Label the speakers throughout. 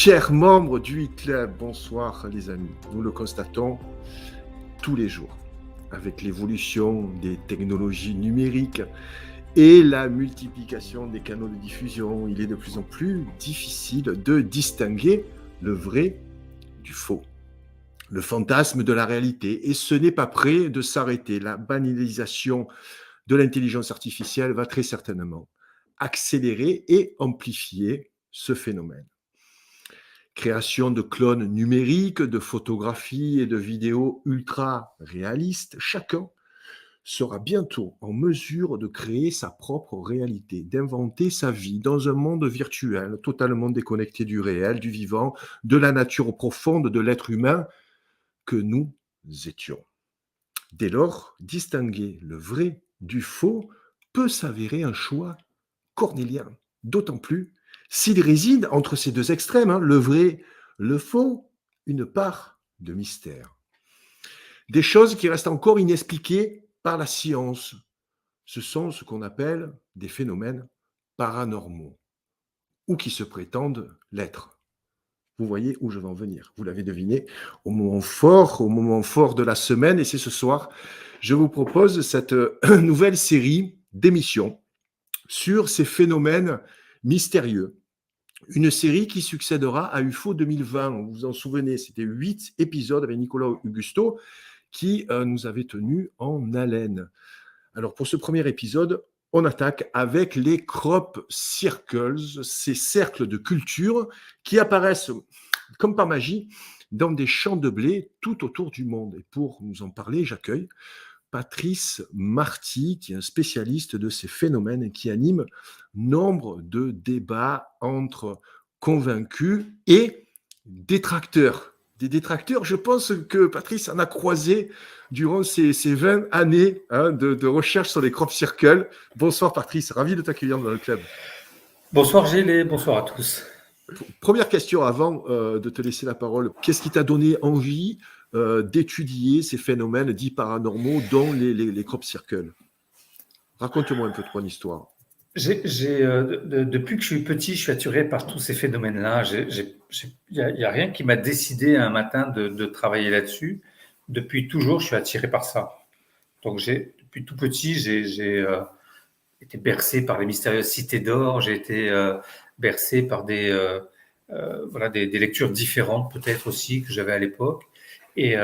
Speaker 1: Chers membres du e-club, bonsoir les amis. Nous le constatons tous les jours avec l'évolution des technologies numériques et la multiplication des canaux de diffusion. Il est de plus en plus difficile de distinguer le vrai du faux, le fantasme de la réalité. Et ce n'est pas prêt de s'arrêter. La banalisation de l'intelligence artificielle va très certainement accélérer et amplifier ce phénomène. Création de clones numériques, de photographies et de vidéos ultra réalistes, chacun sera bientôt en mesure de créer sa propre réalité, d'inventer sa vie dans un monde virtuel, totalement déconnecté du réel, du vivant, de la nature profonde de l'être humain que nous étions. Dès lors, distinguer le vrai du faux peut s'avérer un choix cornélien, d'autant plus s'il réside entre ces deux extrêmes, le vrai, le faux, une part de mystère. Des choses qui restent encore inexpliquées par la science. Ce sont ce qu'on appelle des phénomènes paranormaux, ou qui se prétendent l'être. Vous voyez où je vais en venir. Vous l'avez deviné, au moment fort de la semaine, et c'est ce soir, je vous propose cette nouvelle série d'émissions sur ces phénomènes mystérieux. Une série qui succédera à UFO 2020. Vous vous en souvenez, c'était 8 épisodes avec Nicolas Augusto qui nous avait tenus en haleine. Alors pour ce premier épisode, on attaque avec les crop circles, ces cercles de culture qui apparaissent comme par magie dans des champs de blé tout autour du monde. Et pour nous en parler, j'accueille Patrice Marty, qui est un spécialiste de ces phénomènes et qui anime nombre de débats entre convaincus et détracteurs. Des détracteurs, je pense que Patrice en a croisé durant ces 20 années de recherche sur les crop circles. Bonsoir Patrice, ravi de t'accueillir dans le club.
Speaker 2: Bonsoir Gilles et bonsoir à tous.
Speaker 1: Première question avant de te laisser la parole. Qu'est-ce qui t'a donné envie d'étudier ces phénomènes dits paranormaux, dont les crop circles? Raconte-moi un peu ton histoire.
Speaker 2: Depuis que je suis petit, je suis attiré par tous ces phénomènes-là. Il y a rien qui m'a décidé un matin de travailler là-dessus. Depuis toujours, je suis attiré par ça. Donc, depuis tout petit, j'ai été bercé par les mystérieuses cités d'or. J'ai été bercé par des lectures différentes, peut-être aussi, que j'avais à l'époque. Et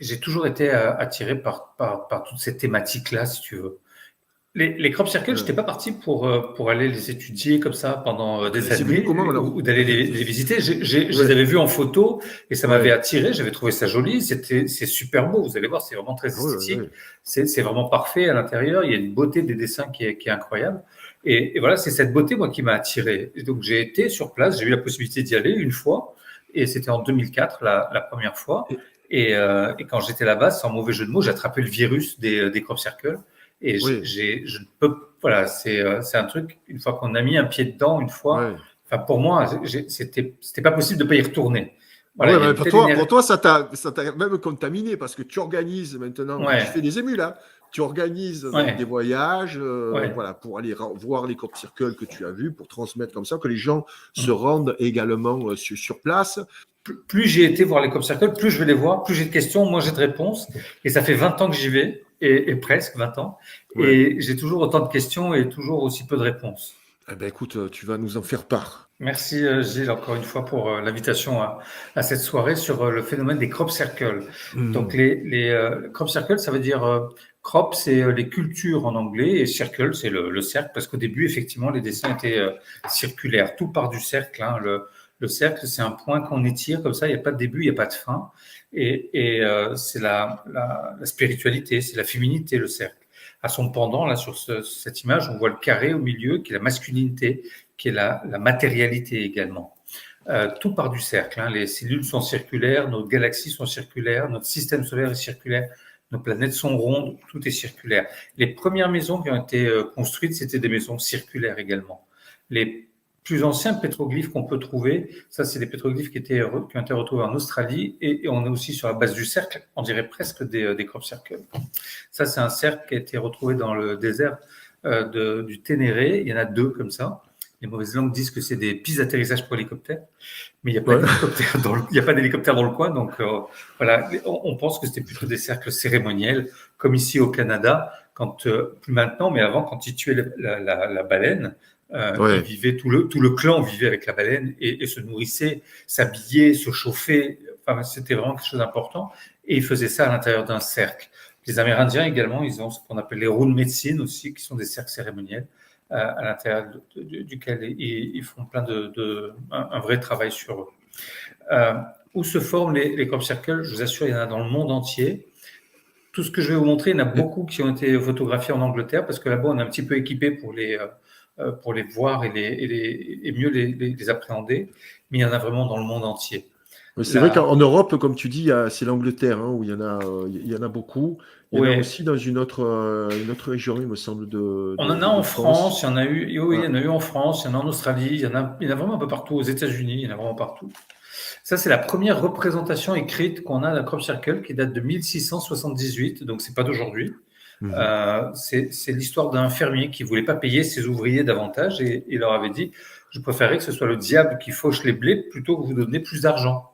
Speaker 2: j'ai toujours été attiré par toutes ces thématiques-là, si tu veux. Les crop circles, je n'étais pas parti pour aller les étudier comme ça pendant des années ou d'aller les visiter. Je les avais vus en photo et ça m'avait attiré. J'avais trouvé ça joli. C'est super beau. Vous allez voir, c'est vraiment très esthétique. C'est vraiment parfait à l'intérieur. Il y a une beauté des dessins qui est incroyable. Et voilà, c'est cette beauté, moi, qui m'a attiré. Et donc, j'ai été sur place. J'ai eu la possibilité d'y aller une fois. Et c'était en 2004, la première fois. Et quand j'étais là-bas, sans mauvais jeu de mots, j'ai attrapé le virus des crop circles. Et je ne peux, voilà, c'est un truc, une fois qu'on a mis un pied dedans, une fois, enfin, pour moi, c'était pas possible de ne pas y retourner.
Speaker 1: Voilà, pour toi, ça t'a même contaminé parce que tu organises maintenant, tu fais des émules, tu organises des voyages voilà, pour aller voir les crop circles que tu as vus, pour transmettre comme ça, que les gens se rendent également sur place.
Speaker 2: Plus j'ai été voir les crop circles, plus je vais les voir, plus j'ai de questions, moins j'ai de réponses. Et ça fait 20 ans que j'y vais, et presque 20 ans. Et j'ai toujours autant de questions et toujours aussi peu de réponses.
Speaker 1: Eh ben, écoute, tu vas nous en faire part.
Speaker 2: Merci Gilles, encore une fois, pour l'invitation à cette soirée sur le phénomène des crop circles. Donc, les crop circles, ça veut dire crop, c'est les cultures en anglais, et circle, c'est le cercle, parce qu'au début, effectivement, les dessins étaient circulaires. Tout part du cercle. Le cercle, c'est un point qu'on étire comme ça, il n'y a pas de début, il n'y a pas de fin. Et c'est la spiritualité, c'est la féminité, le cercle. À son pendant, là, sur cette image, on voit le carré au milieu, qui est la masculinité, qui est la matérialité également. Tout part du cercle. Les cellules sont circulaires, nos galaxies sont circulaires, notre système solaire est circulaire, nos planètes sont rondes, tout est circulaire. Les premières maisons qui ont été construites, c'était des maisons circulaires également. Les plus anciens pétroglyphes qu'on peut trouver, ça c'est des pétroglyphes qui ont été retrouvés en Australie, et on est aussi sur la base du cercle, on dirait presque des crop circles. Ça c'est un cercle qui a été retrouvé dans le désert du Ténéré, il y en a 2 comme ça. les mauvaises langues disent que c'est des pistes d'atterrissage pour hélicoptères, mais il n'y a pas
Speaker 1: Ouais.
Speaker 2: d'hélicoptère il y a pas d'hélicoptère dans le coin, donc voilà, on pense que c'était plutôt des cercles cérémoniels, comme ici au Canada, quand plus maintenant, mais avant, quand ils tuaient la baleine, ils
Speaker 1: Ouais.
Speaker 2: vivaient tout le clan vivait avec la baleine et se nourrissait, s'habillait, se chauffait. Enfin, c'était vraiment quelque chose d'important, et ils faisaient ça à l'intérieur d'un cercle. Les Amérindiens également, ils ont ce qu'on appelle les rune médecine aussi, qui sont des cercles cérémoniels à l'intérieur duquel ils font un vrai travail sur eux. Où se forment les crop circles? Je vous assure, il y en a dans le monde entier. Tout ce que je vais vous montrer, il y en a beaucoup qui ont été photographiés en Angleterre, parce que là-bas, on est un petit peu équipé pour les voir et mieux les appréhender, mais il y en a vraiment dans le monde entier.
Speaker 1: C'est vrai qu'en Europe, comme tu dis, c'est l'Angleterre où il y en a beaucoup. Il y en a
Speaker 2: Ouais.
Speaker 1: aussi dans une autre région, il me semble,
Speaker 2: On en a en
Speaker 1: France.
Speaker 2: France, il y en a eu, oui, il y en a eu en France, il y en a en Australie, il y en a vraiment un peu partout, aux États-Unis, il y en a vraiment partout. Ça, c'est la première représentation écrite qu'on a d'un crop circle qui date de 1678, donc c'est pas d'aujourd'hui. C'est l'histoire d'un fermier qui voulait pas payer ses ouvriers davantage et il leur avait dit: je préférerais que ce soit le diable qui fauche les blés plutôt que vous donner plus d'argent.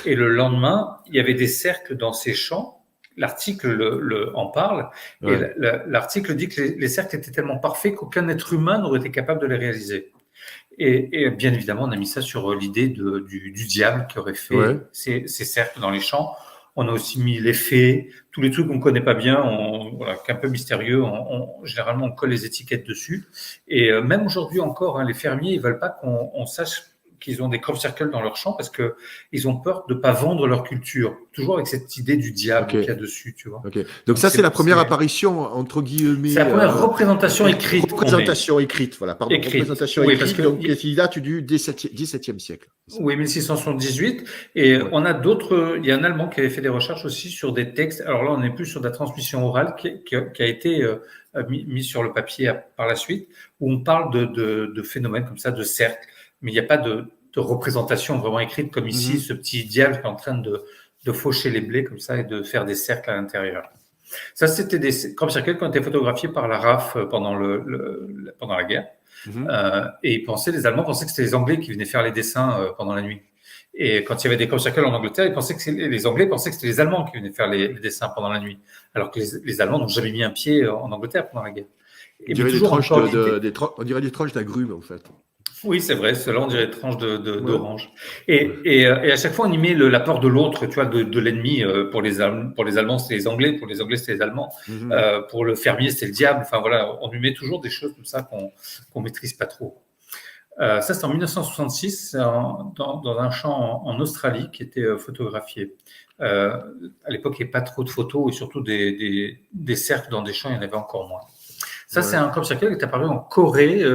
Speaker 2: Et le lendemain, il y avait des cercles dans ces champs. L'article en parle, et
Speaker 1: Ouais.
Speaker 2: l'article dit que les cercles étaient tellement parfaits qu'aucun être humain n'aurait été capable de les réaliser. Et bien évidemment, on a mis ça sur l'idée du diable qui aurait fait
Speaker 1: Ouais.
Speaker 2: ces cercles dans les champs. On a aussi mis les fées, tous les trucs qu'on ne connaît pas bien, voilà, qui est un peu mystérieux. Généralement, on colle les étiquettes dessus. Et même aujourd'hui encore, les fermiers, ils veulent pas qu'on sache qu'ils ont des crop circles dans leur champ parce que ils ont peur de pas vendre leur culture. Toujours avec cette idée du diable qu'il y a dessus, tu vois.
Speaker 1: Okay. Donc ça, c'est la première apparition, entre guillemets.
Speaker 2: C'est la première représentation écrite.
Speaker 1: Représentation écrite, voilà, pardon.
Speaker 2: Écrite.
Speaker 1: Représentation
Speaker 2: oui,
Speaker 1: écrite, donc qui date du XVIIe siècle.
Speaker 2: Oui, 1678. Et on a d'autres. Il y a un Allemand qui avait fait des recherches aussi sur des textes. Alors là, on n'est plus sur de la transmission orale qui a été mis sur le papier par la suite, où on parle de phénomènes comme ça, de cercles. Mais il n'y a pas de représentation vraiment écrite comme ici, ce petit diable qui est en train de faucher les blés comme ça et de faire des cercles à l'intérieur. Ça, c'était des crop circles qui ont été photographiés par la RAF pendant la guerre. Et les Allemands pensaient que c'était les Anglais qui venaient faire les dessins pendant la nuit. Et quand il y avait des crop circles en Angleterre, les Anglais pensaient que c'était les Allemands qui venaient faire les dessins pendant la nuit. Alors que les Allemands n'ont jamais mis un pied en Angleterre pendant la guerre.
Speaker 1: On dirait des tranches d'agrumes, en fait.
Speaker 2: Oui, c'est vrai. Cela, on dirait des tranches d'orange. Et à chaque fois, on y met la peur de l'autre, tu vois, de l'ennemi. Pour les Allemands, c'était les Anglais. Pour les Anglais, c'était les Allemands. Pour le fermier, c'était le diable. Enfin, voilà, on lui met toujours des choses comme ça qu'on maîtrise pas trop. Ça, c'est en 1966, dans un champ en Australie qui était photographié. À l'époque, il n'y avait pas trop de photos et surtout des cercles dans des champs, il y en avait encore moins. Ça, c'est un crop circle qui est apparu en Corée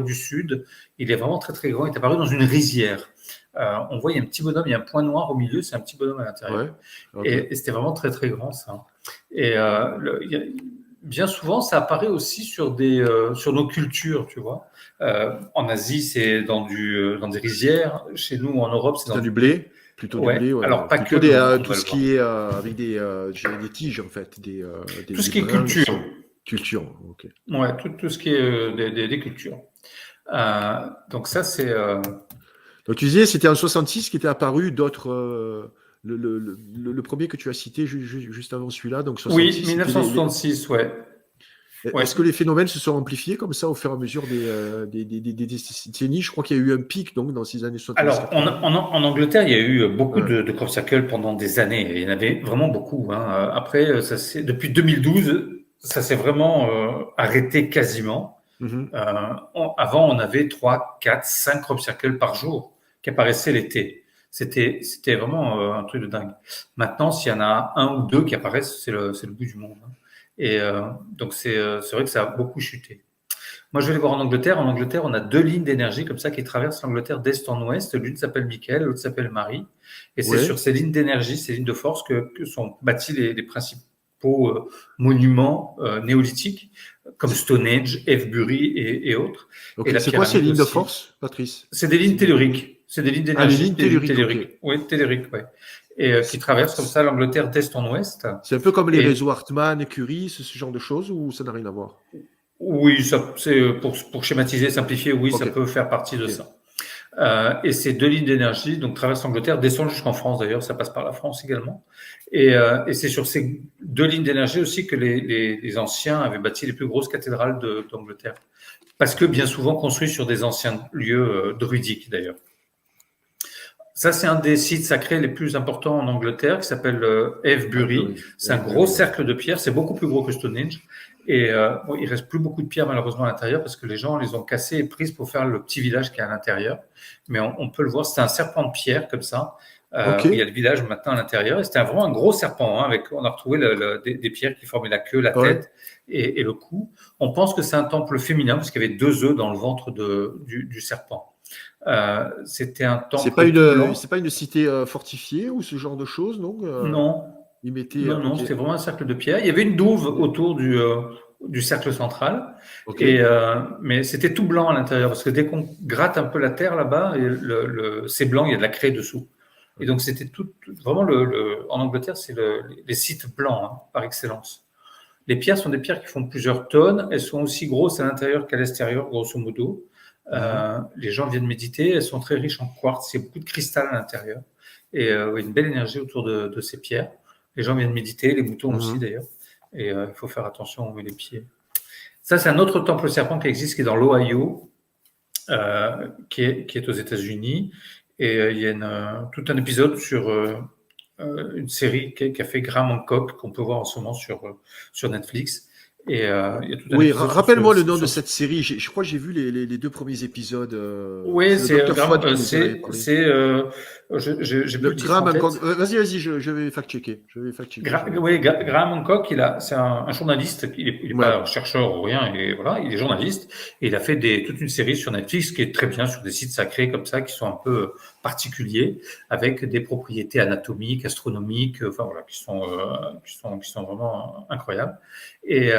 Speaker 2: du Sud. Il est vraiment très, très grand. Il est apparu dans une rizière. On voit, il y a un petit bonhomme, il y a un point noir au milieu, c'est un petit bonhomme à l'intérieur. Et c'était vraiment très, très grand, ça. Et bien souvent, ça apparaît aussi sur nos cultures, tu vois. En Asie, c'est dans des rizières. Chez nous, en Europe, c'est dans
Speaker 1: du blé. Plutôt du blé, ouais.
Speaker 2: Alors, pas
Speaker 1: plutôt
Speaker 2: que
Speaker 1: tout ce qui est avec des tiges, en fait.
Speaker 2: Tout ce qui est culture.
Speaker 1: Culture, ok.
Speaker 2: Ouais, tout ce qui est des cultures. Donc ça, c'est...
Speaker 1: Donc tu disais, c'était en 66 qu'était apparu d'autres... le premier que tu as cité juste avant celui-là, donc
Speaker 2: 66, oui, 1966, ouais.
Speaker 1: Est-ce que les phénomènes se sont amplifiés comme ça au fur et à mesure des décennies? Je crois qu'il y a eu un pic donc dans ces années 70.
Speaker 2: Alors, en Angleterre, il y a eu beaucoup de crop circles pendant des années. Il y en avait vraiment beaucoup. Après, depuis 2012... ça s'est vraiment arrêté quasiment. Avant, on avait 3, 4, 5 crop circles par jour qui apparaissaient l'été. C'était vraiment un truc de dingue. Maintenant, s'il y en a un ou deux qui apparaissent, c'est le bout du monde. Et donc, c'est vrai que ça a beaucoup chuté. Moi, je vais aller voir en Angleterre. En Angleterre, on a 2 lignes d'énergie comme ça qui traversent l'Angleterre d'est en ouest. L'une s'appelle Michael, l'autre s'appelle Marie. Et c'est sur ces lignes d'énergie, ces lignes de force que sont bâtis les principaux monuments néolithiques comme Stonehenge, Avebury et autres.
Speaker 1: Okay. C'est quoi ces lignes de force, Patrice?
Speaker 2: C'est des lignes telluriques. C'est des lignes d'énergie.
Speaker 1: Des lignes telluriques.
Speaker 2: Okay. Oui, telluriques, oui. Et qui traversent comme ça l'Angleterre d'est en ouest.
Speaker 1: C'est un peu comme les réseaux Hartmann et Curie, ce genre de choses, ou ça n'a rien à voir?
Speaker 2: Oui, c'est pour schématiser, simplifier, oui, ça
Speaker 1: Ok.
Speaker 2: peut faire partie de
Speaker 1: Ok.
Speaker 2: ça. Et ces deux lignes d'énergie, donc traversent l'Angleterre, descendent jusqu'en France d'ailleurs, ça passe par la France également. Et c'est sur ces deux lignes d'énergie aussi que les anciens avaient bâti les plus grosses cathédrales d'Angleterre. Parce que bien souvent construits sur des anciens lieux druidiques d'ailleurs. Ça, c'est un des sites sacrés les plus importants en Angleterre qui s'appelle Avebury. C'est un gros
Speaker 1: Avebury, ouais.
Speaker 2: cercle de pierre, c'est beaucoup plus gros que Stonehenge. Et bon, il reste plus beaucoup de pierres malheureusement à l'intérieur parce que les gens les ont cassées et prises pour faire le petit village qui est à l'intérieur. Mais on peut le voir, c'est un serpent de pierre comme ça.
Speaker 1: Ok.
Speaker 2: Où il y a le village maintenant à l'intérieur. Et c'était vraiment un gros serpent. Hein, on a retrouvé des pierres qui formaient la queue, la
Speaker 1: Ouais.
Speaker 2: tête et le cou. On pense que c'est un temple féminin parce qu'il y avait 2 œufs dans le ventre du serpent. C'était un temple tout blanc.
Speaker 1: C'est pas une cité fortifiée ou ce genre de choses, non?
Speaker 2: Non,
Speaker 1: Ils mettaient.
Speaker 2: non, non,
Speaker 1: Ok.
Speaker 2: c'était vraiment un cercle de pierre. Il y avait une douve autour du cercle central,
Speaker 1: Ok.
Speaker 2: mais c'était tout blanc à l'intérieur parce que dès qu'on gratte un peu la terre là-bas, c'est blanc, il y a de la craie dessous. Et donc c'était vraiment en Angleterre, c'est les sites blancs hein, par excellence. Les pierres sont des pierres qui font plusieurs tonnes. Elles sont aussi grosses à l'intérieur qu'à l'extérieur, grosso modo. Les gens viennent méditer. Elles sont très riches en quartz. Il y a beaucoup de cristal à l'intérieur. Et une belle énergie autour de ces pierres. Les gens viennent méditer, les moutons aussi
Speaker 1: Mhm.
Speaker 2: d'ailleurs. Et il faut faire attention où on met les pieds. Ça, c'est un autre temple serpent qui existe, qui est dans l'Ohio, qui est aux États-Unis. Et il y a tout un épisode sur une série qui a fait Graham Hancock, qu'on peut voir en ce moment sur Netflix. Et il y a tout un
Speaker 1: Oui,
Speaker 2: épisode
Speaker 1: rappelle-moi le nom de cette série. Je crois que j'ai vu les deux premiers épisodes.
Speaker 2: Oui,
Speaker 1: C'est le
Speaker 2: c'est
Speaker 1: docteur Fouad qui nous en avait parlé.
Speaker 2: j'ai plus le titre
Speaker 1: Graham
Speaker 2: en tête.
Speaker 1: Hancock. Vas-y, je vais fact-checker.
Speaker 2: Graham Hancock, c'est un journaliste. Il est
Speaker 1: Ouais.
Speaker 2: pas chercheur ou rien. Voilà, il est journaliste. Et il a fait toute une série sur Netflix qui est très bien sur des sites sacrés comme ça, qui sont un peu particuliers, avec des propriétés anatomiques, astronomiques, enfin voilà, qui sont vraiment incroyables. Et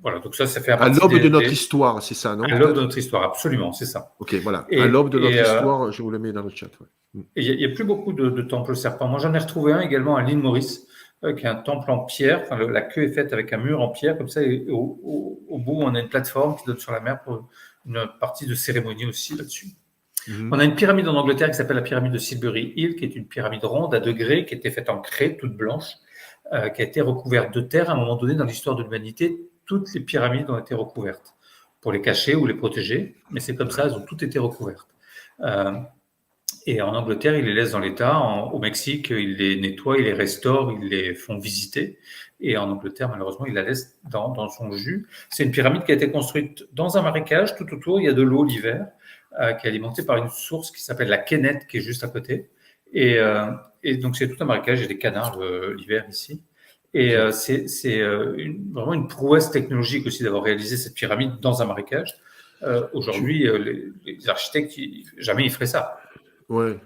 Speaker 2: voilà, donc ça fait
Speaker 1: À
Speaker 2: partie
Speaker 1: l'aube de notre histoire, c'est ça, non?
Speaker 2: à l'aube de
Speaker 1: Peut-être?
Speaker 2: notre histoire, absolument, c'est ça.
Speaker 1: Ok, voilà. À
Speaker 2: Et
Speaker 1: l'aube de notre
Speaker 2: et,
Speaker 1: histoire, je vous le mets dans le chat. Ouais.
Speaker 2: il n'y a plus beaucoup de temples serpents. Moi, j'en ai retrouvé un également à l'île Maurice, qui est un temple en pierre. Enfin, la queue est faite avec un mur en pierre, comme ça. Et au bout, on a une plateforme qui donne sur la mer pour une partie de cérémonie aussi là-dessus. On a une pyramide en Angleterre qui s'appelle la pyramide de Silbury Hill, qui est une pyramide ronde à degrés, qui était faite en craie, toute blanche, qui a été recouverte de terre. À un moment donné, dans l'histoire de l'humanité, toutes les pyramides ont été recouvertes pour les cacher ou les protéger. Mais c'est comme ça, elles ont toutes été recouvertes. Et en Angleterre, ils les laissent dans l'état. Au Mexique, ils les nettoient, ils les restaurent, ils les font visiter. Et en Angleterre, malheureusement, ils la laissent dans son jus. C'est une pyramide qui a été construite dans un marécage. Tout autour, il y a de l'eau l'hiver, qui est alimentée par une source qui s'appelle la Kennett, qui est juste à côté. Et donc, c'est tout un marécage. Il y a des canards l'hiver ici. Et c'est vraiment une prouesse technologique aussi d'avoir réalisé cette pyramide dans un marécage. Aujourd'hui, les architectes, jamais ils feraient ça.
Speaker 1: Ouais.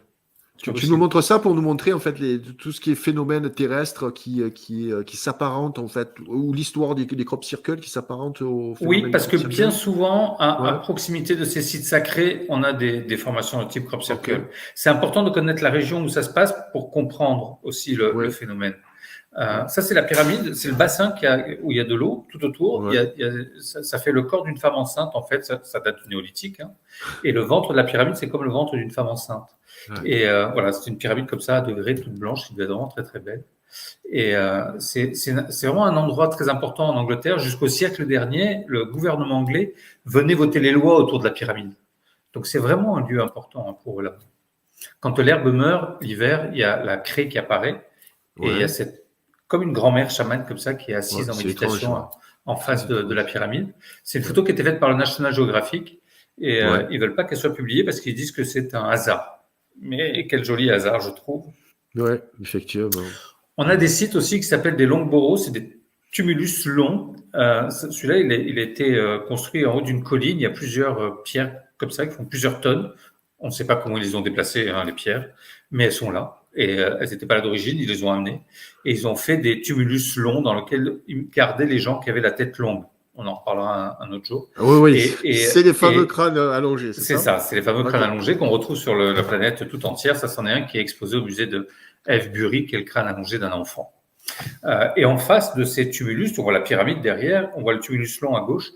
Speaker 1: Tu nous
Speaker 2: Possible.
Speaker 1: montres ça pour nous montrer en fait tout ce qui est phénomène terrestre qui s'apparente en fait, ou l'histoire des crop circles qui s'apparente au
Speaker 2: Oui,
Speaker 1: phénomène
Speaker 2: parce que
Speaker 1: crop circle.
Speaker 2: bien souvent, à
Speaker 1: Ouais.
Speaker 2: proximité de ces sites sacrés, on a des formations de type crop circle.
Speaker 1: Ok.
Speaker 2: C'est important de connaître la région où ça se passe pour comprendre aussi le phénomène. Ça, c'est la pyramide, c'est le bassin où il y a de l'eau tout autour.
Speaker 1: Ouais.
Speaker 2: Ça fait le corps d'une femme enceinte, en fait, ça date du néolithique. Hein. Et le ventre de la pyramide, c'est comme le ventre d'une femme enceinte.
Speaker 1: Ouais.
Speaker 2: Et voilà, c'est une pyramide comme ça, à degrés, toute blanche, qui devait être vraiment très, très belle. Et c'est vraiment un endroit très important en Angleterre. Jusqu'au siècle dernier, le gouvernement anglais venait voter les lois autour de la pyramide. Donc, c'est vraiment un lieu important hein, pour eux là. Quand l'herbe meurt, l'hiver, il y a la craie qui apparaît. Et il y a comme une grand-mère chamane comme ça qui est assise en méditation
Speaker 1: étrange,
Speaker 2: en face de la pyramide. C'est une photo qui a été faite par le National Geographic et ils veulent pas qu'elle soit publiée parce qu'ils disent que c'est un hasard. Mais quel joli hasard, je trouve.
Speaker 1: Ouais, effectivement.
Speaker 2: On a des sites aussi qui s'appellent des Longboros, c'est des tumulus longs. Celui-là, il a été construit en haut d'une colline. Il y a plusieurs pierres comme ça qui font plusieurs tonnes. On ne sait pas comment ils les ont déplacées, hein, les pierres, mais elles sont là. Et elles n'étaient pas là d'origine, ils les ont amenées. Et ils ont fait des tumulus longs dans lesquels ils gardaient les gens qui avaient la tête longue. On en reparlera un autre jour.
Speaker 1: Oui. C'est les fameux crânes allongés, c'est ça?
Speaker 2: C'est ça, c'est les fameux crânes allongés qu'on retrouve sur la planète tout entière. Ça, c'en est un qui est exposé au musée de Avebury, qui est le crâne allongé d'un enfant. Et en face de ces tumulus, on voit la pyramide derrière, on voit le tumulus long à gauche.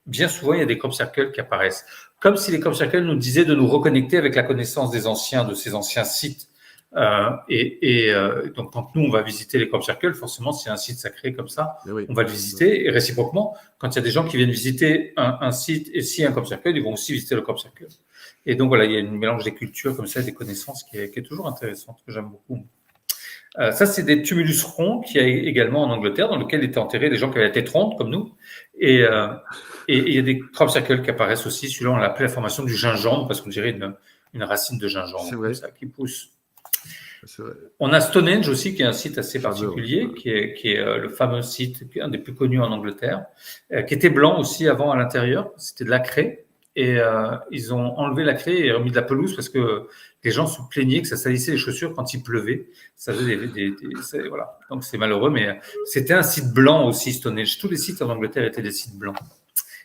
Speaker 2: bien souvent, il y a des crop circles qui apparaissent. Comme si les crop circles nous disaient de nous reconnecter avec la connaissance des anciens, de ces anciens sites. Donc, quand nous, on va visiter les crop circles, forcément, c'est un site sacré comme ça,
Speaker 1: Oui.
Speaker 2: on va le visiter. Et réciproquement, quand il y a des gens qui viennent visiter un site et s'il y a un crop circle, ils vont aussi visiter le crop circle. Et donc, voilà, il y a un mélange des cultures comme ça, des connaissances qui est toujours intéressante, que j'aime beaucoup. Ça, c'est des tumulus ronds qu'il y a également en Angleterre, dans lesquels étaient enterrés des gens qui avaient la tête ronde, comme nous. Et il y a des crop circles qui apparaissent aussi. Celui-là, on l'appelait la formation du gingembre, parce qu'on dirait une racine de gingembre comme ça, qui pousse. On a Stonehenge aussi, qui est un site assez particulier, qui est le fameux site, un des plus connus en Angleterre, qui était blanc aussi avant à l'intérieur. C'était de la craie. Et ils ont enlevé la craie et remis de la pelouse parce que les gens se plaignaient que ça salissait les chaussures quand il pleuvait. Ça faisait voilà. Donc c'est malheureux, mais c'était un site blanc aussi, Stonehenge. Tous les sites en Angleterre étaient des sites blancs.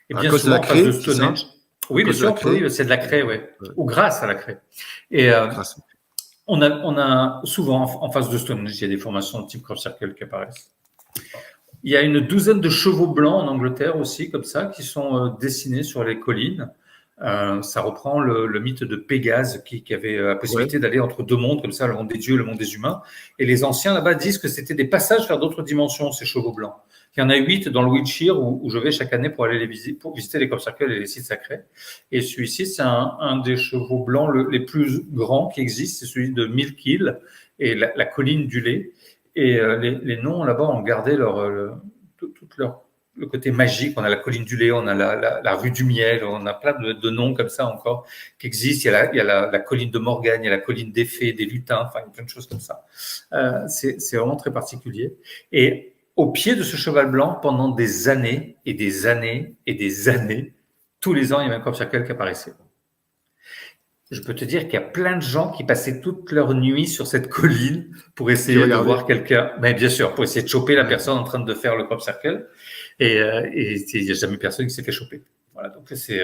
Speaker 2: Et bien souvent, en face de Stonehenge. Oui, bien sûr, c'est de la craie, ouais. Ou grâce à la craie. Et on a souvent en face de Stonehenge, il y a des formations de type crop circle qui apparaissent. Il y a une douzaine de chevaux blancs en Angleterre aussi, comme ça, qui sont dessinés sur les collines. Ça reprend le mythe de Pégase qui avait la possibilité d'aller entre deux mondes, comme ça, le monde des dieux et le monde des humains. Et les anciens là-bas disent que c'était des passages vers d'autres dimensions, ces chevaux blancs. Il y en a 8 dans le Wiltshire où je vais chaque année pour aller pour visiter les crop circles et les sites sacrés. Et celui-ci, c'est un des chevaux blancs les plus grands qui existent, c'est celui de Milk-Hill et la colline du lait. Et les noms là-bas ont gardé le côté magique. On a la colline du lait, on a la rue du miel, on a plein de noms comme ça encore qui existent. Il y a la colline de Morgane, il y a la colline des fées, des lutins, enfin il y a plein de choses comme ça. C'est vraiment très particulier. Et au pied de ce cheval blanc, pendant des années et des années et des années, tous les ans, il y avait un crop circle qui apparaissait. Je peux te dire qu'il y a plein de gens qui passaient toute leur nuit sur cette colline pour essayer de voir quelqu'un. Mais bien sûr, pour essayer de choper la personne en train de faire le crop circle. Et il n'y a jamais personne qui s'est fait choper. Voilà, donc c'est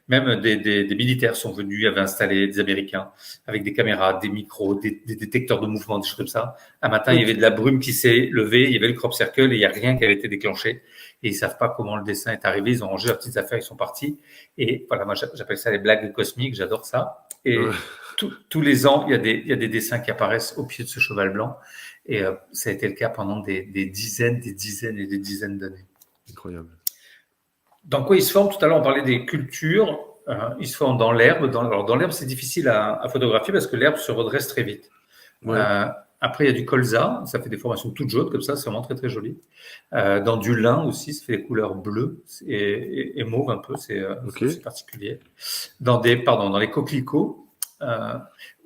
Speaker 2: même des militaires sont venus, avaient installé des Américains avec des caméras, des micros, des détecteurs de mouvement, des choses comme ça. Un matin, il y avait de la brume qui s'est levée, il y avait le crop circle et il n'y a rien qui avait été déclenché. Et ils savent pas comment le dessin est arrivé. Ils ont rangé leurs petites affaires, ils sont partis. Et voilà, moi j'appelle ça les blagues cosmiques. J'adore ça. Et tous les ans, il y a des dessins qui apparaissent au pied de ce cheval blanc. Et ça a été le cas pendant des dizaines et des dizaines d'années.
Speaker 1: Incroyable.
Speaker 2: Dans quoi ils se forment? Tout à l'heure, on parlait des cultures. Ils se forment dans l'herbe. Alors, dans l'herbe, c'est difficile à photographier parce que l'herbe se redresse très vite. Ouais. Après, il y a du colza. Ça fait des formations toutes jaunes comme ça. C'est vraiment très, très joli. Dans du lin aussi, ça fait des couleurs bleues et mauve un peu. C'est particulier. Dans les coquelicots.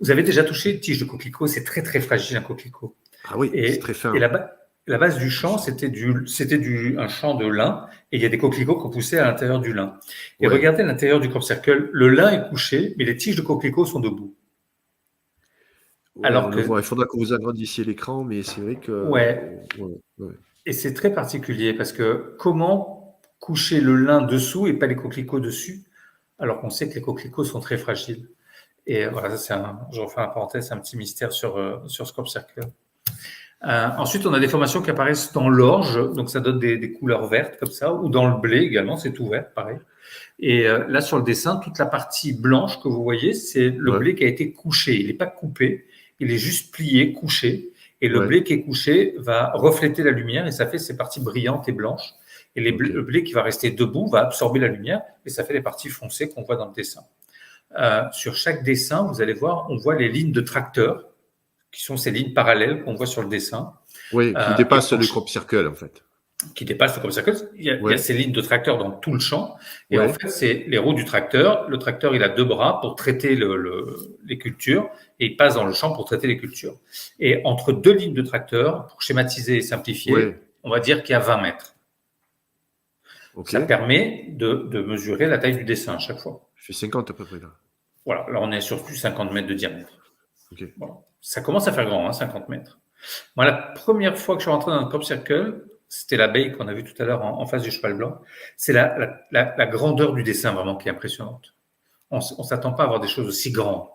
Speaker 2: Vous avez déjà touché une tige de coquelicot. C'est très, très fragile, un coquelicot.
Speaker 1: Ah oui, c'est très fin.
Speaker 2: Et la base du champ, c'était un champ de lin, et il y a des coquelicots qui ont poussé à l'intérieur du lin. Et regardez l'intérieur du crop circle, le lin est couché, mais les tiges de coquelicots sont debout.
Speaker 1: Ouais, alors il faudra que vous agrandissiez l'écran, mais c'est vrai que...
Speaker 2: Ouais. Et c'est très particulier, parce que comment coucher le lin dessous et pas les coquelicots dessus, alors qu'on sait que les coquelicots sont très fragiles. Et voilà, ça je refais un parenthèse, c'est un petit mystère sur ce crop circle. Ensuite, on a des formations qui apparaissent dans l'orge, donc ça donne des couleurs vertes comme ça, ou dans le blé également, c'est tout vert, pareil. Et là, sur le dessin, toute la partie blanche que vous voyez, c'est le blé qui a été couché. Il n'est pas coupé, il est juste plié, couché. Et le blé qui est couché va refléter la lumière et ça fait ces parties brillantes et blanches. Et le blé qui va rester debout va absorber la lumière et ça fait les parties foncées qu'on voit dans le dessin. Sur chaque dessin, vous allez voir, on voit les lignes de tracteur, qui sont ces lignes parallèles qu'on voit sur le dessin.
Speaker 1: Oui, qui dépassent le crop circle, en fait.
Speaker 2: Qui dépassent le crop circle. Il y a ces lignes de tracteur dans tout le champ. Et en fait, c'est les roues du tracteur. Le tracteur, il a deux bras pour traiter les cultures et il passe dans le champ pour traiter les cultures. Et entre deux lignes de tracteur, pour schématiser et simplifier, on va dire qu'il y a 20 mètres. Ça permet de mesurer la taille du dessin à chaque fois.
Speaker 1: Je fais 50 à peu près là.
Speaker 2: Voilà, là on est sur plus 50 mètres de diamètre. Voilà. Ça commence à faire grand, 50 mètres. Moi, la première fois que je suis rentré dans un crop circle, c'était l'abeille qu'on a vu tout à l'heure en face du cheval blanc. C'est la grandeur du dessin vraiment qui est impressionnante. On ne s'attend pas à avoir des choses aussi grandes.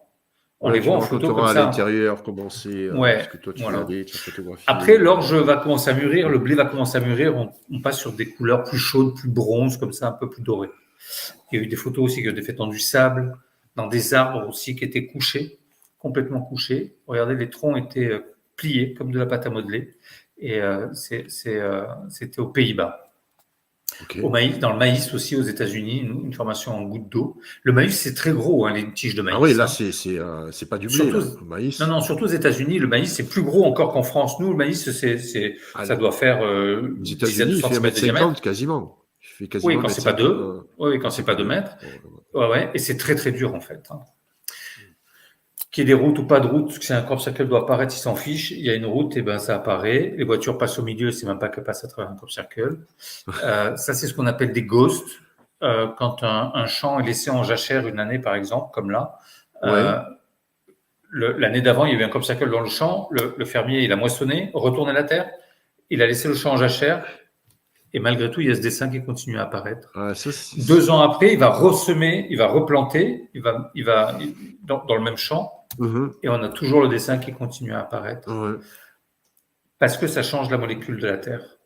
Speaker 2: On les
Speaker 1: Tu
Speaker 2: voit
Speaker 1: nous
Speaker 2: en photo
Speaker 1: raconteras
Speaker 2: comme
Speaker 1: à
Speaker 2: ça.
Speaker 1: l'intérieur comment c'est,
Speaker 2: Ouais,
Speaker 1: parce que toi tu
Speaker 2: voilà.
Speaker 1: l'avais, tu as photographié.
Speaker 2: Après, l'orge va commencer à mûrir, le blé va commencer à mûrir, on passe sur des couleurs plus chaudes, plus bronze, comme ça, un peu plus dorées. Il y a eu des photos aussi qui ont été faites dans du sable, dans des arbres aussi qui étaient couchés, complètement couchés. Regardez, les troncs étaient pliés comme de la pâte à modeler. Et c'était aux Pays-Bas.
Speaker 1: Ok.
Speaker 2: Au maïs, dans le maïs aussi aux États-Unis, une formation en gouttes d'eau. Le maïs, c'est très gros, hein, les tiges de
Speaker 1: Ah oui,
Speaker 2: maïs.
Speaker 1: là
Speaker 2: Hein.
Speaker 1: c'est pas du blé
Speaker 2: Surtout,
Speaker 1: là, le
Speaker 2: non,
Speaker 1: maïs.
Speaker 2: non, surtout aux États-Unis, le maïs, c'est plus gros encore qu'en France. Nous, le maïs,
Speaker 1: Ah,
Speaker 2: ça doit faire
Speaker 1: aux
Speaker 2: une dizaine de
Speaker 1: États-Unis, il fait
Speaker 2: centimètres de
Speaker 1: 1,50 m
Speaker 2: diamètre.
Speaker 1: quasiment. Il fait
Speaker 2: Oui,
Speaker 1: quasiment
Speaker 2: quand c'est pas
Speaker 1: 1,50 m.
Speaker 2: 2. Oui, quand c'est pas 2 mètres. Ouais, ouais. Et c'est très, très dur, en fait. Hein. Qu'il y ait des routes ou pas de route, si un crop circle doit apparaître, ils s'en fichent. Il y a une route, et ben ça apparaît. Les voitures passent au milieu, c'est même pas qu'elles passent à travers un crop circle. Ça, c'est ce qu'on appelle des ghosts. Quand un champ est laissé en jachère une année, par exemple, comme là,
Speaker 1: Ouais.
Speaker 2: l'année d'avant, il y avait un crop circle dans le champ. Le fermier, il a moissonné, retourné la terre, il a laissé le champ en jachère, et malgré tout, il y a ce dessin qui continue à apparaître.
Speaker 1: Ah, ça,
Speaker 2: 2 ans après, il va ressemer, il va replanter, dans le même champ, et on a toujours le dessin qui continue à apparaître.
Speaker 1: Ouais.
Speaker 2: Parce que ça change la molécule de la terre.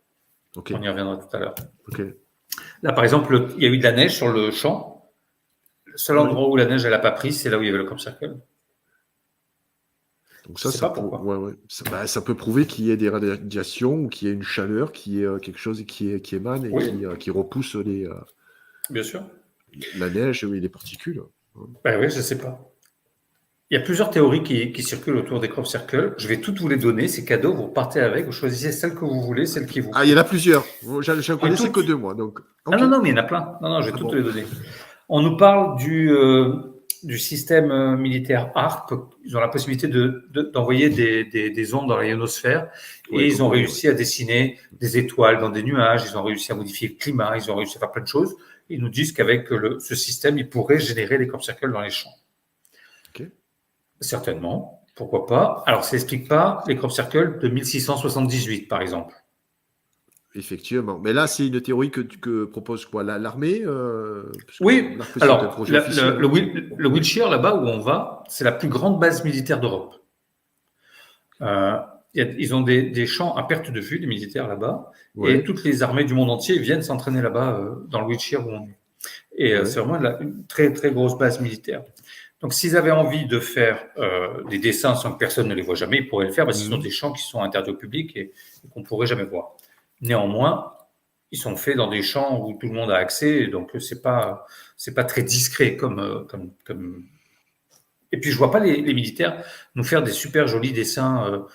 Speaker 1: Ok.
Speaker 2: On y reviendra tout à l'heure.
Speaker 1: Ok.
Speaker 2: Là, par exemple, il y a eu de la neige sur le champ. Le seul endroit où la neige elle n'a pas pris, c'est là où il y avait le crop circle.
Speaker 1: Donc
Speaker 2: Je sais pas pourquoi.
Speaker 1: ouais. Ça peut prouver qu'il y ait des radiations ou qu'il y ait une chaleur, qu'il y ait quelque chose qui émane et
Speaker 2: Oui.
Speaker 1: qui repousse
Speaker 2: Bien sûr.
Speaker 1: la neige et les particules.
Speaker 2: Ben oui, je ne sais pas. Il y a plusieurs théories qui circulent autour des crop circles. Je vais toutes vous les donner. C'est cadeau. Vous partez avec. Vous choisissez celle que vous voulez, celle qui vous.
Speaker 1: Ah, il y en a plusieurs. J'en connaissais que 2, moi. Donc,
Speaker 2: Ah
Speaker 1: okay.
Speaker 2: non, mais il y en a plein. Non, je vais toutes les donner. On nous parle du système militaire HARP. Ils ont la possibilité d'envoyer des ondes dans la ionosphère. Et ils ont réussi à dessiner des étoiles dans des nuages. Ils ont réussi à modifier le climat. Ils ont réussi à faire plein de choses. Ils nous disent qu'avec ce système, ils pourraient générer les crop circles dans les champs.
Speaker 1: Okay.
Speaker 2: Certainement. Pourquoi pas? Alors, ça n'explique pas les crop circles de 1678, par exemple.
Speaker 1: Effectivement. Mais là, c'est une théorie que propose quoi? L'armée
Speaker 2: Oui. Alors, le Wiltshire, là-bas où on va, c'est la plus grande base militaire d'Europe. Ils ont des champs à perte de vue, les militaires là-bas, et toutes les armées du monde entier viennent s'entraîner là-bas, dans le Wiltshire où on est. Et c'est vraiment une très, très grosse base militaire. Donc, s'ils avaient envie de faire des dessins sans que personne ne les voit jamais, ils pourraient le faire parce que ce sont des champs qui sont interdits au public et qu'on ne pourrait jamais voir. Néanmoins, ils sont faits dans des champs où tout le monde a accès, donc c'est pas très discret comme. Et puis je vois pas les militaires nous faire des super jolis dessins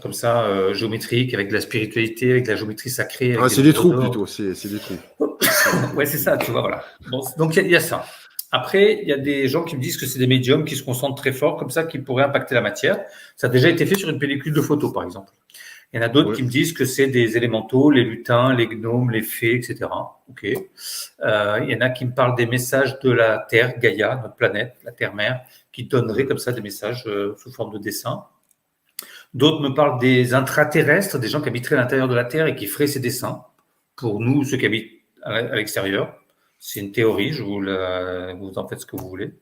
Speaker 2: comme ça, géométriques, avec de la spiritualité, avec de la géométrie sacrée.
Speaker 1: C'est des trous plutôt, c'est des trous.
Speaker 2: Ouais, c'est ça, tu vois, voilà. Bon, donc il y a ça. Après, il y a des gens qui me disent que c'est des médiums qui se concentrent très fort, comme ça, qui pourraient impacter la matière. Ça a déjà été fait sur une pellicule de photo, par exemple. Il y en a d'autres qui me disent que c'est des élémentaux, les lutins, les gnomes, les fées, etc. Ok. Il y en a qui me parlent des messages de la Terre, Gaïa, notre planète, la Terre-Mère, qui donneraient comme ça des messages sous forme de dessin. D'autres me parlent des intraterrestres, des gens qui habiteraient à l'intérieur de la Terre et qui feraient ces dessins. Pour nous, ceux qui habitent à l'extérieur. C'est une théorie, vous en faites ce que vous voulez.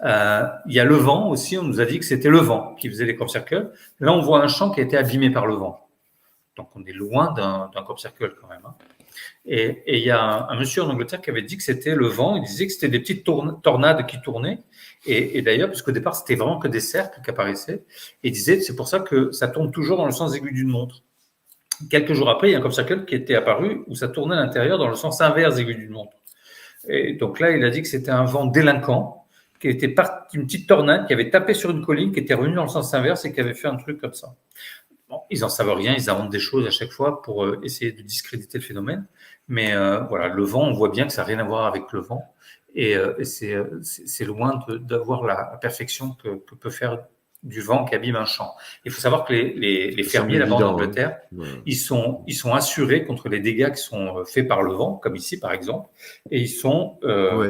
Speaker 2: Il y a le vent aussi, on nous a dit que c'était le vent qui faisait les crop circles. Là, on voit un champ qui a été abîmé par le vent. Donc, on est loin d'un crop circle quand même. Hein. Et il y a un monsieur en Angleterre qui avait dit que c'était le vent. Il disait que c'était des petites tornades qui tournaient. Et d'ailleurs, puisqu'au départ, c'était vraiment que des cercles qui apparaissaient. Et il disait, c'est pour ça que ça tourne toujours dans le sens aigu d'une montre. Quelques jours après, il y a un crop circle qui était apparu où ça tournait à l'intérieur dans le sens inverse aigu d'une montre. Et donc là, il a dit que c'était un vent délinquant, qui était parti, une petite tornade qui avait tapé sur une colline, qui était revenue dans le sens inverse et qui avait fait un truc comme ça. Bon, ils n'en savent rien, ils inventent des choses à chaque fois pour essayer de discréditer le phénomène. Mais voilà, le vent, on voit bien que ça n'a rien à voir avec le vent. Et c'est loin d'avoir la perfection que peut faire du vent qui abîme un champ. Il faut savoir que les fermiers là-bas en Angleterre, ils sont assurés contre les dégâts qui sont faits par le vent, comme ici par exemple, et ils sont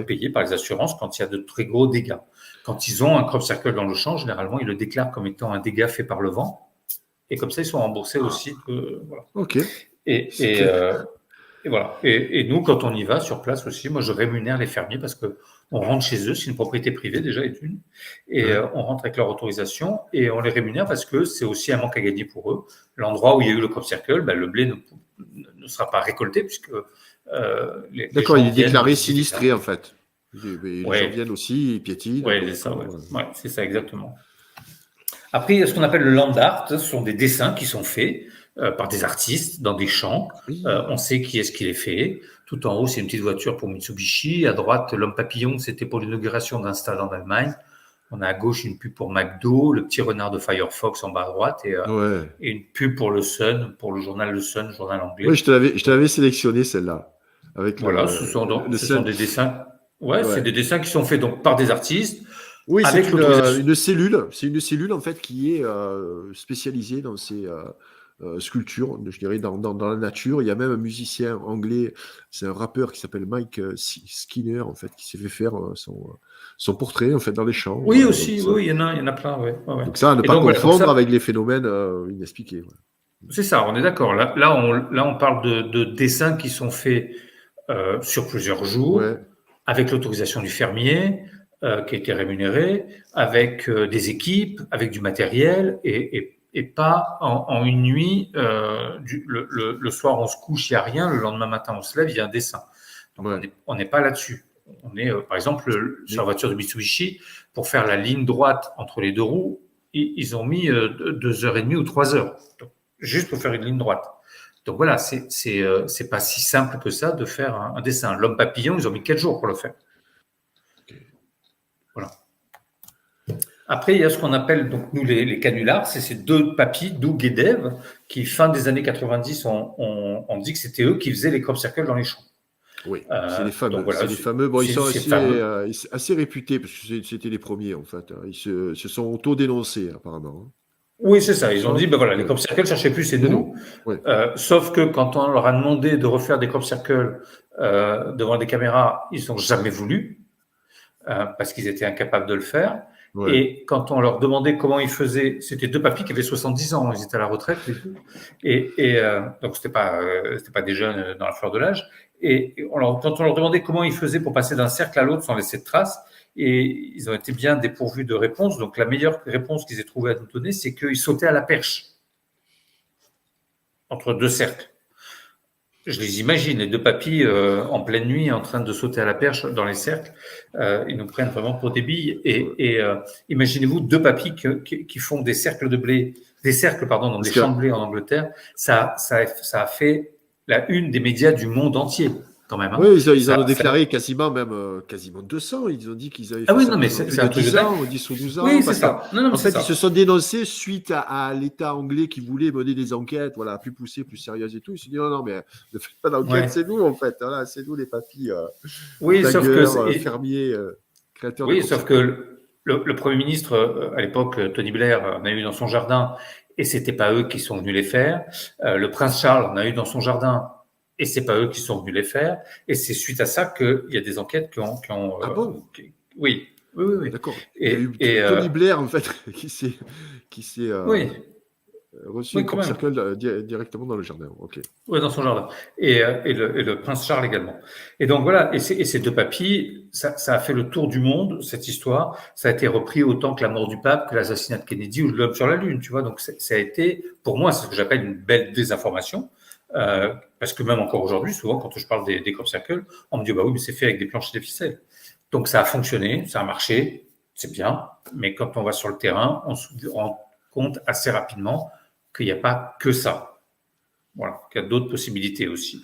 Speaker 2: payés par les assurances quand il y a de très gros dégâts. Quand ils ont un crop circle dans le champ, généralement, ils le déclarent comme étant un dégât fait par le vent, et comme ça, ils sont remboursés aussi. Voilà.
Speaker 1: Ok.
Speaker 2: Et voilà. Et nous, quand on y va sur place aussi, moi, je rémunère les fermiers parce que on rentre chez eux, c'est une propriété privée déjà, est une, et
Speaker 1: Ouais.
Speaker 2: on rentre avec leur autorisation et on les rémunère parce que c'est aussi un manque à gagner pour eux. L'endroit où il y a eu le crop circle, ben, le blé ne sera pas récolté puisque les
Speaker 1: D'accord,
Speaker 2: gens
Speaker 1: il est
Speaker 2: viennent
Speaker 1: déclaré
Speaker 2: visiter ça.
Speaker 1: sinistré en fait. Les gens
Speaker 2: Ouais,
Speaker 1: viennent aussi, ils piétinent.
Speaker 2: ouais, c'est
Speaker 1: Donc,
Speaker 2: ça, ouais. Ouais, c'est ça exactement. Après, il y a ce qu'on appelle le land art. Ce sont des dessins qui sont faits par des artistes dans des champs.
Speaker 1: oui.
Speaker 2: On sait qui est-ce qui les fait. Tout en haut, c'est une petite voiture pour Mitsubishi. À droite, l'homme papillon, c'était pour l'inauguration d'un stade en Allemagne. On a à gauche une pub pour McDo, le petit renard de Firefox en bas à droite
Speaker 1: Ouais.
Speaker 2: et une pub pour le Sun, pour le journal Le Sun, journal
Speaker 1: Oui,
Speaker 2: anglais.
Speaker 1: je te l'avais sélectionné celle-là. Avec
Speaker 2: Voilà,
Speaker 1: le
Speaker 2: ce sont
Speaker 1: seul.
Speaker 2: des dessins. Ouais, c'est
Speaker 1: Ouais.
Speaker 2: des dessins qui sont faits donc par des artistes
Speaker 1: Oui, c'est
Speaker 2: avec l'autorisation.
Speaker 1: une cellule. C'est une cellule en fait qui est spécialisée dans ces sculptures, je dirais, dans la nature. Il y a même un musicien anglais, c'est un rappeur qui s'appelle Mike Skinner en fait, qui s'est fait faire son portrait en fait dans les champs.
Speaker 2: Oui,
Speaker 1: Voilà, donc
Speaker 2: aussi,
Speaker 1: ça,
Speaker 2: oui, il y en a plein, ouais, ouais, ouais.
Speaker 1: donc ça à ne
Speaker 2: Et
Speaker 1: pas
Speaker 2: donc voilà, donc
Speaker 1: confondre
Speaker 2: ça,
Speaker 1: avec les phénomènes inexpliqués. Ouais.
Speaker 2: c'est ça, on est d'accord. Là, on parle de dessins qui sont faits sur plusieurs jours,
Speaker 1: Ouais.
Speaker 2: avec l'autorisation du fermier, qui a été rémunéré, avec des équipes, avec du matériel, et pas en une nuit. Le soir, on se couche, il n'y a rien. Le lendemain matin, on se lève, il y a un dessin. Donc,
Speaker 1: Ouais.
Speaker 2: on n'est pas là-dessus. On est, par exemple, sur la
Speaker 1: Mais
Speaker 2: voiture de Mitsubishi, pour faire la ligne droite entre les deux roues, ils ont mis 2 heures et demie ou 3 heures. Donc, juste pour faire une ligne droite. Donc voilà, c'est pas si simple que ça de faire un dessin. L'homme papillon, ils ont mis 4 jours pour le faire. Voilà. Après, il y a ce qu'on appelle, donc nous, les canulars, c'est ces deux papis, Doug et Dave, qui, fin des années 90, on dit que c'était eux qui faisaient les crop circles dans les champs.
Speaker 1: oui, c'est les
Speaker 2: Donc
Speaker 1: fameux.
Speaker 2: voilà,
Speaker 1: C'est les fameux. Bon, ils sont
Speaker 2: c'est fameux.
Speaker 1: assez réputés parce que c'était les premiers en fait. Ils se sont auto-dénoncés apparemment.
Speaker 2: Oui, c'est ça. Ils ont dit,
Speaker 1: Hein.
Speaker 2: ben voilà, les
Speaker 1: Ouais.
Speaker 2: crop circles, cherchez plus, c'est
Speaker 1: C'est
Speaker 2: nous.
Speaker 1: nous. Ouais.
Speaker 2: Sauf que quand on leur a demandé de refaire des crop circles devant des caméras, ils n'ont jamais voulu. Parce qu'ils étaient incapables de le faire.
Speaker 1: Ouais.
Speaker 2: Et quand on leur demandait comment ils faisaient, c'était deux papis qui avaient 70 ans, ils étaient à la retraite, les deux. Donc c'était pas des jeunes dans la fleur de l'âge. Quand on leur demandait comment ils faisaient pour passer d'un cercle à l'autre sans laisser de traces, et ils ont été bien dépourvus de réponses. Donc la meilleure réponse qu'ils aient trouvée à nous donner, c'est qu'ils sautaient à la perche entre deux cercles. Je les imagine, les deux papis en pleine nuit en train de sauter à la perche dans les cercles. Ils nous prennent vraiment pour des billes. Imaginez-vous deux papis qui font des cercles de blé, dans
Speaker 1: Parce
Speaker 2: des
Speaker 1: que
Speaker 2: champs de blé en Angleterre. Ça a fait la une des médias du monde entier, quand même. Hein.
Speaker 1: oui, ils en ont déclaré quasiment 200. Ils ont dit qu'ils avaient
Speaker 2: Ah
Speaker 1: fait
Speaker 2: oui,
Speaker 1: ça
Speaker 2: non, mais
Speaker 1: pendant plus
Speaker 2: c'est
Speaker 1: de
Speaker 2: un truc de
Speaker 1: 10
Speaker 2: dingue.
Speaker 1: ans, 10 ou 12 ans.
Speaker 2: Oui, c'est
Speaker 1: Parce qu'en
Speaker 2: ça. Non, mais c'est
Speaker 1: fait, ils
Speaker 2: ça.
Speaker 1: se sont dénoncés suite à l'État anglais qui voulait mener des enquêtes, voilà, plus poussées, plus sérieuses et tout. Ils se sont dit non, mais ne faites pas d'enquête,
Speaker 2: Ouais.
Speaker 1: c'est nous en fait. Voilà, c'est nous les papis
Speaker 2: Oui, sauf que
Speaker 1: blagueurs, fermiers, créateurs de
Speaker 2: oui, sauf
Speaker 1: concepts.
Speaker 2: que le Premier ministre, à l'époque, Tony Blair, en a eu dans son jardin, et c'était pas eux qui sont venus les faire. Le prince Charles en a eu dans son jardin, et c'est pas eux qui sont venus les faire. Et c'est suite à ça qu'il y a des enquêtes
Speaker 1: Ah bon?
Speaker 2: oui, oui, oui, oui.
Speaker 1: D'accord. Il y a eu
Speaker 2: Et
Speaker 1: Tony Blair en fait qui s'est
Speaker 2: oui,
Speaker 1: reçu un
Speaker 2: oui, quand
Speaker 1: crop
Speaker 2: même.
Speaker 1: circle directement dans le jardin. Ok.
Speaker 2: Oui, dans son jardin. Et le prince Charles également. Et donc voilà, et ces deux papis, ça a fait le tour du monde, cette histoire. Ça a été repris autant que la mort du pape, que l'assassinat de Kennedy ou l'homme sur la Lune, tu vois. Donc ça a été, pour moi, c'est ce que j'appelle une belle désinformation. Parce que même encore aujourd'hui, souvent, quand je parle des crop circles, on me dit, bah oui, mais c'est fait avec des planches et des ficelles. Donc ça a fonctionné, ça a marché, c'est bien. Mais quand on va sur le terrain, on se rend compte assez rapidement qu'il n'y a pas que ça. Voilà, qu'il y a d'autres possibilités aussi.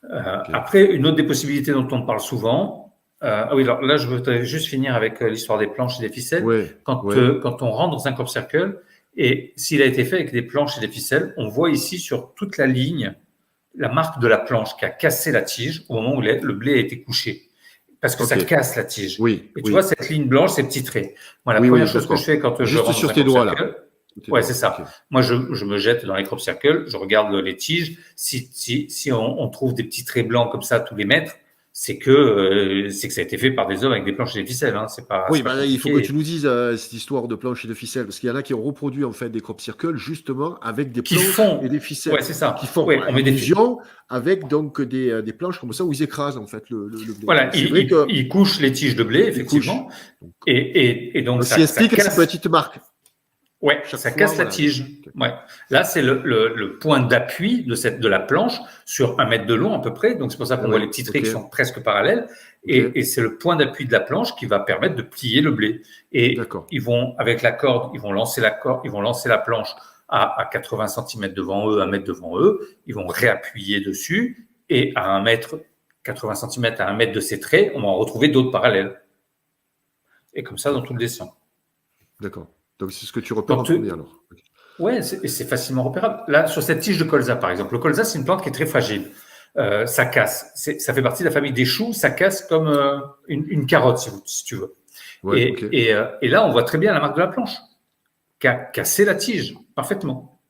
Speaker 1: Ok.
Speaker 2: Après, une autre des possibilités dont on parle souvent, ah oui, alors là, je voudrais juste finir avec l'histoire des planches et des ficelles.
Speaker 1: Ouais.
Speaker 2: Quand,
Speaker 1: Ouais.
Speaker 2: quand on rentre dans un crop circle, et s'il a été fait avec des planches et des ficelles, on voit ici sur toute la ligne la marque de la planche qui a cassé la tige au moment où le blé a été couché. Parce que ça
Speaker 1: Ok.
Speaker 2: casse la tige.
Speaker 1: Oui.
Speaker 2: Et tu
Speaker 1: Oui.
Speaker 2: vois cette ligne blanche, ces petits traits. Moi, la
Speaker 1: Oui.
Speaker 2: première
Speaker 1: Oui.
Speaker 2: chose que je
Speaker 1: D'accord.
Speaker 2: fais quand je
Speaker 1: Juste
Speaker 2: rentre
Speaker 1: sur
Speaker 2: dans un
Speaker 1: tes
Speaker 2: crop
Speaker 1: doigts là.
Speaker 2: circle,
Speaker 1: Tes
Speaker 2: ouais,
Speaker 1: doigts.
Speaker 2: c'est ça.
Speaker 1: Ok.
Speaker 2: Moi, je me jette dans les crop circles, je regarde les tiges. Si on trouve des petits traits blancs comme ça tous les mètres, c'est que ça a été fait par des hommes avec des planches et des ficelles. Hein. C'est pas
Speaker 1: Oui, il faut que
Speaker 2: compliqué.
Speaker 1: tu nous dises cette histoire de planches et de ficelles, parce qu'il y en a qui ont reproduit en fait des crop circles justement avec des
Speaker 2: Qui
Speaker 1: planches et
Speaker 2: font,
Speaker 1: des
Speaker 2: ouais,
Speaker 1: ficelles,
Speaker 2: c'est
Speaker 1: qui
Speaker 2: ça.
Speaker 1: font
Speaker 2: Ouais, on met
Speaker 1: illusion avec donc des planches comme ça où ils écrasent en fait le blé.
Speaker 2: voilà,
Speaker 1: C'est vrai que
Speaker 2: ils couchent les tiges de blé,
Speaker 1: ils couchent.
Speaker 2: effectivement,
Speaker 1: Donc,
Speaker 2: et donc
Speaker 1: s'y
Speaker 2: ça
Speaker 1: explique ces
Speaker 2: casse.
Speaker 1: petites marques.
Speaker 2: Ouais,
Speaker 1: Chaque
Speaker 2: ça
Speaker 1: fois,
Speaker 2: casse la
Speaker 1: voilà.
Speaker 2: tige. Ouais. Là, c'est le point d'appui de la planche sur 1 mètre de long à peu près. Donc, c'est pour ça qu'on voit les petits traits qui sont presque parallèles. Et c'est le point d'appui de la planche qui va permettre de plier le blé. Et ils vont, avec la corde, ils vont lancer la planche à 80 cm devant eux, 1 mètre devant eux. Ils vont réappuyer dessus. Et à 1 mètre, 80 cm à 1 mètre de ces traits, on va en retrouver d'autres parallèles. Et comme ça, dans tout le dessin.
Speaker 1: D'accord. Donc, c'est ce que tu repères en premier alors.
Speaker 2: Ouais, c'est facilement repérable. Là, sur cette tige de colza, par exemple, le colza, c'est une plante qui est très fragile. Ça casse. Ça fait partie de la famille des choux. Ça casse comme une carotte, si tu veux.
Speaker 1: Ouais,
Speaker 2: et là, on voit très bien la marque de la planche qui a cassé la tige parfaitement.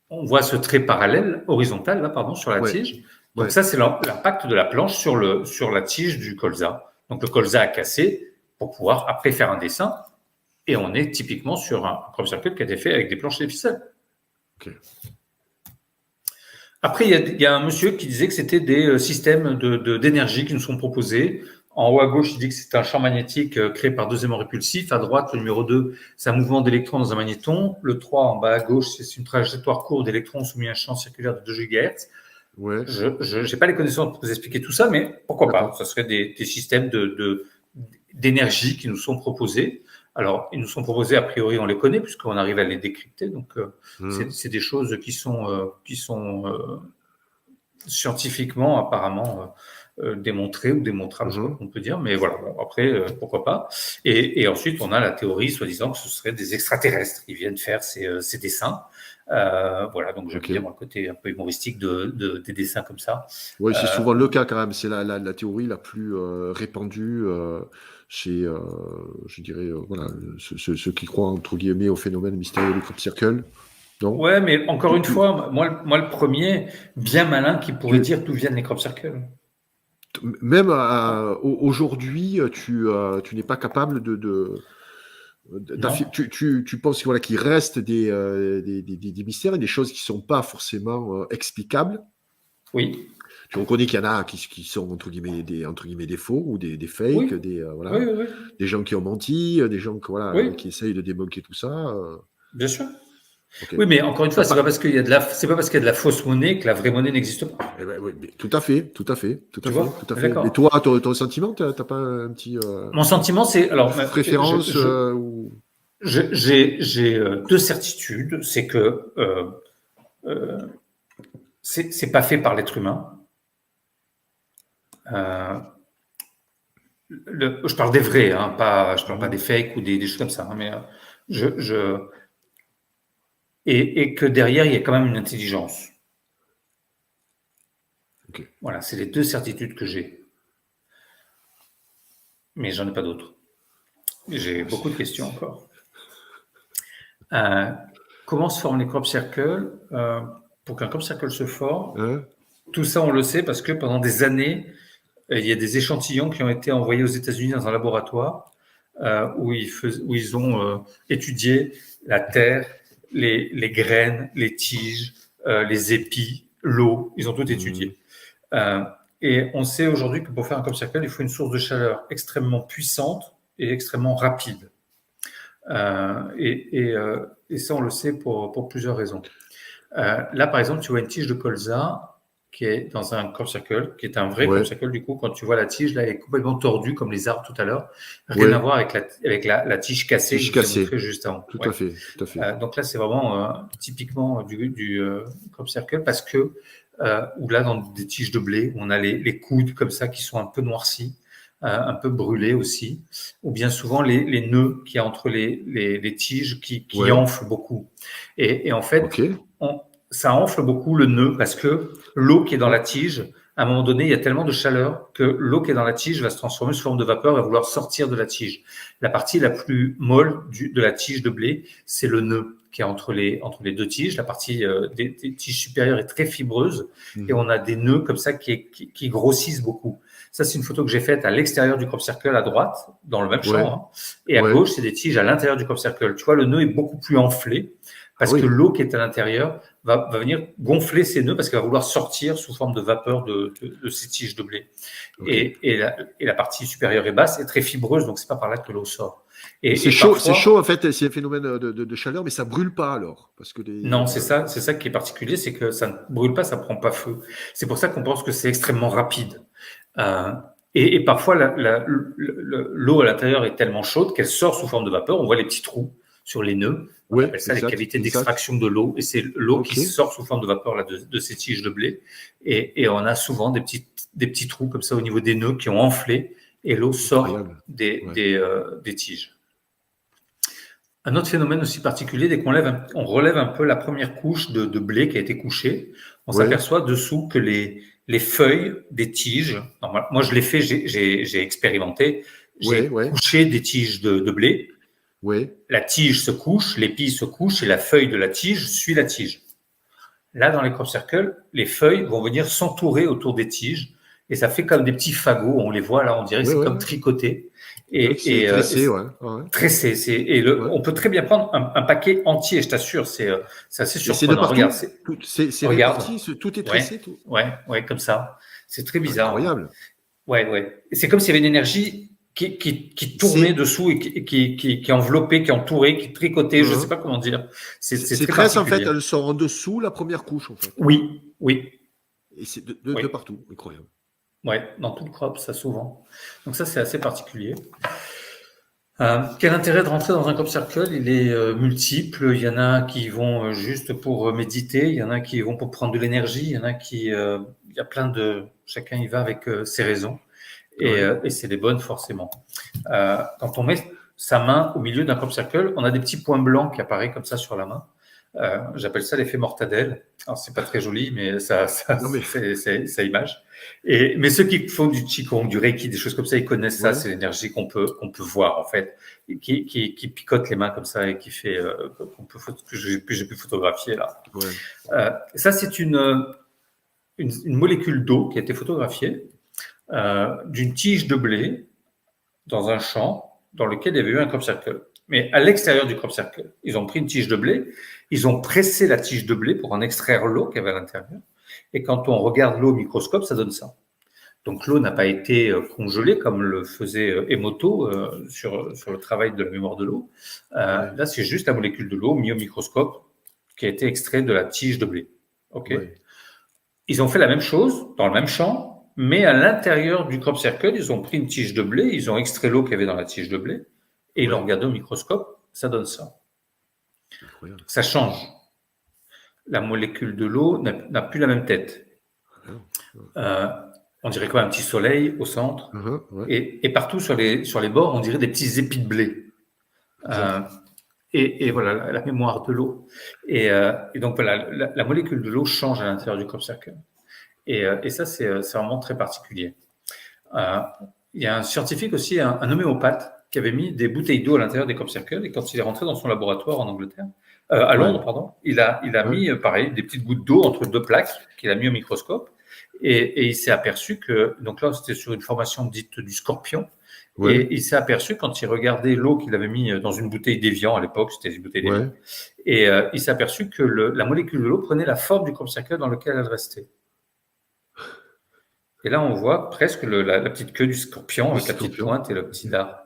Speaker 2: On voit ce trait parallèle, horizontal, là, pardon, sur la tige. Donc ça, c'est l'impact de la planche sur la tige du colza. Donc le colza a cassé pour pouvoir après faire un dessin. Et on est typiquement sur un crop circle qui a été fait avec des planches et des ficelles. Après, il y a un monsieur qui disait que c'était des systèmes d'énergie qui nous sont proposés. En haut à gauche, il dit que c'est un champ magnétique créé par 2 aimants répulsifs. À droite, le numéro 2, c'est un mouvement d'électrons dans un magnéton. Le 3, en bas à gauche, c'est une trajectoire courte d'électrons soumis à un champ circulaire de 2 GHz.
Speaker 1: Ouais.
Speaker 2: Je n'ai pas les connaissances pour vous expliquer tout ça, mais pourquoi pas? Ça serait des systèmes d'énergie qui nous sont proposés. Alors, ils nous sont proposés, a priori, on les connaît, puisqu'on arrive à les décrypter. Donc, c'est des choses qui sont scientifiquement, apparemment, démontrées ou démontrables, je sais pas qu'on peut dire. Mais voilà, bon, après, pourquoi pas. Et ensuite, on a la théorie, soi-disant, que ce seraient des extraterrestres qui viennent faire ces dessins. Voilà, donc j'aime bien le côté un peu humoristique des dessins comme ça.
Speaker 1: Oui, c'est souvent le cas quand même. C'est la théorie la plus répandue chez, je dirais, voilà, ceux qui croient entre guillemets au phénomène mystérieux du crop circle. Non.
Speaker 2: Ouais, mais encore une fois, moi le premier, bien malin, qui pourrait dire d'où viennent les crop circles.
Speaker 1: Même aujourd'hui, tu n'es pas capable tu penses voilà, qu'il reste des mystères et des choses qui ne sont pas forcément explicables.
Speaker 2: Oui.
Speaker 1: Tu reconnais qu'il y en a qui sont entre guillemets des faux ou des fakes, des gens qui ont menti, des gens qui essayent de débunker tout ça.
Speaker 2: Bien sûr. Oui, mais encore une fois, c'est pas parce qu'il y a de la fausse monnaie que la vraie monnaie n'existe pas.
Speaker 1: Eh ben, oui, tout à fait.
Speaker 2: D'accord.
Speaker 1: Et toi, ton sentiment, t'as pas un petit
Speaker 2: Mon sentiment, c'est
Speaker 1: préférence
Speaker 2: j'ai 2 certitudes, c'est que c'est pas fait par l'être humain. Je parle des vrais, hein, je parle pas des fakes ou des choses comme ça, hein, mais et que derrière, il y a quand même une intelligence. Voilà, c'est les 2 certitudes que j'ai. Mais j'en ai pas d'autres. J'ai beaucoup de questions encore. Comment se forment les crop circles? Pour qu'un crop circle se forme, tout ça, on le sait parce que pendant des années, il y a des échantillons qui ont été envoyés aux États-Unis dans un laboratoire où ils ont étudié la terre, les graines, les tiges, les épis, l'eau. Ils ont tout étudié. Et on sait aujourd'hui que pour faire un crop circle, il faut une source de chaleur extrêmement puissante et extrêmement rapide. Et ça, on le sait pour plusieurs raisons. Là, par exemple, tu vois une tige de colza qui est dans un crop circle, qui est un vrai crop circle. Du coup, quand tu vois la tige, là, elle est complètement tordue comme les arbres tout à l'heure. Rien à voir avec la tige cassée que je t'ai montré juste avant.
Speaker 1: Tout à fait.
Speaker 2: Donc là, c'est vraiment typiquement du crop circle parce que ou là, dans des tiges de blé, on a les coudes comme ça qui sont un peu noircis, un peu brûlés aussi, ou bien souvent les nœuds qu'il y a entre les tiges qui enflent beaucoup. Et en fait, ça enfle beaucoup le nœud parce que l'eau qui est dans la tige à un moment donné, il y a tellement de chaleur que l'eau qui est dans la tige va se transformer sous forme de vapeur et va vouloir sortir de la tige. La partie la plus molle de la tige de blé, c'est le nœud qui est entre les deux tiges. La partie des tiges supérieures est très fibreuse et on a des nœuds comme ça qui grossissent beaucoup. Ça, c'est une photo que j'ai faite à l'extérieur du crop circle à droite, dans le même champ. Et à gauche, c'est des tiges à l'intérieur du crop circle. Tu vois, le nœud est beaucoup plus enflé parce que l'eau qui est à l'intérieur va venir gonfler ces nœuds parce qu'elle va vouloir sortir sous forme de vapeur de ces tiges de blé. Et la partie supérieure et basse est très fibreuse, donc c'est pas par là que l'eau sort.
Speaker 1: Et c'est chaud, parfois, c'est chaud en fait, c'est un phénomène de chaleur, mais ça brûle pas alors, parce que
Speaker 2: non, c'est ça qui est particulier, c'est que ça ne brûle pas, ça prend pas feu. C'est pour ça qu'on pense que c'est extrêmement rapide. Et parfois l'eau à l'intérieur est tellement chaude qu'elle sort sous forme de vapeur. On voit les petits trous sur les nœuds. On appelle ça les cavités d'extraction de l'eau. Et c'est l'eau qui sort sous forme de vapeur là, de ces tiges de blé. Et on a souvent des petits trous comme ça au niveau des nœuds qui ont enflé et l'eau sort des tiges. Un autre phénomène aussi particulier, dès qu'on relève un peu la première couche de blé qui a été couchée, on s'aperçoit dessous que les feuilles des tiges, moi je l'ai fait, j'ai expérimenté, j'ai couché des tiges de blé. La tige se couche, l'épi se couche et la feuille de la tige suit la tige. Là, dans les crop circles, les feuilles vont venir s'entourer autour des tiges et ça fait comme des petits fagots. On les voit là, on dirait que c'est comme tricoté. Et tressé, tressé. On peut très bien prendre un paquet entier, je t'assure, c'est assez surprenant.
Speaker 1: Regarde, c'est réparti, tout est tressé.
Speaker 2: Ouais, comme ça. C'est très bizarre.
Speaker 1: Incroyable.
Speaker 2: Ouais. Et c'est comme s'il y avait une énergie qui tournait dessous et qui enveloppait, qui entourait, qui tricotait, je ne sais pas comment dire.
Speaker 1: C'est tresse, en fait, elles sont en dessous la première couche, en fait.
Speaker 2: Oui.
Speaker 1: Et c'est de partout, incroyable.
Speaker 2: Ouais, dans tout le crop, ça souvent. Donc ça, c'est assez particulier. Quel intérêt de rentrer dans un crop circle? Il est multiple. Il y en a qui vont juste pour méditer, il y en a qui vont pour prendre de l'énergie, il y en a qui... il y a plein de... Chacun y va avec ses raisons. Et c'est les bonnes, forcément. Quand on met sa main au milieu d'un crop circle, on a des petits points blancs qui apparaissent comme ça sur la main. J'appelle ça l'effet mortadelle. Alors, c'est pas très joli, mais ça image. Mais ceux qui font du Qigong, du Reiki, des choses comme ça, ils connaissent ça. C'est l'énergie qu'on peut voir, en fait, qui picote les mains comme ça et qui fait, que j'ai pu photographier là. Ça, c'est une molécule d'eau qui a été photographiée d'une tige de blé dans un champ dans lequel il y avait eu un crop circle. Mais à l'extérieur du crop circle, ils ont pris une tige de blé, ils ont pressé la tige de blé pour en extraire l'eau qu'il y avait à l'intérieur. Et quand on regarde l'eau au microscope, ça donne ça. Donc l'eau n'a pas été congelée comme le faisait Emoto sur le travail de la mémoire de l'eau. Là, c'est juste la molécule de l'eau mise au microscope qui a été extraite de la tige de blé. Ils ont fait la même chose dans le même champ, mais à l'intérieur du crop circle, ils ont pris une tige de blé, ils ont extrait l'eau qu'il y avait dans la tige de blé, et ils l'ont regardé au microscope, ça donne ça. Ça change. La molécule de l'eau n'a plus la même tête. On dirait quoi, un petit soleil au centre, et partout sur les bords, on dirait des petits épis de blé. Et voilà, la mémoire de l'eau. Et donc voilà, la molécule de l'eau change à l'intérieur du crop circle. Et ça, c'est vraiment très particulier. Il y a un scientifique aussi, un homéopathe, qui avait mis des bouteilles d'eau à l'intérieur des crop circles, et quand il est rentré dans son laboratoire en Angleterre, à Londres, pardon, il a mis, pareil, des petites gouttes d'eau entre deux plaques qu'il a mis au microscope, et il s'est aperçu que, donc là, c'était sur une formation dite du scorpion, et il s'est aperçu, quand il regardait l'eau qu'il avait mis dans une bouteille d'évian, à l'époque, c'était une bouteille d'évian, et il s'est aperçu que la molécule de l'eau prenait la forme du crop circle dans lequel elle restait. Et là, on voit presque la petite queue du scorpion avec la petite pointe et le petit dard.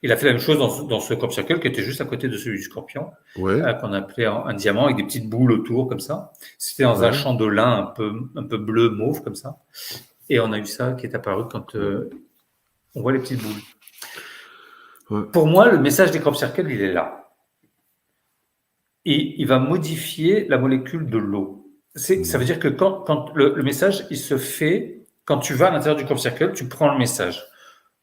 Speaker 2: Il a fait la même chose dans ce crop circle qui était juste à côté de celui du scorpion, qu'on appelait un diamant avec des petites boules autour comme ça. C'était dans un champ de lin un peu bleu mauve comme ça. Et on a eu ça qui est apparu quand on voit les petites boules. Pour moi, le message des crop circles, il est là. Et il va modifier la molécule de l'eau. Ça veut dire que quand le message, il se fait, quand tu vas à l'intérieur du crop circle, tu prends le message.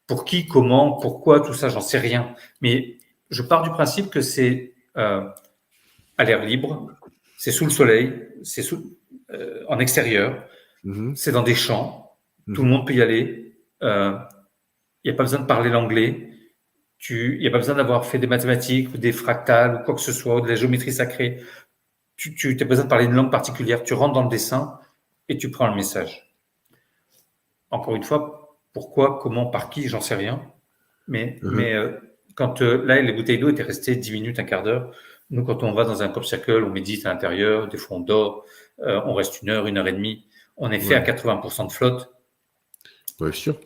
Speaker 2: Pour qui, comment, pourquoi, tout ça, j'en sais rien. Mais je pars du principe que c'est à l'air libre, c'est sous le soleil, c'est en extérieur. c'est dans des champs, tout le
Speaker 1: Mhm.
Speaker 2: monde peut y aller, il n'y a pas besoin de parler l'anglais, il n'y a pas besoin d'avoir fait des mathématiques ou des fractales ou quoi que ce soit, ou de la géométrie sacrée. Tu n'as pas besoin de parler une langue particulière, tu rentres dans le dessin et tu prends le message. Encore une fois, pourquoi, comment, par qui, j'en sais rien. Mais,
Speaker 1: Mhm.
Speaker 2: mais quand là, les bouteilles d'eau étaient restées 10 minutes, un quart d'heure, nous, quand on va dans un crop circle, on médite à l'intérieur, des fois on dort, on reste une heure et demie, on est fait à
Speaker 1: Ouais,
Speaker 2: 80% de flotte.
Speaker 1: ouais, sûr.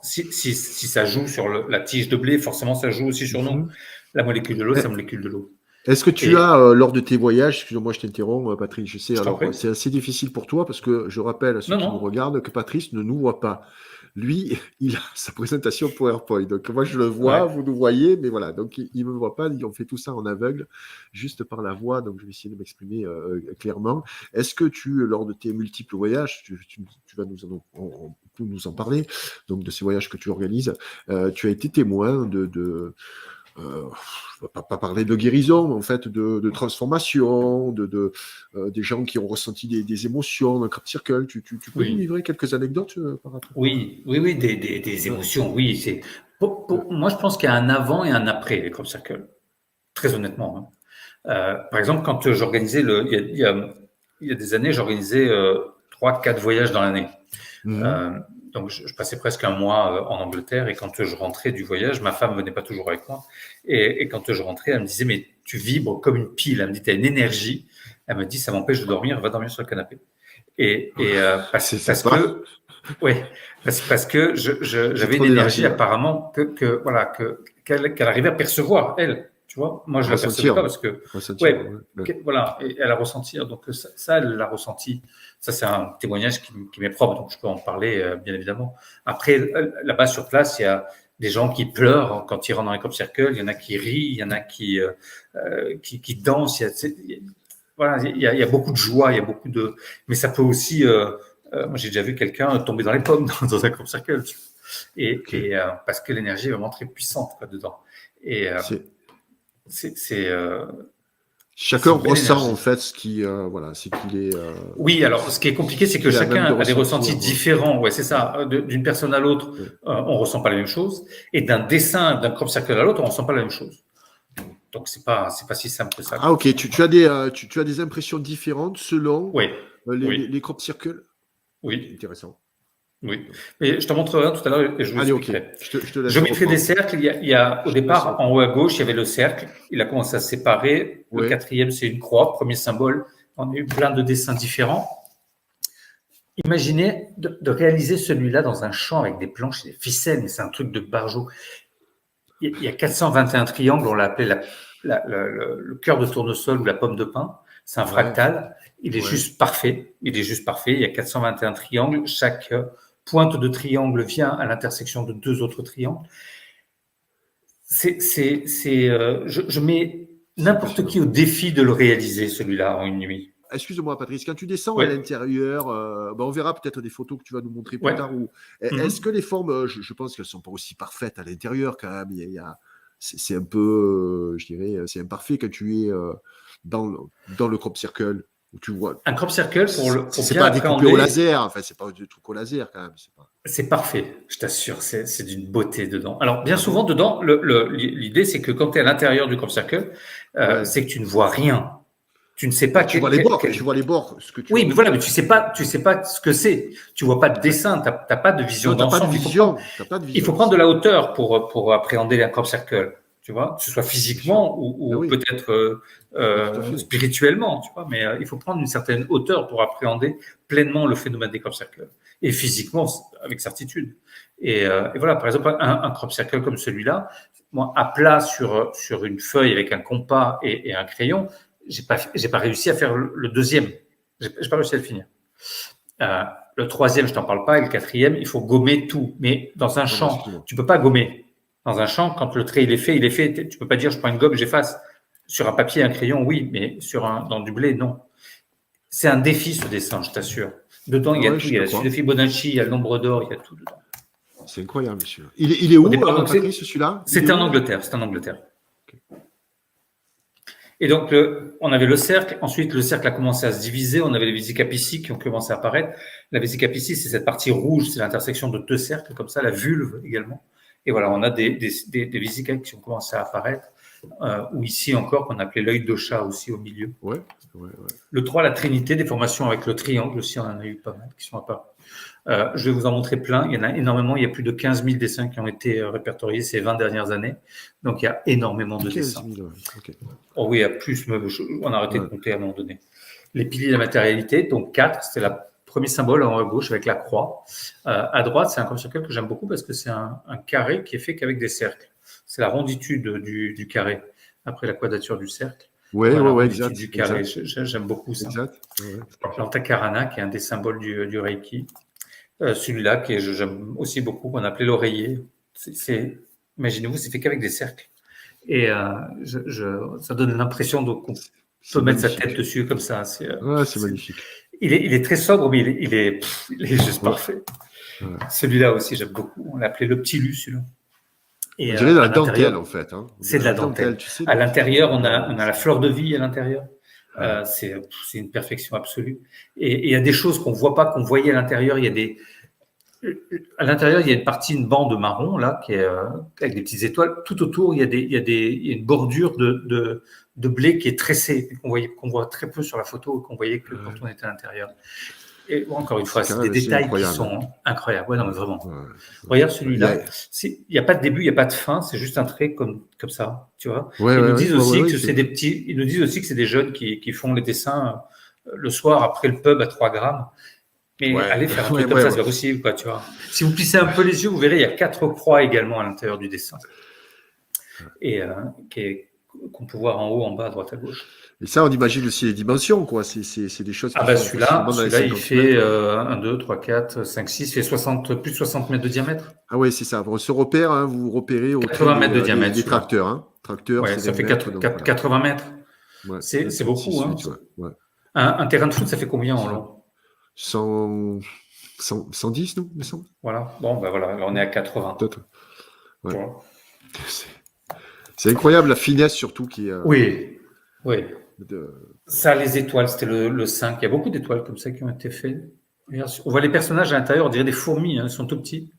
Speaker 2: Si ça joue sur la tige de blé, forcément ça joue aussi sur nous.
Speaker 1: Mhm.
Speaker 2: La molécule de l'eau, c'est la
Speaker 1: Eh,
Speaker 2: molécule de l'eau.
Speaker 1: Est-ce que tu
Speaker 2: Et
Speaker 1: as, lors de tes voyages, excuse-moi, je t'interromps, Patrick, je sais,
Speaker 2: je t'en
Speaker 1: alors
Speaker 2: prie.
Speaker 1: c'est assez difficile pour toi parce que je rappelle à ceux
Speaker 2: Non,
Speaker 1: qui
Speaker 2: non.
Speaker 1: nous regardent que Patrice ne nous voit pas. Lui, il a sa présentation PowerPoint. Donc moi, je le vois,
Speaker 2: Ouais.
Speaker 1: vous nous voyez, mais voilà. Donc il ne me voit pas. On fait tout ça en aveugle, juste par la voix. Donc je vais essayer de m'exprimer clairement. Est-ce que lors de tes multiples voyages, tu vas on peut nous en parler, donc de ces voyages que tu organises, tu as été témoin je ne vais pas parler de guérison, mais en fait de transformation, des gens qui ont ressenti des émotions, un crop circle. Tu peux nous
Speaker 2: Oui.
Speaker 1: livrer quelques anecdotes par rapport à...
Speaker 2: Oui, des
Speaker 1: Ouais.
Speaker 2: émotions, oui. Moi, je pense qu'il y a un avant et un après les crop circles, très honnêtement. Hein. Par exemple, quand j'organisais il y a des années, j'organisais 3, 4 voyages dans l'année.
Speaker 1: Mhm.
Speaker 2: Euh, donc, je passais presque un mois en Angleterre et quand je rentrais du voyage, ma femme venait pas toujours avec moi. Et quand je rentrais, elle me disait, mais tu vibres comme une pile. Elle me dit, tu as une énergie. Elle me dit, ça m'empêche de dormir, va dormir sur le canapé.
Speaker 1: C'est
Speaker 2: Parce
Speaker 1: sympa.
Speaker 2: que, ouais, parce que
Speaker 1: C'est
Speaker 2: j'avais une
Speaker 1: trop
Speaker 2: énergie
Speaker 1: d'énergie, ouais.
Speaker 2: apparemment voilà, qu'elle arrivait à percevoir, elle. Tu vois, moi, je la percevais pas
Speaker 1: Ressentir.
Speaker 2: parce que,
Speaker 1: Ressentir,
Speaker 2: ouais,
Speaker 1: ouais. Ouais.
Speaker 2: voilà, et elle a ressenti. Donc, ça, elle l'a ressenti. Ça, c'est un témoignage qui m'est propre, donc je peux en parler, bien évidemment. Après, là-bas, sur place, il y a des gens qui pleurent quand ils rentrent dans les crop circles, il y en a qui rient, il y en a qui dansent. Voilà, il y a beaucoup de joie, il y a beaucoup de. Mais ça peut aussi. Moi, j'ai déjà vu quelqu'un tomber dans les pommes dans un crop circle,
Speaker 1: Ok.
Speaker 2: parce que l'énergie est vraiment très puissante quoi, dedans. Et
Speaker 1: C'est...
Speaker 2: c'est
Speaker 1: Chacun
Speaker 2: une belle
Speaker 1: ressent en
Speaker 2: énergie.
Speaker 1: fait ce qui, voilà, c'est qu'il est,
Speaker 2: Oui, alors ce qui est compliqué, c'est
Speaker 1: ce
Speaker 2: que
Speaker 1: qu'il a à même de
Speaker 2: chacun a des ressentis
Speaker 1: ressentir. Ouais.
Speaker 2: différents. Ouais, c'est ça. D'une personne à l'autre,
Speaker 1: Ouais.
Speaker 2: on ressent pas la même chose, et d'un dessin, d'un crop circle à l'autre, on ressent pas la même chose. Donc c'est pas si simple que ça.
Speaker 1: Ah
Speaker 2: Quoi.
Speaker 1: ok, tu as des impressions différentes selon
Speaker 2: Oui,
Speaker 1: les
Speaker 2: oui,
Speaker 1: crop circles. Ok,
Speaker 2: oui.
Speaker 1: intéressant.
Speaker 2: Oui, mais je te montrerai un tout à l'heure et je vous
Speaker 1: Allez, ok,
Speaker 2: expliquerai.
Speaker 1: je te laisse
Speaker 2: Géométrie des
Speaker 1: reprendre.
Speaker 2: cercles, au
Speaker 1: Je te laisse
Speaker 2: départ, en
Speaker 1: reprendre.
Speaker 2: haut à gauche, il y avait le cercle. Il a commencé à se séparer. Le
Speaker 1: Ouais.
Speaker 2: quatrième, c'est une croix, premier symbole. On a eu plein de dessins différents. Imaginez de réaliser celui-là dans un champ avec des planches et des ficelles, mais c'est un truc de barjot. Il y a 421 triangles, on l'a appelé le cœur de tournesol ou la pomme de pin. C'est un
Speaker 1: Ouais.
Speaker 2: fractal. Il est
Speaker 1: Ouais.
Speaker 2: juste parfait. Il est juste parfait. Il y a 421 triangles. Chaque pointe de triangle vient à l'intersection de 2 autres triangles. Je mets
Speaker 1: C'est
Speaker 2: n'importe qui
Speaker 1: impressionnant.
Speaker 2: au défi de le réaliser, celui-là, en une nuit.
Speaker 1: Excuse-moi, Patrice, quand tu descends à
Speaker 2: Ouais,
Speaker 1: l'intérieur, on verra peut-être des photos que tu vas nous montrer plus
Speaker 2: ouais.
Speaker 1: tard. Est-ce que
Speaker 2: Mhm.
Speaker 1: les formes, je pense qu'elles ne sont pas aussi parfaites à l'intérieur quand même. C'est un peu, je dirais, c'est imparfait quand tu es dans le crop circle où tu vois.
Speaker 2: Un crop circle, pour
Speaker 1: C'est
Speaker 2: bien
Speaker 1: pas découpé au
Speaker 2: appréhender,
Speaker 1: laser, enfin, c'est pas du truc au laser quand même. C'est pas...
Speaker 2: c'est parfait, je t'assure, c'est d'une beauté dedans. Alors, bien
Speaker 1: Ah
Speaker 2: souvent,
Speaker 1: bon?
Speaker 2: dedans, l'idée, c'est que quand tu es à l'intérieur du crop circle,
Speaker 1: Ouais.
Speaker 2: c'est que tu ne vois rien. Tu ne sais pas
Speaker 1: Bah, tu vois les bords, ce que tu
Speaker 2: Oui, mais voilà, mais
Speaker 1: représentes.
Speaker 2: tu sais pas ce que c'est. Tu vois pas de
Speaker 1: Ouais.
Speaker 2: dessin, t'as pas de vision
Speaker 1: Non, t'as pas de
Speaker 2: d'ensemble.
Speaker 1: vision. T'as pas de
Speaker 2: Il
Speaker 1: vision
Speaker 2: faut prendre de
Speaker 1: d'ensemble.
Speaker 2: la hauteur pour appréhender un crop circle, tu vois, que ce soit
Speaker 1: C'est sûr.
Speaker 2: physiquement
Speaker 1: Ben
Speaker 2: ou
Speaker 1: oui,
Speaker 2: peut-être
Speaker 1: oui, tout à fait.
Speaker 2: spirituellement, tu vois, mais il faut prendre une certaine hauteur pour appréhender pleinement le phénomène des crop circles et physiquement avec certitude. Et voilà, par exemple, un crop circle comme celui-là, moi, à plat sur une feuille avec un compas et un crayon, j'ai pas réussi à faire le deuxième. J'ai pas réussi à le finir. Euh, le troisième, je t'en parle pas, et le quatrième, il faut gommer tout. Mais dans un
Speaker 1: Pardon,
Speaker 2: champ,
Speaker 1: excuse-moi.
Speaker 2: tu peux pas gommer. Dans un champ, quand le trait il est fait, il est fait. Tu peux pas dire je prends une gomme, j'efface. Sur un papier, un crayon, oui, mais dans du blé, non. C'est un défi ce dessin, je t'assure. Dedans, il
Speaker 1: Ah
Speaker 2: y a
Speaker 1: ouais,
Speaker 2: tout. Il
Speaker 1: je
Speaker 2: y a
Speaker 1: te
Speaker 2: la suite de
Speaker 1: crois.
Speaker 2: Fibonacci, il y a le nombre d'or, il y a tout dedans.
Speaker 1: C'est incroyable, monsieur. Il est
Speaker 2: Au
Speaker 1: où,
Speaker 2: départ, donc
Speaker 1: Patrice, celui-là? Il est
Speaker 2: c'était en
Speaker 1: où?
Speaker 2: Angleterre. C'était en Angleterre. Et donc, on avait le cercle. Ensuite, le cercle a commencé à se diviser. On avait les vésiques apici qui ont commencé à apparaître. La vésique apici, c'est cette partie rouge, c'est l'intersection de deux cercles, comme ça, la vulve également. Et voilà, on a des vésiques qui ont commencé à apparaître. Ou ici encore, qu'on appelait l'œil de chat aussi au milieu.
Speaker 1: Ouais.
Speaker 2: Le 3, la trinité, des formations avec le triangle aussi, on en a eu pas mal qui sont apparus. Je vais vous en montrer plein. Il y en a énormément. Il y a plus de 15 000 dessins qui ont été répertoriés ces 20 dernières années. Donc, il y a énormément de dessins.
Speaker 1: 15 000, okay.
Speaker 2: Oh oui, il y a plus. On a arrêté de compter à un moment donné. Les piliers de la matérialité, donc 4, c'était le premier symbole en haut à gauche avec la croix. À droite, c'est un crop circle que j'aime beaucoup parce que c'est un carré qui est fait qu'avec des cercles. C'est la ronditude du carré après la quadrature du cercle.
Speaker 1: Ouais, exact.
Speaker 2: Du carré. J'aime beaucoup ça.
Speaker 1: Exact.
Speaker 2: L'antakarana, qui est un des symboles du Reiki. Celui-là, que j'aime aussi beaucoup, qu'on appelait l'oreiller. Imaginez-vous, c'est fait qu'avec des cercles. Et ça donne l'impression qu'on peut mettre sa tête dessus comme ça. C'est
Speaker 1: magnifique.
Speaker 2: Il est très sobre, mais il est juste parfait. Ouais. Celui-là aussi, j'aime beaucoup. On l'appelait le petit lu, celui-là.
Speaker 1: Et on dirait de la dentelle, en fait. Hein.
Speaker 2: C'est de la dentelle. Tu sais, à l'intérieur, on a la fleur de vie à l'intérieur. C'est une perfection absolue. Et il y a des choses qu'on ne voit pas, qu'on voyait à l'intérieur. À l'intérieur, il y a une bande marron, là, qui est avec des petites étoiles. Tout autour, il y a une bordure de blé qui est tressée, qu'on voit très peu sur la photo, qu'on voyait que quand on était à l'intérieur. Et encore une fois, c'est des détails qui sont incroyables. Ouais, non, mais vraiment. Ouais. Regarde celui-là. Il n'y a pas de début, il n'y a pas de fin. C'est juste un trait comme ça, tu vois. Ils nous disent aussi que c'est des petits. Ils nous disent aussi que c'est des jeunes qui font les dessins le soir après le pub à 3 grammes. Mais allez faire un truc comme ça, c'est pas possible, quoi, tu vois. Si vous plissez un peu les yeux, vous verrez, il y a 4 croix également à l'intérieur du dessin. Et qu'on peut voir en haut, en bas, à droite, à gauche.
Speaker 1: Et ça, on imagine aussi les dimensions, quoi. C'est des choses qui
Speaker 2: celui-là, il fait 1, 2, 3, 4, 5, 6, il fait plus de 60 mètres de diamètre.
Speaker 1: Ah oui, c'est ça. On se repère, hein, vous repérez au
Speaker 2: 80 mètres de diamètre.
Speaker 1: Des tracteurs, hein. Tracteurs,
Speaker 2: ça fait 80 mètres. Ouais, c'est beaucoup, hein. Ouais. Un terrain de foot, ça fait combien en long?
Speaker 1: 110, nous, il me semble.
Speaker 2: Voilà. Bon, ben voilà, là, on est à 80.
Speaker 1: Ouais. Voilà. C'est incroyable la finesse, surtout qui est.
Speaker 2: Oui. Ça, les étoiles, c'était le 5. Il y a beaucoup d'étoiles comme ça qui ont été faites. On voit les personnages à l'intérieur, on dirait des fourmis, hein, ils sont tout petits.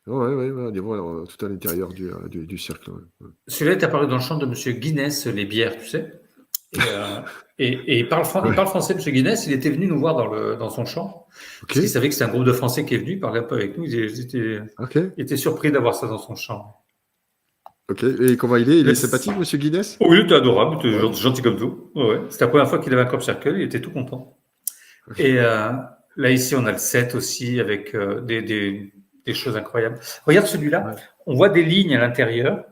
Speaker 1: Oui, on les voit tout à l'intérieur du cercle. Ouais.
Speaker 2: Celui-là est apparu dans le champ de M. Guinness, les bières, tu sais. Et il parle français, M. Guinness. Il était venu nous voir dans son champ. Okay. Parce qu'il savait que c'était un groupe de Français qui est venu, il parlait un peu avec nous. Il était surpris d'avoir ça dans son champ.
Speaker 1: Ok, et comment il est? Il est sympathique, M. Guinness?
Speaker 2: Oui, il était adorable, il était gentil comme tout. Ouais. C'était la première fois qu'il avait un crop circle, il était tout content. Okay. Et là, ici, on a le 7 aussi, avec des choses incroyables. Regarde celui-là, on voit des lignes à l'intérieur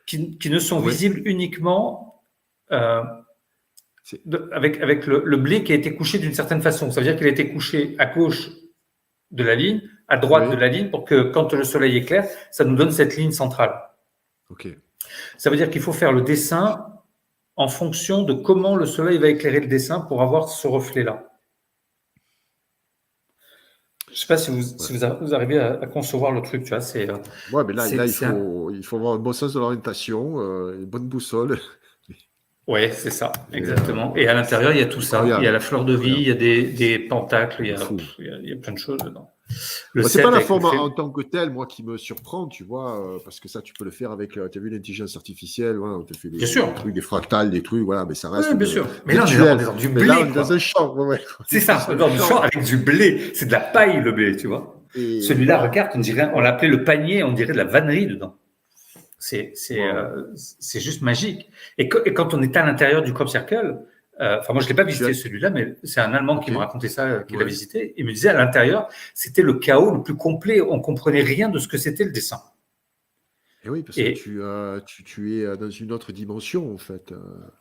Speaker 2: qui ne sont visibles uniquement avec le blé qui a été couché d'une certaine façon. Ça veut dire qu'il a été couché à gauche de la ligne, à droite de la ligne, pour que quand le soleil éclaire, ça nous donne cette ligne centrale.
Speaker 1: Okay.
Speaker 2: Ça veut dire qu'il faut faire le dessin en fonction de comment le soleil va éclairer le dessin pour avoir ce reflet-là. Je ne sais pas si vous arrivez à concevoir le truc, tu vois.
Speaker 1: Mais là, il faut avoir un bon sens de l'orientation, une bonne boussole.
Speaker 2: Oui, c'est ça, exactement. Et à l'intérieur, il y a tout ça. Il y a la fleur de vie, il y a des pentacles, il y a plein de choses dedans.
Speaker 1: C'est pas la forme en tant que telle, moi, qui me surprend, tu vois, parce que ça, tu peux le faire avec, tu as vu l'intelligence artificielle, on te fait des trucs, des fractals, des trucs, voilà, mais ça reste.
Speaker 2: Oui, bien sûr. Mais là, on est dans du blé.
Speaker 1: Là, on est dans un champ,
Speaker 2: C'est ça, on est dans du champ avec du blé. C'est de la paille, le blé, tu vois. Celui-là, regarde, on l'appelait le panier, on dirait de la vannerie dedans. C'est juste magique. Et quand on était à l'intérieur du crop circle, moi je l'ai pas visité celui-là, mais c'est un Allemand qui me racontait ça, qui l'a visité. Il me disait à l'intérieur, c'était le chaos le plus complet. On comprenait rien de ce que c'était le dessin.
Speaker 1: Et oui, parce que tu es dans une autre dimension en fait.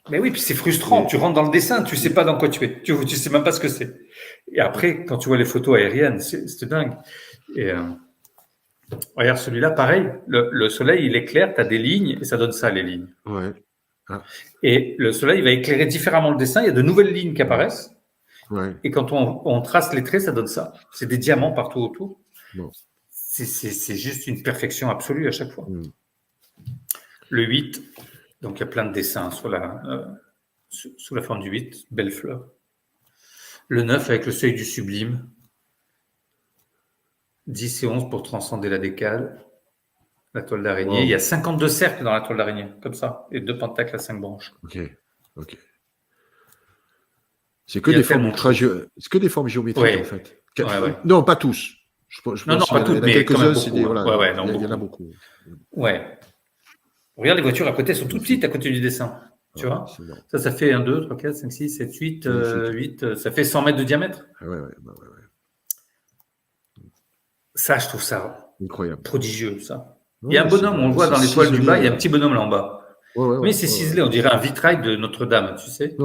Speaker 2: Mais oui, puis c'est frustrant. Tu rentres dans le dessin, tu sais pas dans quoi tu es. Tu sais même pas ce que c'est. Et après, quand tu vois les photos aériennes, c'est dingue. Et regarde celui-là, pareil. Le soleil, il éclaire, tu as des lignes et ça donne ça, les lignes.
Speaker 1: Ouais. Ah.
Speaker 2: Et le soleil va éclairer différemment le dessin. Il y a de nouvelles lignes qui apparaissent.
Speaker 1: Ouais.
Speaker 2: Et quand on trace les traits, ça donne ça. C'est des diamants partout autour.
Speaker 1: Bon.
Speaker 2: C'est juste une perfection absolue à chaque fois. Le 8. Donc, il y a plein de dessins sous la forme du 8, belle fleur. Le 9 avec le seuil du sublime. 10 et 11 pour transcender la décale. La toile d'araignée.
Speaker 1: Wow.
Speaker 2: Il y a 52 cercles dans la toile d'araignée, comme ça. Et 2 pentacles à 5 branches.
Speaker 1: Ok. C'est que, c'est que des formes géométriques, en fait.
Speaker 2: Ouais.
Speaker 1: Non, pas tous. Je
Speaker 2: non,
Speaker 1: pense
Speaker 2: pas toutes, mais quelques-uns,
Speaker 1: c'est des... Voilà, il y en a beaucoup.
Speaker 2: Ouais. Regarde les voitures à côté, elles sont toutes petites à côté du dessin. Tu vois, ça fait 1, 2, 3, 4, 5, 6, 7, 8, 8. Ça fait 100 mètres de diamètre.
Speaker 1: Ouais.
Speaker 2: Ça, je trouve ça
Speaker 1: incroyable.
Speaker 2: Prodigieux, ça. Il y a un bonhomme, on le voit dans l'étoile du bas, il y a un petit bonhomme là en bas. Oui, c'est ciselé, on dirait un vitrail de Notre-Dame, tu sais.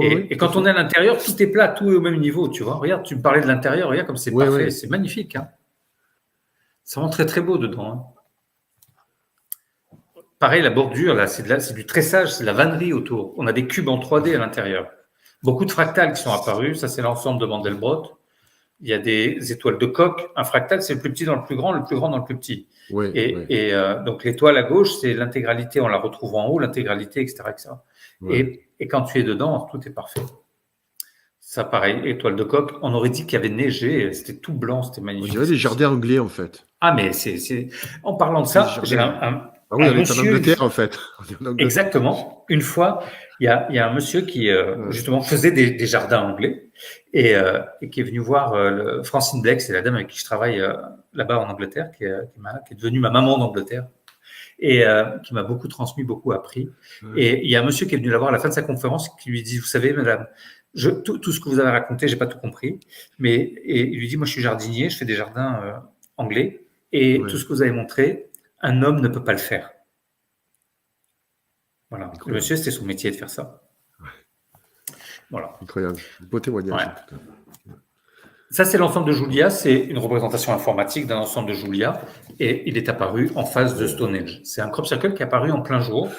Speaker 2: Et quand on est à l'intérieur, tout est plat, tout est au même niveau, tu vois. Regarde, tu me parlais de l'intérieur, regarde comme c'est parfait, c'est magnifique. Hein. C'est vraiment très très beau dedans. Hein. Pareil, la bordure, là, c'est du tressage, c'est de la vannerie autour. On a des cubes en 3D à l'intérieur. Beaucoup de fractales qui sont apparus, ça c'est l'ensemble de Mandelbrot. Il y a des étoiles de coque. Un fractal, c'est le plus petit dans le plus grand dans le plus petit. Donc l'étoile à gauche, c'est l'intégralité, on la retrouve en haut, l'intégralité, etc. Et quand tu es dedans, tout est parfait. Ça, pareil, étoile de coque. On aurait dit qu'il y avait neigé, c'était tout blanc, c'était magnifique.
Speaker 1: On dirait des jardins anglais, en fait.
Speaker 2: Ah, mais c'est... En parlant de ça, j'ai un
Speaker 1: on est en Angleterre, en fait.
Speaker 2: Exactement. Une fois, il y a un monsieur qui, justement, faisait des jardins anglais et qui est venu voir Francine Bleck, c'est la dame avec qui je travaille là-bas en Angleterre, qui est devenue ma maman d'Angleterre et qui m'a beaucoup transmis, beaucoup appris. Et il y a un monsieur qui est venu la voir à la fin de sa conférence qui lui dit, vous savez, madame, tout ce que vous avez raconté, j'ai pas tout compris, et il lui dit, moi, je suis jardinier, je fais des jardins anglais, et tout ce que vous avez montré, un homme ne peut pas le faire. Voilà. Le monsieur, c'était son métier de faire ça. Voilà.
Speaker 1: Incroyable. Beau témoignage.
Speaker 2: Ça, c'est l'ensemble de Julia. C'est une représentation informatique d'un ensemble de Julia. Et il est apparu en face de Stonehenge. C'est un crop circle qui est apparu en plein jour.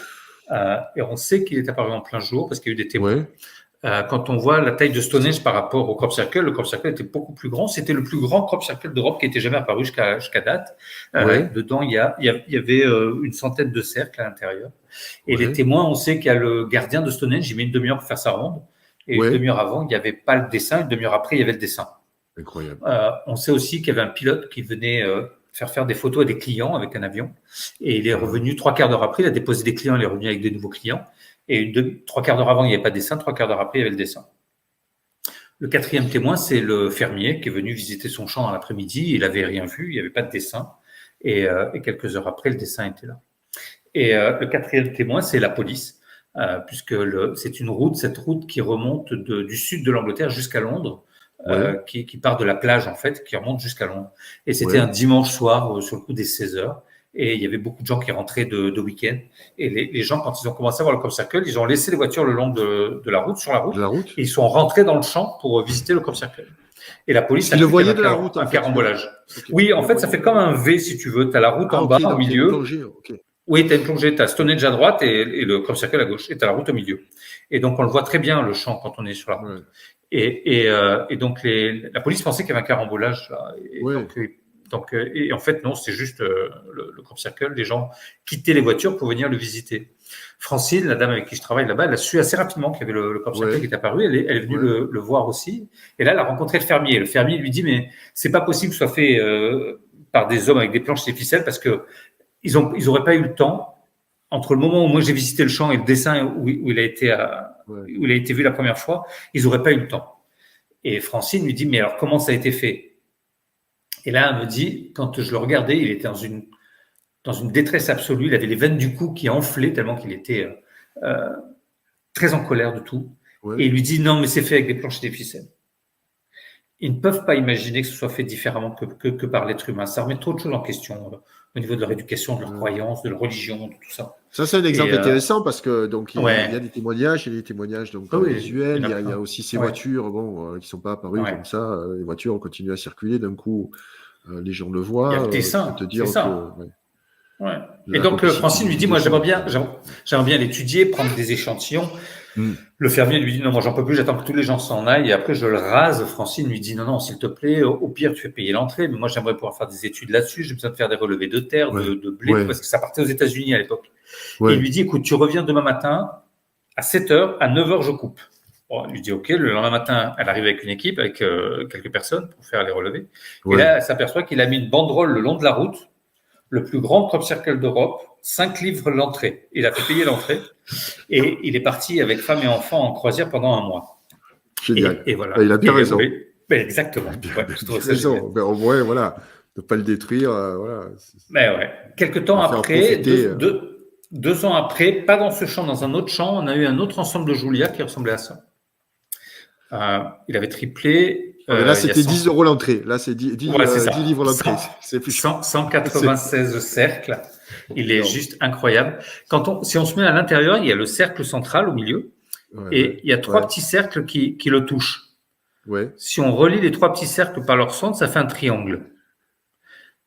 Speaker 2: Et on sait qu'il est apparu en plein jour parce qu'il y a eu des témoins. Quand on voit la taille de Stonehenge par rapport au crop circle, le crop circle était beaucoup plus grand. C'était le plus grand crop circle d'Europe qui était jamais apparu jusqu'à date. Dedans, il y avait une centaine de cercles à l'intérieur. Et les témoins, on sait qu'il y a le gardien de Stonehenge, il met une demi-heure pour faire sa ronde. Et une demi-heure avant, il n'y avait pas le dessin. Une demi-heure après, il y avait le dessin.
Speaker 1: Incroyable.
Speaker 2: On sait aussi qu'il y avait un pilote qui venait faire des photos à des clients avec un avion. Et il est revenu 3/4 d'heure après. Il a déposé des clients, il est revenu avec des nouveaux clients. Et 3/4 d'heure avant, il n'y avait pas de dessin. 3/4 d'heure après, il y avait le dessin. Le 4e témoin, c'est le fermier qui est venu visiter son champ dans l'après-midi. Il n'avait rien vu, il n'y avait pas de dessin. Et quelques heures après, le dessin était là. Et le 4e témoin, c'est la police, puisque c'est une route, cette route qui remonte du sud de l'Angleterre jusqu'à Londres, qui part de la plage, en fait, qui remonte jusqu'à Londres. Et c'était un dimanche soir, sur le coup des 16 heures. Et il y avait beaucoup de gens qui rentraient de week-end. Et les gens, quand ils ont commencé à voir le crop circle, ils ont laissé les voitures le long de la route, sur la route. Et ils sont rentrés dans le champ pour visiter le crop circle. Et la police a
Speaker 1: le voyait de la route,
Speaker 2: un carambolage. Oui, en fait, ça fait comme un V, si tu veux. Tu as la route en bas, au milieu. Oui, tu as une plongée. Tu as Stonehenge à droite et le crop circle à gauche. Et tu as la route au milieu. Et donc, on le voit très bien, le champ, quand on est sur la route. Et donc, la police pensait qu'il y avait un carambolage là. Et en fait, non, c'est juste le crop circle. Les gens quittaient les voitures pour venir le visiter. Francine, la dame avec qui je travaille là-bas, elle a su assez rapidement qu'il y avait le crop circle qui est apparu. Elle est venue le voir aussi. Et là, elle a rencontré le fermier. Le fermier lui dit, mais c'est pas possible que ce soit fait par des hommes avec des planches et des ficelles parce que ils auraient pas eu le temps entre le moment où moi j'ai visité le champ et le dessin où il a été vu la première fois. Ils auraient pas eu le temps. Et Francine lui dit, mais alors comment ça a été fait? Et là, elle me dit, quand je le regardais, il était dans une détresse absolue. Il avait les veines du cou qui enflaient tellement qu'il était très en colère de tout. Et il lui dit, non, mais c'est fait avec des planches et des ficelles. Ils ne peuvent pas imaginer que ce soit fait différemment que par l'être humain. Ça remet trop de choses en question au niveau de leur éducation, de leur croyance, de leur religion, de tout ça.
Speaker 1: Ça, c'est un exemple intéressant parce que donc il y a des témoignages, il y a des témoignages donc visuels, il y a aussi ces voitures qui sont pas apparues comme ça. Les voitures ont continué à circuler d'un coup. Les gens le voient.
Speaker 2: Il y a le dessin,
Speaker 1: te dire
Speaker 2: c'est ça. Et donc Francine lui dit, moi j'aimerais bien l'étudier, prendre des échantillons. Le fermier lui dit, non, moi j'en peux plus, j'attends que tous les gens s'en aillent et après je le rase. Francine lui dit, non, s'il te plaît, au pire tu fais payer l'entrée, mais moi j'aimerais pouvoir faire des études là-dessus, j'ai besoin de faire des relevés de terre, de blé, parce que ça partait aux États-Unis à l'époque. Et il lui dit, écoute, tu reviens demain matin à 7h, à 9h, je coupe. Bon, il lui dit, OK, le lendemain matin, elle arrive avec une équipe, avec quelques personnes pour faire les relevés. Et là, elle s'aperçoit qu'il a mis une banderole le long de la route, le plus grand crop circle d'Europe, 5 livres l'entrée. Il a fait payer l'entrée et il est parti avec femme et enfants en croisière pendant un mois.
Speaker 1: Génial.
Speaker 2: Et voilà.
Speaker 1: Il a bien raison.
Speaker 2: Exactement.
Speaker 1: Je trouve ça raison. Au moins, voilà, ne pas le détruire. Voilà.
Speaker 2: Mais ouais. Quelques temps après, 2 ans après, pas dans ce champ, dans un autre champ, on a eu un autre ensemble de Julia qui ressemblait à ça. Il avait triplé.
Speaker 1: Là, c'était 10 € l'entrée. Là, c'est 10 livres l'entrée.
Speaker 2: C'est plus 196 cercles. Il est juste incroyable. Si on se met à l'intérieur, il y a le cercle central au milieu et il y a 3 petits cercles qui le touchent. Si on relie les 3 petits cercles par leur centre, ça fait un triangle.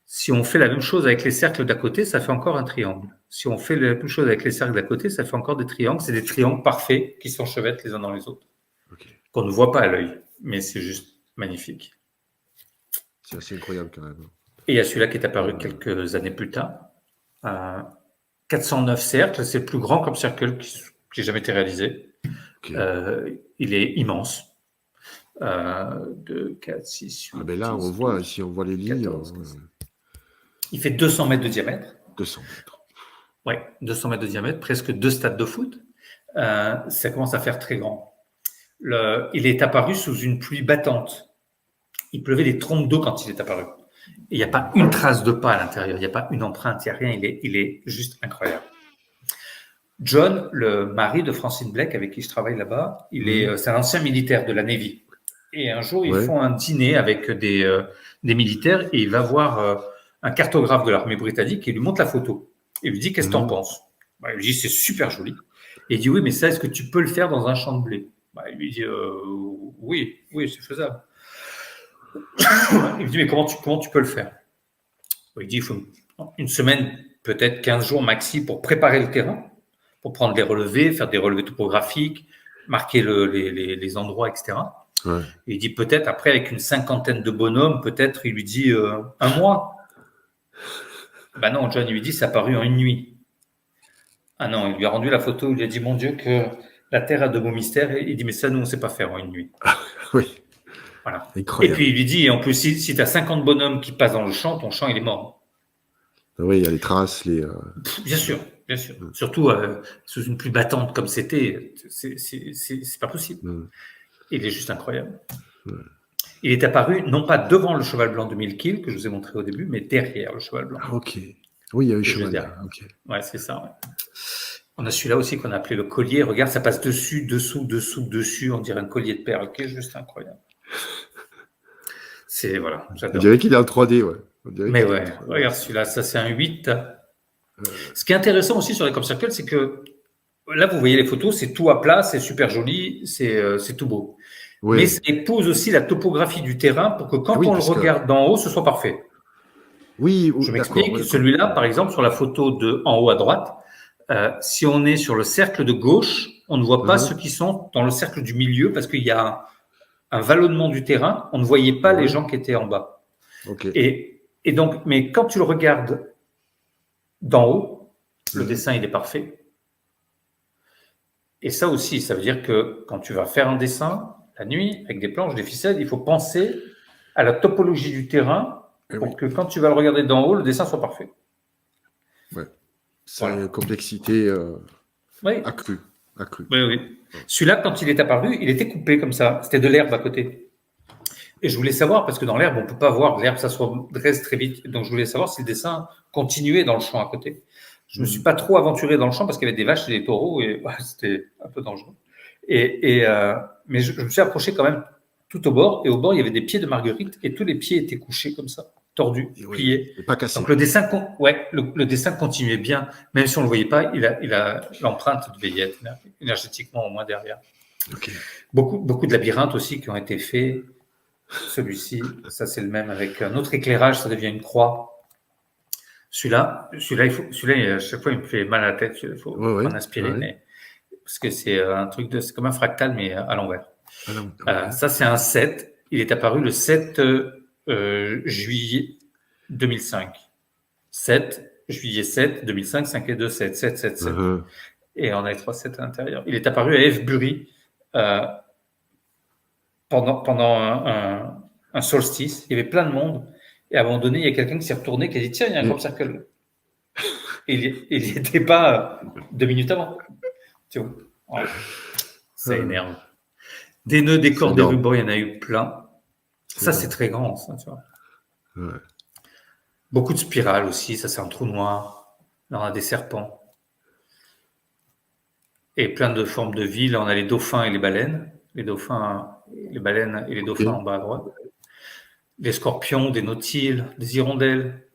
Speaker 2: Si on fait la même chose avec les cercles d'à côté, ça fait encore un triangle. Si on fait la même chose avec les cercles d'à côté, ça fait encore des triangles. C'est des triangles parfaits qui s'enchevêtrent les uns dans les autres. Qu'on ne voit pas à l'œil, mais c'est juste magnifique.
Speaker 1: C'est assez incroyable quand même.
Speaker 2: Et il y a celui-là qui est apparu quelques années plus tard. 409 cercles, c'est le plus grand crop circle qui ait jamais été réalisé. Il est immense. 2, 4, 6, 8,
Speaker 1: là, 10, on voit, 12, si on voit les lignes. 14,
Speaker 2: il fait 200 mètres de diamètre.
Speaker 1: 200 mètres.
Speaker 2: Oui, 200 mètres de diamètre, presque 2 stades de foot. Ça commence à faire très grand. Il est apparu sous une pluie battante. Il pleuvait des trompes d'eau quand il est apparu. Il n'y a pas une trace de pas à l'intérieur, il n'y a pas une empreinte, il n'y a rien, il est juste incroyable. John, le mari de Francine Blake, avec qui je travaille là-bas, c'est un ancien militaire de la Navy. Et un jour, ils font un dîner avec des militaires et il va voir un cartographe de l'armée britannique et lui montre la photo. Il lui dit, qu'est-ce que tu en penses ? Il lui dit, c'est super joli. Et il dit, oui, mais ça, est-ce que tu peux le faire dans un champ de blé ? Il lui dit, oui, c'est faisable. Il lui dit, mais comment tu peux le faire ? Il dit, il faut une semaine, peut-être 15 jours maxi pour préparer le terrain, pour prendre les relevés, faire des relevés topographiques, marquer les endroits, etc. Et il dit, peut-être après, avec une 50aine de bonhommes, peut-être, il lui dit, 1 mois. Non, John, il lui dit, ça a paru en 1 nuit. Ah non, il lui a rendu la photo, il lui a dit, mon Dieu, que la Terre a de beaux mystères. Et il dit, mais ça, nous, on ne sait pas faire en 1 nuit.
Speaker 1: Oui.
Speaker 2: Voilà.
Speaker 1: Incroyable.
Speaker 2: Et puis il lui dit, en plus, si tu as 50 bonhommes qui passent dans le champ, ton champ, il est mort.
Speaker 1: Oui, il y a les traces.
Speaker 2: Bien sûr. Surtout sous une pluie battante comme c'était, c'est pas possible. Il est juste incroyable. Il est apparu, non pas devant le cheval blanc de Milkil, que je vous ai montré au début, mais derrière le cheval blanc.
Speaker 1: Ok. Oui, il y a eu le cheval. Okay.
Speaker 2: Ouais, c'est ça. Ouais. On a celui-là aussi qu'on a appelé le collier. Regarde, ça passe dessus, dessus. On dirait un collier de perles, qui est juste incroyable. Voilà, j'adore.
Speaker 1: On dirait qu'il est en 3D, ouais.
Speaker 2: Mais ouais, regarde celui-là, ça c'est un 8. Ce qui est intéressant aussi sur les crop circles, c'est que là, vous voyez les photos, c'est tout à plat, c'est super joli, c'est tout beau. Oui. Mais ça épouse aussi la topographie du terrain pour que quand on le regarde d'en haut, ce soit parfait.
Speaker 1: Oui,
Speaker 2: je m'explique. Celui-là, par exemple, sur la photo en haut à droite, si on est sur le cercle de gauche, on ne voit pas ceux qui sont dans le cercle du milieu parce qu'il y a un vallonnement du terrain. On ne voyait pas les gens qui étaient en bas.
Speaker 1: Okay.
Speaker 2: Et donc, mais quand tu le regardes d'en haut, le dessin, il est parfait. Et ça aussi, ça veut dire que quand tu vas faire un dessin, la nuit, avec des planches, des ficelles, il faut penser à la topologie du terrain pour que quand tu vas le regarder d'en haut, le dessin soit parfait.
Speaker 1: Ouais. C'est une complexité accrue.
Speaker 2: Oui. Celui-là, quand il est apparu, il était coupé comme ça. C'était de l'herbe à côté. Et je voulais savoir, parce que dans l'herbe, on ne peut pas voir l'herbe, ça se redresse très vite. Donc, je voulais savoir si le dessin continuait dans le champ à côté. Je ne me suis pas trop aventuré dans le champ parce qu'il y avait des vaches et des taureaux et c'était un peu dangereux. Mais je me suis approché quand même tout au bord. Et au bord, il y avait des pieds de marguerite et tous les pieds étaient couchés comme ça, tordus, pliés.
Speaker 1: Et pas cassés.
Speaker 2: Donc, le dessin continuait bien. Même si on ne le voyait pas, il a l'empreinte devait y être énergétiquement au moins derrière.
Speaker 1: Okay.
Speaker 2: Beaucoup de labyrinthes aussi qui ont été faits. Celui-ci, ça c'est le même avec un autre éclairage, ça devient une croix. Celui-là, à chaque fois, il me fait mal à la tête. Il faut en inspirer, mais, parce que c'est un truc c'est comme un fractal, mais à l'envers. Ça, c'est un 7. Il est apparu le 7 juillet 2005. 7 juillet 7, 2005, 5 et 2, 7, 7, 7, 7.
Speaker 1: Uh-huh.
Speaker 2: Et on a les 3 7 à l'intérieur. Il est apparu à Avebury pendant un solstice. Il y avait plein de monde. Et à un moment donné, il y a quelqu'un qui s'est retourné, qui a dit tiens, il y a un crop circle. Et il n'y était pas 2 minutes avant. Tu vois, ouais. Ça énerve. Des nœuds, des cordes, des rubans, il y en a eu plein. Ça, c'est très grand, ça, tu vois.
Speaker 1: Ouais.
Speaker 2: Beaucoup de spirales aussi, ça, c'est un trou noir. Là, on a des serpents. Et plein de formes de vie. Là, on a les dauphins et les baleines. Les dauphins, les baleines et les dauphins en bas à droite. Des scorpions, des nautiles, des hirondelles.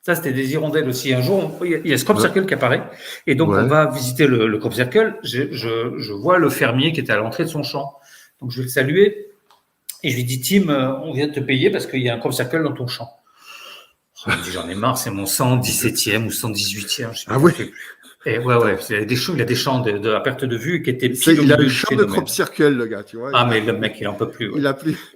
Speaker 2: Ça, c'était des hirondelles aussi. Un jour, il y a ce crop circle qui apparaît. Et donc, on va visiter le crop circle. Je vois le fermier qui était à l'entrée de son champ. Donc, je vais le saluer. Et je lui dis, Tim, on vient de te payer parce qu'il y a un crop circle dans ton champ. Il me dit, j'en ai marre, c'est mon 117e ou 118e. Je sais pas.
Speaker 1: Ah oui.
Speaker 2: Et ouais, il a des champs à perte de vue qui étaient.
Speaker 1: Il a un champ de crop circle, le gars, tu vois.
Speaker 2: Ah, mais le mec, il en peut plus. Ouais.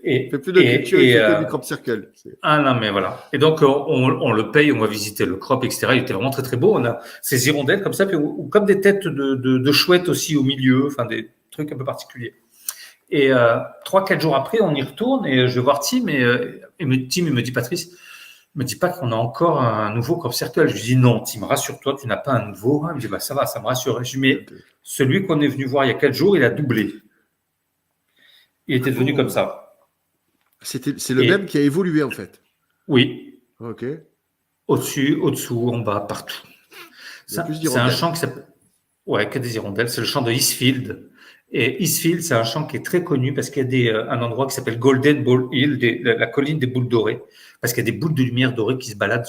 Speaker 1: Il fait plus de culture, il fait que du crop circle.
Speaker 2: Ah non, mais voilà. Et donc, on le paye, on va visiter le crop, etc. Il était vraiment très, très beau. On a ces hirondelles comme ça, puis, ou comme des têtes de chouettes aussi au milieu, enfin, des trucs un peu particuliers. Et 3-4 jours après, on y retourne et je vais voir Tim et Tim, il me dit, Patrice, me dis pas qu'on a encore un nouveau crop circle. Je lui dis non, Tim, rassure-toi, tu n'as pas un nouveau. Il me dit bah ça va, ça me rassure. Je lui dis mais celui qu'on est venu voir il y a 4 jours, il a doublé. Il était devenu comme ça.
Speaker 1: C'est le même qui a évolué en fait.
Speaker 2: Oui.
Speaker 1: Ok.
Speaker 2: Au-dessus, au-dessous, en bas, partout. C'est un champ qui s'appelle. Ouais, que des hirondelles. C'est le champ de Eastfield. Et Eastfield, c'est un champ qui est très connu parce qu'il y a un endroit qui s'appelle Golden Ball Hill, la colline des boules dorées, parce qu'il y a des boules de lumière dorées qui se baladent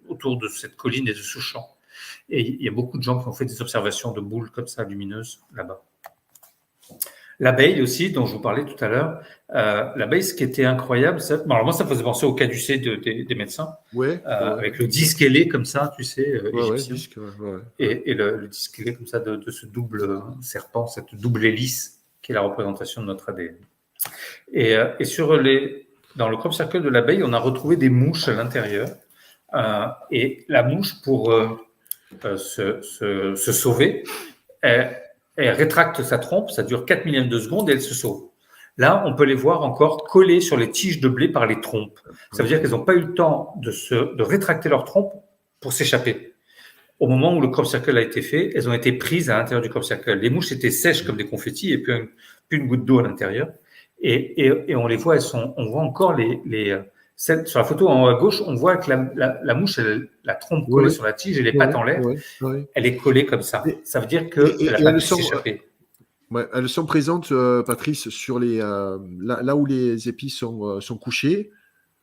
Speaker 2: autour de cette colline et de ce champ. Et il y a beaucoup de gens qui ont fait des observations de boules comme ça, lumineuses, là-bas. L'abeille aussi, dont je vous parlais tout à l'heure, l'abeille, ce qui était incroyable, alors moi, ça me faisait penser au caducée des médecins, avec le disque ailé comme ça, tu sais, égyptien. Et le disque ailé comme ça de ce double serpent, cette double hélice qui est la représentation de notre ADN. Et dans le crop circle de l'abeille, on a retrouvé des mouches à l'intérieur. Et la mouche, pour se sauver, elle rétracte sa trompe, ça dure 4 millièmes de seconde et elle se sauve. Là, on peut les voir encore collées sur les tiges de blé par les trompes. Ça veut dire qu'elles n'ont pas eu le temps de rétracter leur trompe pour s'échapper. Au moment où le crop circle a été fait, elles ont été prises à l'intérieur du crop circle. Les mouches étaient sèches comme des confettis et puis une goutte d'eau à l'intérieur. Et on les voit, on voit encore sur la photo en haut à gauche, on voit que la mouche, la trompe collée sur la tige et les pattes en l'air, elle est collée comme ça. Ça veut dire qu'elle n'a pas pu s'échapper.
Speaker 1: Elles sont présentes, Patrice, sur là où les épis sont couchés.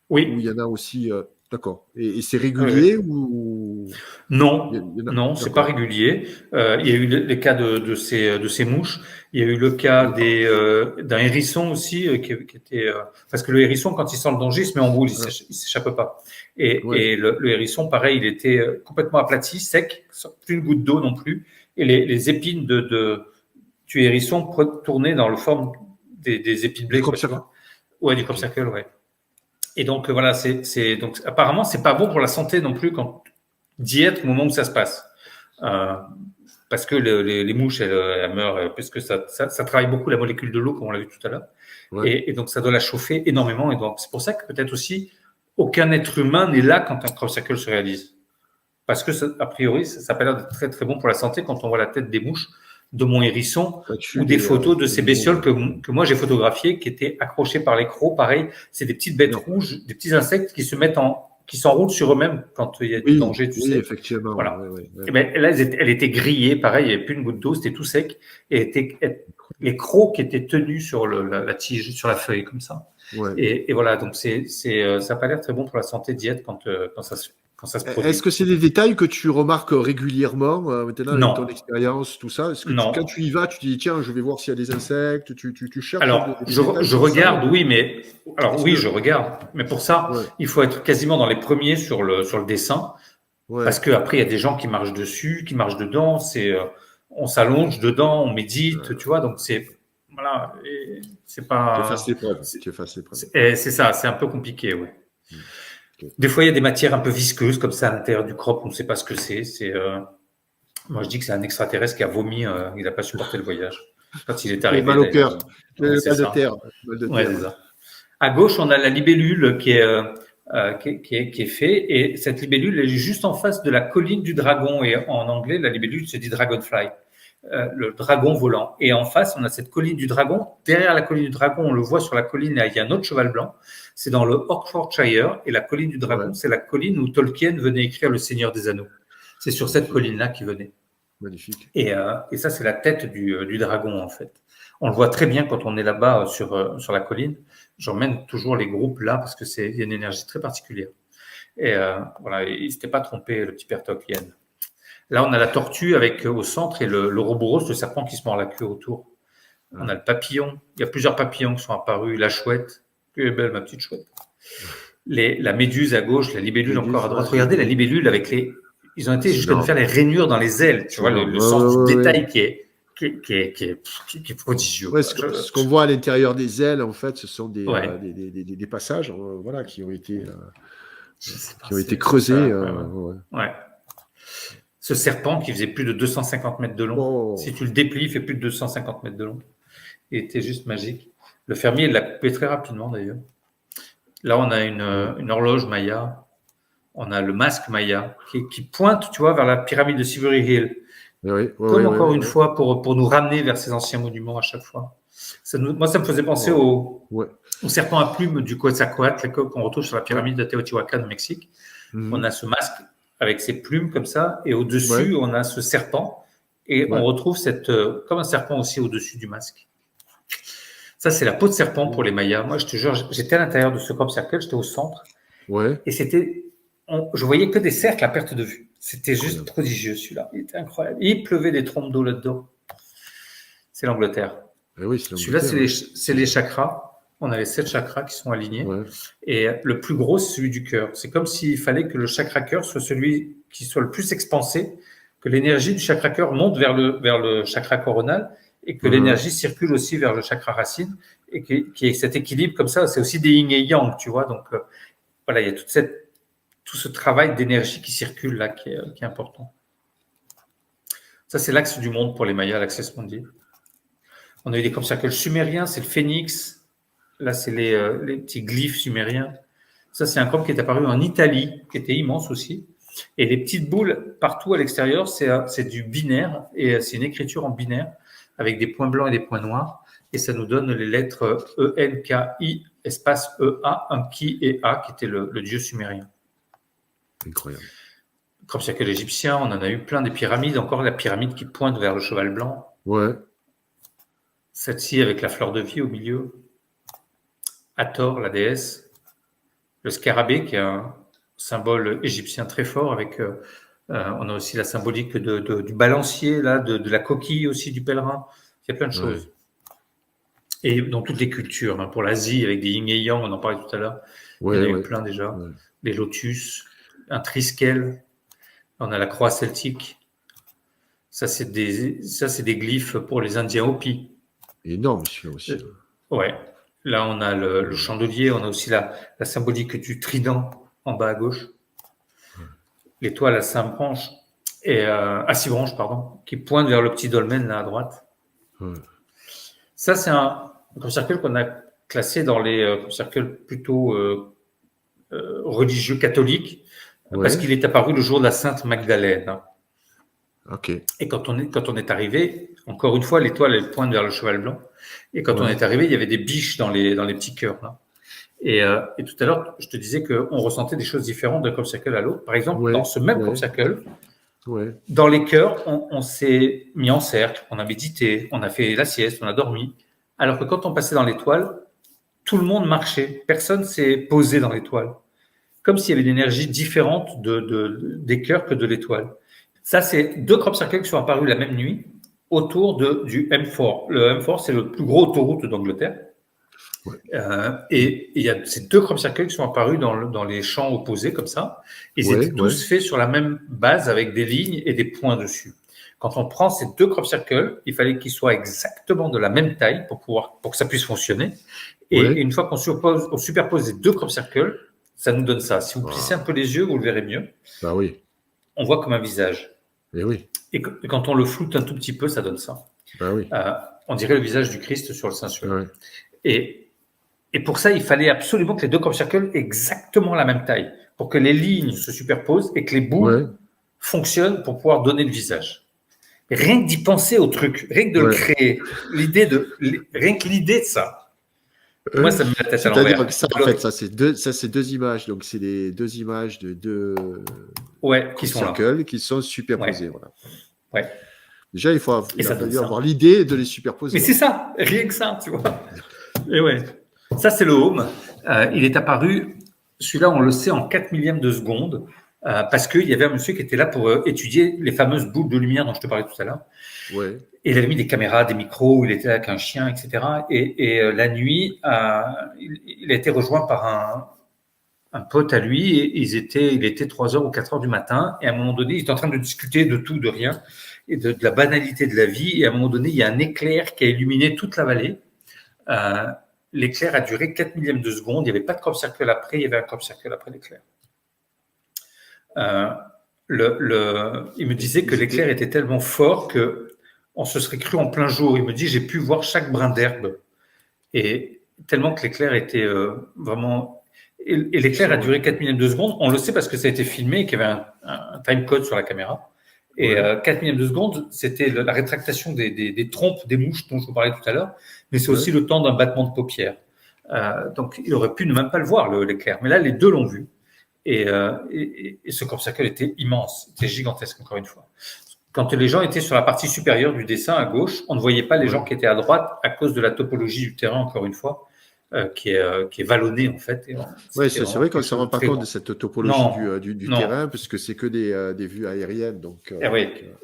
Speaker 2: Oui.
Speaker 1: Où il y en a aussi. D'accord. Et c'est régulier ou
Speaker 2: Non, c'est pas régulier. Il y a eu les cas de ces mouches. Il y a eu le cas d'un hérisson aussi qui était parce que le hérisson, quand il sent le danger, il se met en boule, il s'échappe pas. Et le hérisson, pareil, il était complètement aplati, sec, plus une goutte d'eau non plus. Et les épines du hérisson tournaient dans le forme des épines de blé.
Speaker 1: Du crop circle.
Speaker 2: Ouais, du crop circle, ouais. Et donc voilà, donc apparemment c'est pas bon pour la santé non plus d'y être au moment où ça se passe, parce que les mouches elles meurent parce que ça travaille beaucoup la molécule de l'eau comme on l'a vu tout à l'heure, et donc ça doit la chauffer énormément, et donc c'est pour ça que peut-être aussi aucun être humain n'est là quand un crop circle se réalise, parce que a priori ça a pas l'air d'être très très bon pour la santé quand on voit la tête des mouches de mon hérisson ou des photos de ces bestioles que moi j'ai photographiées qui étaient accrochées par les crocs. Pareil, c'est des petites bêtes rouges, des petits insectes qui s'enroulent sur eux-mêmes quand il y a du danger, tu sais.
Speaker 1: Effectivement.
Speaker 2: Voilà. Et ben, là, elle était grillée, pareil, il n'y avait plus une goutte d'eau, c'était tout sec. Et les crocs qui étaient tenus sur la tige, sur la feuille, comme ça. Et voilà, donc ça n'a pas l'air très bon pour la santé d'y être quand ça se fait.
Speaker 1: Est-ce que c'est des détails que tu remarques régulièrement maintenant avec ton expérience, tout ça? Est-ce que quand tu y vas, tu te dis tiens, je vais voir s'il y a des insectes, tu cherches?
Speaker 2: Alors, je regarde, oui, mais je regarde, mais pour ça, il faut être quasiment dans les premiers sur le dessin, parce que après il y a des gens qui marchent dessus, qui marchent dedans, on s'allonge dedans, on médite, tu vois, donc c'est voilà, c'est pas.
Speaker 1: Tu fasses les preuves.
Speaker 2: C'est ça, c'est un peu compliqué, oui. Des fois, il y a des matières un peu visqueuses comme ça à l'intérieur du crop, on ne sait pas ce que c'est. Moi, je dis que c'est un extraterrestre qui a vomi, il n'a pas supporté le voyage. Quand il est arrivé.
Speaker 1: Mal au cœur.
Speaker 2: Ouais, c'est
Speaker 1: Mal de
Speaker 2: ça.
Speaker 1: terre. Mal de
Speaker 2: Ouais,
Speaker 1: terre.
Speaker 2: c'est ça. À gauche, on a la libellule qui est fait, et cette libellule est juste en face de la colline du dragon, et en anglais, la libellule se dit dragonfly, le dragon volant. Et en face, on a cette colline du dragon. Derrière la colline du dragon, on le voit sur la colline, il y a un autre cheval blanc. C'est dans le Oxfordshire, et la colline du dragon, c'est la colline où Tolkien venait écrire Le Seigneur des Anneaux. C'est sur cette colline-là qu'il venait.
Speaker 1: Magnifique.
Speaker 2: Et ça, c'est la tête du dragon, en fait. On le voit très bien quand on est là-bas sur la colline. J'emmène toujours les groupes là parce que il y a une énergie très particulière. Et voilà, il ne s'était pas trompé, le petit père Tolkien. Là, on a la tortue avec au centre et le Ouroboros, le serpent qui se mord la queue autour. On a le papillon. Il y a plusieurs papillons qui sont apparus. La chouette. Elle est belle, ma petite chouette. La méduse à gauche, la libellule encore à droite. Regardez la libellule avec les... Ils ont été jusqu'à nous faire les rainures dans les ailes. Tu vois, le sens du détail qui est prodigieux.
Speaker 1: Ouais, ce qu'on voit à l'intérieur des ailes, en fait, ce sont des passages voilà, qui ont été creusés.
Speaker 2: Ouais. Ce serpent qui faisait plus de 250 mètres de long, si tu le déplies, il fait plus de 250 mètres de long. Il était juste magique. Le fermier l'a coupé très rapidement, d'ailleurs. Là, on a une horloge Maya. On a le masque Maya qui pointe, tu vois, vers la pyramide de Silbury Hill. Une fois, pour nous ramener vers ces anciens monuments à chaque fois. Moi, ça me faisait penser au serpent à plumes du Quetzalcoatl qu'on retrouve sur la pyramide de Teotihuacan au Mexique. On a ce masque avec ses plumes comme ça, et au-dessus, on a ce serpent, et on retrouve comme un serpent aussi au-dessus du masque. Ça, c'est la peau de serpent pour les Mayas. Moi, je te jure, j'étais à l'intérieur de ce crop circle, j'étais au centre, et je voyais que des cercles à perte de vue. C'était juste prodigieux, celui-là. Il était incroyable. Et il pleuvait des trompes d'eau là-dedans. C'est l'Angleterre. Celui-là, c'est les chakras. On a les 7 chakras qui sont alignés. Et le plus gros, c'est celui du cœur. C'est comme s'il fallait que le chakra cœur soit celui qui soit le plus expansé, que l'énergie du chakra cœur monte vers le chakra coronal, et que l'énergie circule aussi vers le chakra racine, et qu'il y ait cet équilibre comme ça. C'est aussi des yin et yang, tu vois. Donc, voilà, il y a tout ce travail d'énergie qui circule là, qui est important. Ça, c'est l'axe du monde pour les Mayas, l'axe mondial. On a eu des crop circles sumériens, c'est le phénix. Là, c'est les petits glyphes sumériens. Ça, c'est un crop qui est apparu en Italie, qui était immense aussi. Et les petites boules partout à l'extérieur, c'est du binaire, et c'est une écriture en binaire, avec des points blancs et des points noirs. Et ça nous donne les lettres E-N-K-I, espace E-A, un Ki et A, qui était le dieu sumérien.
Speaker 1: Incroyable.
Speaker 2: Crop circle égyptien, on en a eu plein des pyramides. Encore la pyramide qui pointe vers le cheval blanc.
Speaker 1: Ouais.
Speaker 2: Celle-ci avec la fleur de vie au milieu. Hathor, la déesse. Le scarabée, qui est un symbole égyptien très fort. Avec, on a aussi la symbolique du balancier, là, de la coquille aussi du pèlerin. Il y a plein de choses. Et dans toutes les cultures, pour l'Asie, avec des yin et yang, on en parlait tout à l'heure. Il y en a eu plein déjà. Les lotus, un triskel. On a la croix celtique. Ça, c'est des glyphes pour les Indiens Hopi.
Speaker 1: Énorme, celui-là aussi.
Speaker 2: Ouais. Là, on a le chandelier. On a aussi la symbolique du trident en bas à gauche. L'étoile à 6 branches, qui pointe vers le petit dolmen là à droite. Ça, c'est un crop circle qu'on a classé dans les crop circles plutôt religieux catholiques, parce qu'il est apparu le jour de la Sainte Magdalène. Et quand on est arrivé, encore une fois, l'étoile elle pointe vers le cheval blanc. Et quand on est arrivé, il y avait des biches dans les petits cœurs là. Et tout à l'heure, je te disais qu'on ressentait des choses différentes d'un crop circle à l'autre. Par exemple, dans ce même crop circle, dans les cœurs, on s'est mis en cercle, on a médité, on a fait la sieste, on a dormi. Alors que quand on passait dans l'étoile, tout le monde marchait. Personne s'est posé dans l'étoile. Comme s'il y avait une énergie différente des cœurs que de l'étoile. Ça, c'est 2 crop circles qui sont apparus la même nuit autour du M4. Le M4, c'est le plus gros autoroute d'Angleterre. Et il y a ces 2 crop circles qui sont apparus dans les champs opposés comme ça. Ils étaient tous faits sur la même base avec des lignes et des points dessus. Quand on prend ces 2 crop circles, il fallait qu'ils soient exactement de la même taille pour que ça puisse fonctionner. Et une fois qu'on superpose les 2 crop circles, ça nous donne ça. Si vous plissez un peu les yeux, vous le verrez mieux.
Speaker 1: Bah oui.
Speaker 2: On voit comme un visage.
Speaker 1: Et oui.
Speaker 2: Et quand on le floute un tout petit peu, ça donne ça.
Speaker 1: Bah oui.
Speaker 2: On dirait le visage du Christ sur le sensuel.
Speaker 1: Ouais.
Speaker 2: Et pour ça, il fallait absolument que les deux crop circles aient exactement la même taille, pour que les lignes se superposent et que les boules fonctionnent pour pouvoir donner le visage. Et rien que d'y penser au truc, rien que de le créer, rien que l'idée de ça, moi, ça me met la tête à l'envers.
Speaker 1: C'est-à-dire que ça, en fait, ça c'est deux images. Donc, c'est les deux images de deux
Speaker 2: qui sont là.
Speaker 1: Qui sont superposées. Voilà.
Speaker 2: Ouais.
Speaker 1: Déjà, il faut avoir l'idée de les superposer.
Speaker 2: Mais c'est ça, rien que ça, tu vois. Et ouais. Ça, c'est le home. Il est apparu, celui-là, on le sait, en 4 millièmes de seconde, parce qu'il y avait un monsieur qui était là pour étudier les fameuses boules de lumière dont je te parlais tout à l'heure.
Speaker 1: Ouais.
Speaker 2: Et il avait mis des caméras, des micros, il était là avec un chien, etc. Et la nuit, il a été rejoint par un pote à lui. Et il était 3h ou 4h du matin. Et à un moment donné, il était en train de discuter de tout, de rien, et de la banalité de la vie. Et à un moment donné, il y a un éclair qui a illuminé toute la vallée. L'éclair a duré 4 millièmes de seconde. Il n'y avait pas de crop circle après, il y avait un crop circle après l'éclair. Il me disait que l'éclair était tellement fort qu'on se serait cru en plein jour. Il me dit, j'ai pu voir chaque brin d'herbe. Et tellement que l'éclair était vraiment... Et l'éclair a duré 4 millièmes de seconde. On le sait parce que ça a été filmé et qu'il y avait un time code sur la caméra. Et 4 millièmes de seconde, c'était la rétractation des trompes des mouches dont je vous parlais tout à l'heure, mais c'est aussi le temps d'un battement de paupières. Donc, il aurait pu ne même pas le voir, l'éclair. Mais là, les deux l'ont vu. Et ce crop circle était immense, c'était gigantesque, encore une fois. Quand les gens étaient sur la partie supérieure du dessin, à gauche, on ne voyait pas les gens qui étaient à droite à cause de la topologie du terrain, encore une fois. Qui est vallonné en fait.
Speaker 1: Oui, c'est vrai qu'on ne se rend pas compte de cette topologie du terrain, puisque c'est que des vues aériennes. Donc,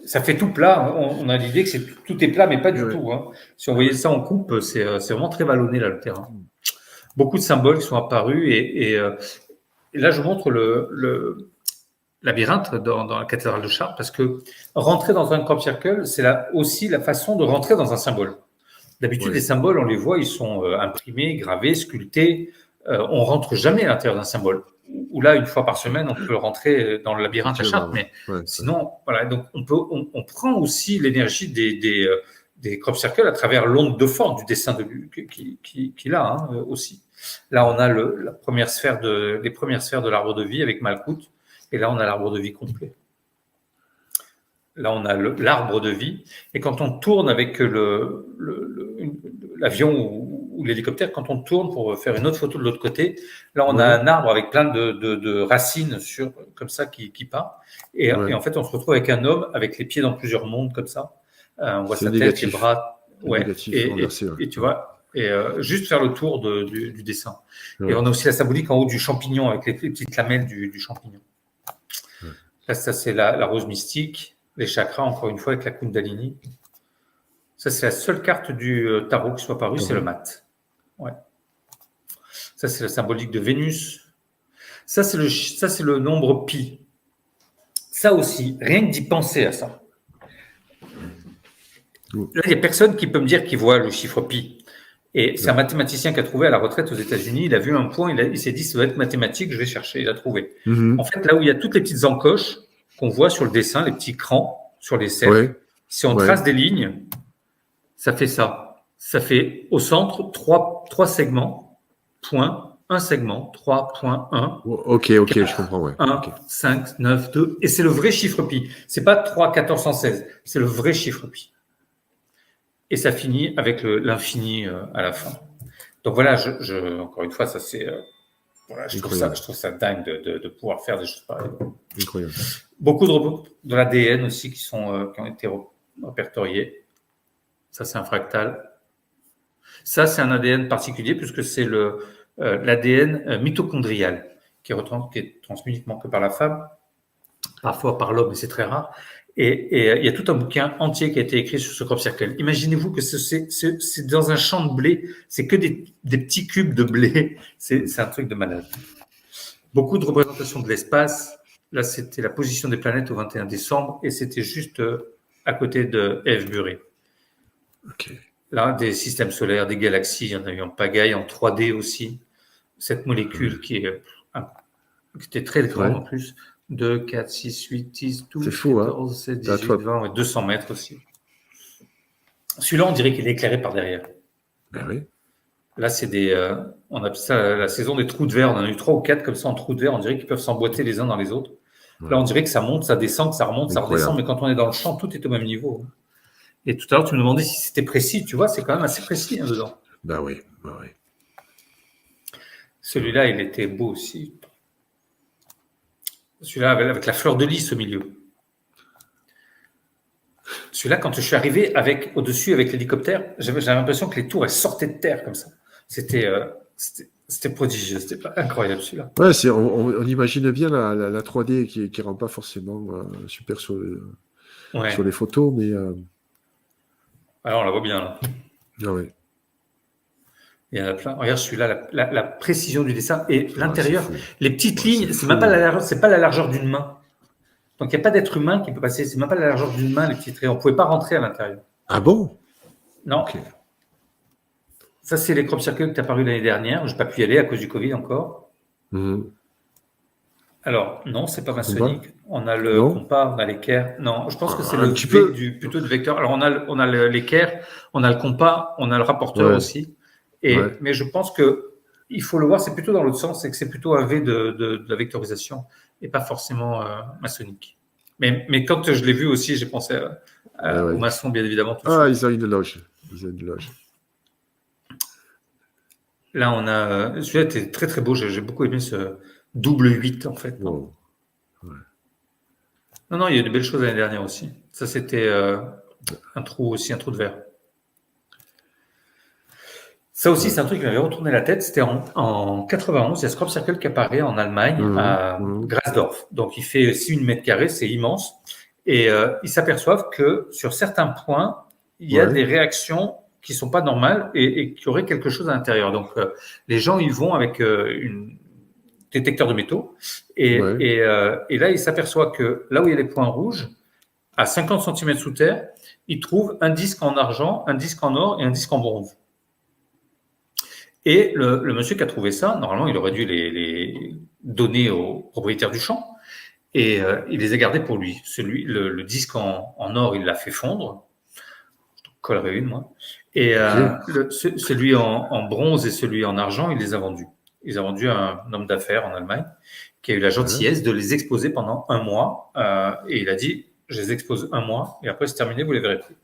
Speaker 2: ça fait tout plat. On a l'idée que tout est plat, mais pas du tout. Hein. Si on voyait ça en coupe, c'est vraiment très vallonné là, le terrain. Beaucoup de symboles qui sont apparus et là, je montre le labyrinthe dans la cathédrale de Chartres parce que rentrer dans un crop circle, c'est aussi la façon de rentrer dans un symbole. D'habitude, les symboles, on les voit, ils sont imprimés, gravés, sculptés. On rentre jamais à l'intérieur d'un symbole. Ou là, une fois par semaine, on peut rentrer dans le labyrinthe à Chartres. Mais sinon, voilà. Donc, on prend aussi l'énergie des crop circles à travers l'onde de forme du dessin qu'il a aussi. Là, on a les premières sphères de l'arbre de vie avec Malkout. Et là, on a l'arbre de vie complet. Là, on a l'arbre de vie. Et quand on tourne avec l'avion ou l'hélicoptère, quand on tourne pour faire une autre photo de l'autre côté, là, on a un arbre avec plein de racines comme ça qui part. Et en fait, on se retrouve avec un homme avec les pieds dans plusieurs mondes comme ça. On voit sa tête, ses bras. Et tu vois, juste faire le tour du dessin. Et on a aussi la symbolique en haut du champignon avec les petites lamelles du champignon. Là, ça, c'est la rose mystique. Les chakras, encore une fois, avec la Kundalini. Ça, c'est la seule carte du tarot qui soit parue, c'est le mat. Ouais. Ça, c'est la symbolique de Vénus. Ça, c'est le nombre pi. Ça aussi, rien que d'y penser à ça. Là, il n'y a personne qui peut me dire qu'il voit le chiffre pi. Et c'est un mathématicien qui a trouvé à la retraite aux États-Unis. Il a vu un point, il s'est dit, ça doit être mathématique, je vais chercher. Il a trouvé. En fait, là où il y a toutes les petites encoches, qu'on voit sur le dessin, les petits crans sur les cercles. Si on trace des lignes, ça fait ça. Ça fait au centre 3 segments, point, 1 segment, 3.1.
Speaker 1: Ok, 4, je comprends.
Speaker 2: 1, 5, 9, 2. Et c'est le vrai chiffre pi. C'est pas 3, 1416. C'est le vrai chiffre pi. Et ça finit avec l'infini à la fin. Donc voilà, encore une fois, ça c'est... je trouve ça dingue de pouvoir faire des choses pareilles.
Speaker 1: Incroyable.
Speaker 2: Beaucoup de l'ADN aussi qui ont été répertoriés. Ça, c'est un fractal. Ça, c'est un ADN particulier puisque c'est l'ADN mitochondrial qui est transmis uniquement que par la femme, parfois par l'homme, mais c'est très rare. Et il y a tout un bouquin entier qui a été écrit sur ce crop circle. Imaginez-vous que c'est dans un champ de blé, c'est que des petits cubes de blé. C'est un truc de malade. Beaucoup de représentations de l'espace. Là, c'était la position des planètes au 21 décembre et c'était juste à côté de F-Bury. Là, des systèmes solaires, des galaxies, il y en a eu en pagaille, en 3D aussi. Cette molécule qui est qui était très grand
Speaker 1: Ouais.
Speaker 2: en plus. 2, 4, 6, 8, 10,
Speaker 1: C'est
Speaker 2: 12,
Speaker 1: fou, hein.
Speaker 2: 14, 17,
Speaker 1: Là,
Speaker 2: 18,
Speaker 1: toi,
Speaker 2: 20, ouais, 200 mètres aussi. Celui-là, on dirait qu'il est éclairé par derrière.
Speaker 1: ben oui.
Speaker 2: Là, c'est on appelle ça la saison des trous de verre. On en a eu 3 ou 4 comme ça en trous de verre. On dirait qu'ils peuvent s'emboîter les uns dans les autres.
Speaker 1: Ouais.
Speaker 2: Là, on dirait que ça monte, ça descend, que ça remonte, ça
Speaker 1: Incroyable.
Speaker 2: redescend. Mais quand on est dans le champ, tout est au même niveau. Et tout à l'heure, tu me demandais si c'était précis. Tu vois, c'est quand même assez précis dedans.
Speaker 1: Ben oui, ben oui.
Speaker 2: Celui-là, il était beau aussi. Celui-là, avec la fleur de lys au milieu. Celui-là, quand je suis arrivé au-dessus avec l'hélicoptère, j'avais l'impression que les tours elles sortaient de terre comme ça. C'était prodigieux, c'était incroyable celui-là.
Speaker 1: Ouais, on imagine bien la 3D qui rend pas forcément super sur les photos, mais
Speaker 2: Alors on la voit bien là.
Speaker 1: ah ouais.
Speaker 2: Il y en a plein. Regarde celui-là, la précision du dessin et l'intérieur,
Speaker 1: c'est fou.
Speaker 2: les petites
Speaker 1: Ouais,
Speaker 2: lignes,
Speaker 1: c'est
Speaker 2: c'est
Speaker 1: fou.
Speaker 2: même pas la largeur, c'est pas la largeur d'une main. Donc il n'y a pas d'être humain qui peut passer. C'est même pas la largeur d'une main les petits traits. On pouvait pas rentrer à l'intérieur.
Speaker 1: Ah bon?
Speaker 2: Non.
Speaker 1: Ok.
Speaker 2: Ça c'est les crop circles qui est apparu l'année dernière. Je n'ai pas pu y aller à cause du Covid encore.
Speaker 1: Mhm.
Speaker 2: Alors, non, c'est pas maçonnique. On a le
Speaker 1: Non.
Speaker 2: compas, on a l'équerre. Non, je pense que c'est
Speaker 1: Un petit peu.
Speaker 2: plutôt de vecteur. Alors, on a l'équerre, on a le compas, on a le rapporteur
Speaker 1: Ouais.
Speaker 2: aussi.
Speaker 1: Ouais.
Speaker 2: Mais je pense que il faut le voir, c'est plutôt dans l'autre sens, c'est que c'est plutôt un V de la vectorisation et pas forcément maçonnique. Mais quand je l'ai vu aussi, j'ai pensé
Speaker 1: Ouais.
Speaker 2: aux maçons, bien évidemment. Tout de
Speaker 1: Ah,
Speaker 2: suite.
Speaker 1: ils ont une loge.
Speaker 2: Là, on a. Celui-là était très très beau. J'ai beaucoup aimé ce double 8 en fait.
Speaker 1: Wow.
Speaker 2: Non, il y a eu de belles choses l'année dernière aussi. Ça, c'était un trou de verre. Ça aussi, c'est un truc qui m'avait retourné la tête. C'était en 91, il y a ce crop circle qui apparaît en Allemagne, à Grasdorf. Donc, il fait 6 mètres carrés, c'est immense. Et ils s'aperçoivent que sur certains points, il y a des réactions qui sont pas normales et qui auraient quelque chose à l'intérieur. Donc, les gens, ils vont avec une détecteur de métaux. Et là, ils s'aperçoivent que là où il y a les points rouges, à 50 cm sous terre, ils trouvent un disque en argent, un disque en or et un disque en bronze. Et le monsieur qui a trouvé ça, normalement, il aurait dû les donner aux propriétaires du champ. Et il les a gardés pour lui. Le disque en or, il l'a fait fondre. Je te collerai une, moi. Et celui en bronze et celui en argent, il les a vendus. Ils ont vendu à un homme d'affaires en Allemagne qui a eu la gentillesse de les exposer pendant 1 mois. Et il a dit, je les expose 1 mois et après c'est terminé, vous les verrez plus.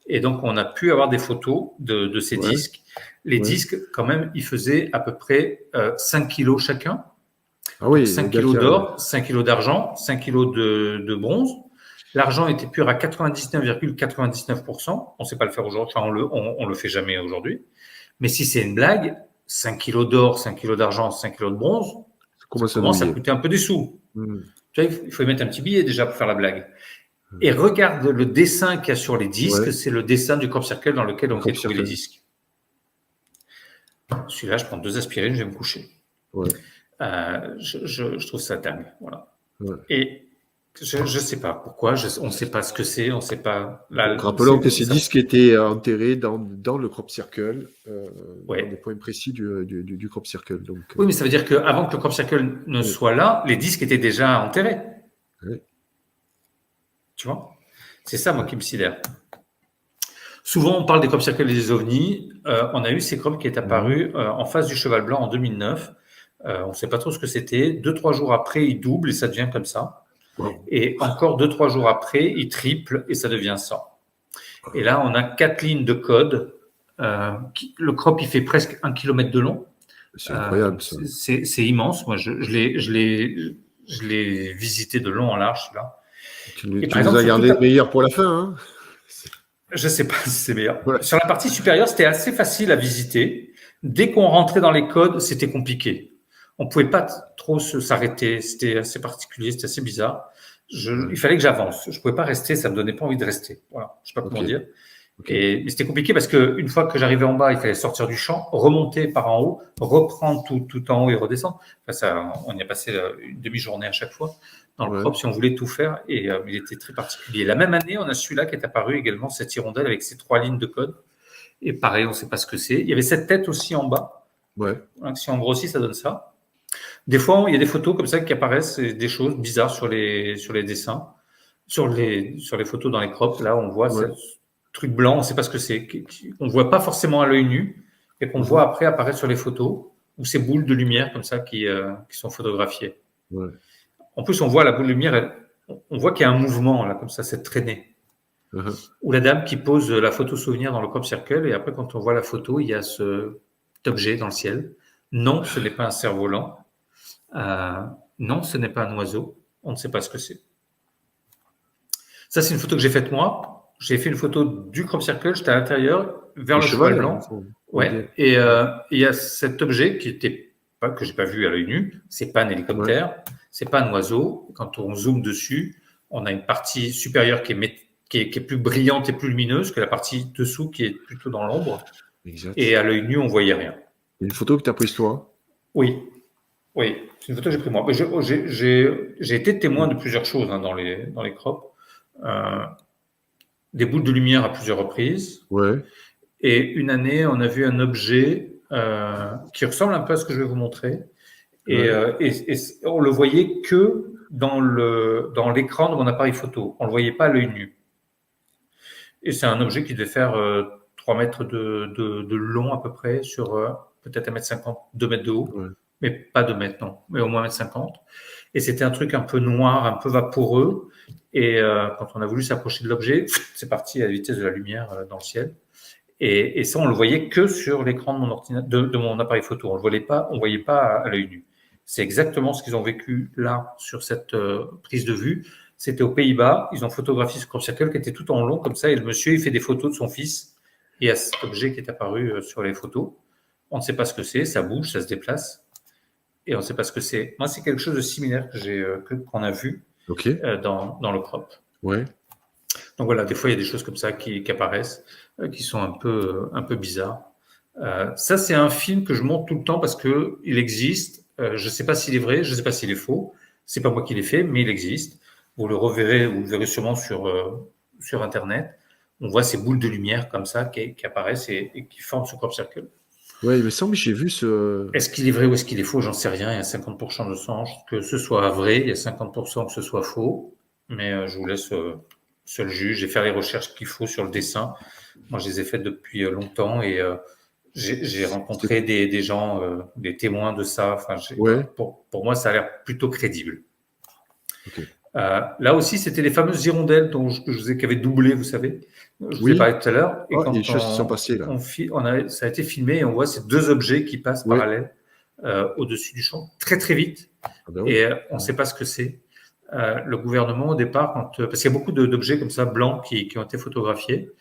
Speaker 2: Et donc on a pu avoir des photos de ces disques. Les disques, quand même, ils faisaient à peu près 5 kilos chacun.
Speaker 1: Ah oui,
Speaker 2: 5 kilos d'or, 5 kilos d'argent, 5 kilos de bronze. L'argent était pur à 99,99%. On ne sait pas le faire aujourd'hui, enfin, on le fait jamais aujourd'hui. Mais si c'est une blague, 5 kilos d'or, 5 kilos d'argent, 5 kilos de bronze, ça commence à coûter un peu des sous. Tu vois, il faut y mettre un petit billet déjà pour faire la blague. Et regarde le dessin qu'il y a sur les disques, c'est le dessin du crop circle dans lequel on a trouvé les disques. Celui-là, je prends 2 aspirines, je vais me coucher. Je trouve ça dingue. Voilà. Et je ne sais pas pourquoi, on ne sait pas ce que c'est, on ne sait pas.
Speaker 1: Donc, rappelons que ces disques étaient enterrés dans le crop circle, dans des points précis du crop circle. Donc,
Speaker 2: oui, mais ça veut dire qu'avant que le crop circle ne soit là, les disques étaient déjà enterrés. Tu vois? C'est ça, moi, qui me sidère. Souvent, on parle des crop circles et des ovnis. On a eu ces crops qui est apparu en face du Cheval Blanc en 2009. On ne sait pas trop ce que c'était. 2-3 jours après, il double et ça devient comme ça. Et encore 2-3 jours après, il triple et ça devient ça. Et là, on a 4 lignes de code. Le crop, il fait presque 1 km de long.
Speaker 1: C'est incroyable, ça.
Speaker 2: C'est immense. Moi, je l'ai visité de long en large, là.
Speaker 1: Tu nous as gardé le meilleur pour la fin, hein?
Speaker 2: Je ne sais pas si c'est meilleur. Sur la partie supérieure, c'était assez facile à visiter. Dès qu'on rentrait dans les codes, c'était compliqué. On ne pouvait pas trop s'arrêter. C'était assez particulier, c'était assez bizarre. Il fallait que j'avance. Je ne pouvais pas rester, ça ne me donnait pas envie de rester. Voilà, je ne sais pas comment dire. Mais c'était compliqué parce qu'une fois que j'arrivais en bas, il fallait sortir du champ, remonter par en haut, reprendre tout en haut et redescendre. Enfin, on y a passé une demi-journée à chaque fois dans le crop si on voulait tout faire. Et il était très particulier. La même année, on a celui-là qui est apparu également, cette hirondelle avec ses 3 lignes de code. Et pareil, on ne sait pas ce que c'est. Il y avait cette tête aussi en bas. Si on grossit, ça donne ça. Des fois, il y a des photos comme ça qui apparaissent, des choses bizarres sur les dessins, sur les photos dans les crops. Là, on voit ce
Speaker 1: Ouais.
Speaker 2: truc blanc, on ne sait pas ce que c'est, qu'on ne voit pas forcément à l'œil nu, et qu'on voit après apparaître sur les photos, ou ces boules de lumière comme ça qui sont photographiées.
Speaker 1: Ouais.
Speaker 2: En plus, on voit la boule de lumière, on voit qu'il y a un mouvement là, comme ça, cette traînée. Ou la dame qui pose la photo souvenir dans le crop circle, et après, quand on voit la photo, il y a cet objet dans le ciel. Non, ce n'est pas un cerf-volant. Non, ce n'est pas un oiseau. On ne sait pas ce que c'est. Ça, c'est une photo que j'ai faite moi. J'ai fait une photo du crop circle. J'étais à l'intérieur, vers le cheval blanc. Ouais. Et il y a cet objet que j'ai pas vu à l'œil nu. C'est pas un hélicoptère. C'est pas un oiseau. Quand on zoome dessus, on a une partie supérieure qui est plus brillante et plus lumineuse que la partie dessous qui est plutôt dans l'ombre.
Speaker 1: Exact.
Speaker 2: Et à l'œil nu, on voyait rien.
Speaker 1: Une photo que tu as prise toi?
Speaker 2: Oui. Oui, c'est une photo que j'ai prise moi. J'ai été témoin de plusieurs choses dans les crops. Des boules de lumière à plusieurs reprises.
Speaker 1: Ouais.
Speaker 2: Et une année, on a vu un objet qui ressemble un peu à ce que je vais vous montrer. Et on le voyait que dans l'écran de mon appareil photo. On le voyait pas à l'œil nu. Et c'est un objet qui devait faire 3 mètres de long à peu près sur peut-être 1,50 m, 2 mètres de haut. Ouais. Mais pas 2 mètres, non, mais au moins 1,50 m. Et c'était un truc un peu noir, un peu vaporeux. Et quand on a voulu s'approcher de l'objet, c'est parti à la vitesse de la lumière dans le ciel. Et ça, on le voyait que sur l'écran de mon ordinateur, de mon appareil photo. On le voyait pas à l'œil nu. C'est exactement ce qu'ils ont vécu là sur cette prise de vue. C'était aux Pays-Bas. Ils ont photographié ce crop circle qui était tout en long comme ça. Et le monsieur, il fait des photos de son fils. Et il y a cet objet qui est apparu sur les photos. On ne sait pas ce que c'est. Ça bouge, ça se déplace. Et on ne sait pas ce que c'est. Moi, c'est quelque chose de similaire qu'on a vu dans le crop.
Speaker 1: Ouais.
Speaker 2: Donc voilà, des fois, il y a des choses comme ça qui apparaissent, qui sont un peu bizarres. Ça, c'est un film que je montre tout le temps parce qu'il existe. Je ne sais pas s'il est vrai, je ne sais pas s'il est faux. C'est pas moi qui l'ai fait, mais il existe. Vous le verrez sûrement sur Internet. On voit ces boules de lumière comme ça qui apparaissent et qui forment ce crop circle.
Speaker 1: Oui, il me semble que j'ai vu ce...
Speaker 2: Est-ce qu'il est vrai ou est-ce qu'il est faux? J'en sais rien. Il y a 50% de chances que ce soit vrai, il y a 50% que ce soit faux. Mais je vous laisse seul juge et faire les recherches qu'il faut sur le dessin. Moi, je les ai faites depuis longtemps et j'ai rencontré des gens, des témoins de ça. Enfin, pour moi, ça a l'air plutôt crédible. Okay. Là aussi, c'était les fameuses hirondelles dont je vous ai qui avaient doublé, vous savez. Je vous ai parlé tout à l'heure. Et quand
Speaker 1: les choses qui sont passées là.
Speaker 2: Ça a été filmé et on voit ces deux objets qui passent parallèles au-dessus du champ très très vite. Et on ne sait pas ce que c'est. Le gouvernement au départ, parce qu'il y a beaucoup d'objets comme ça blancs qui ont été photographiés,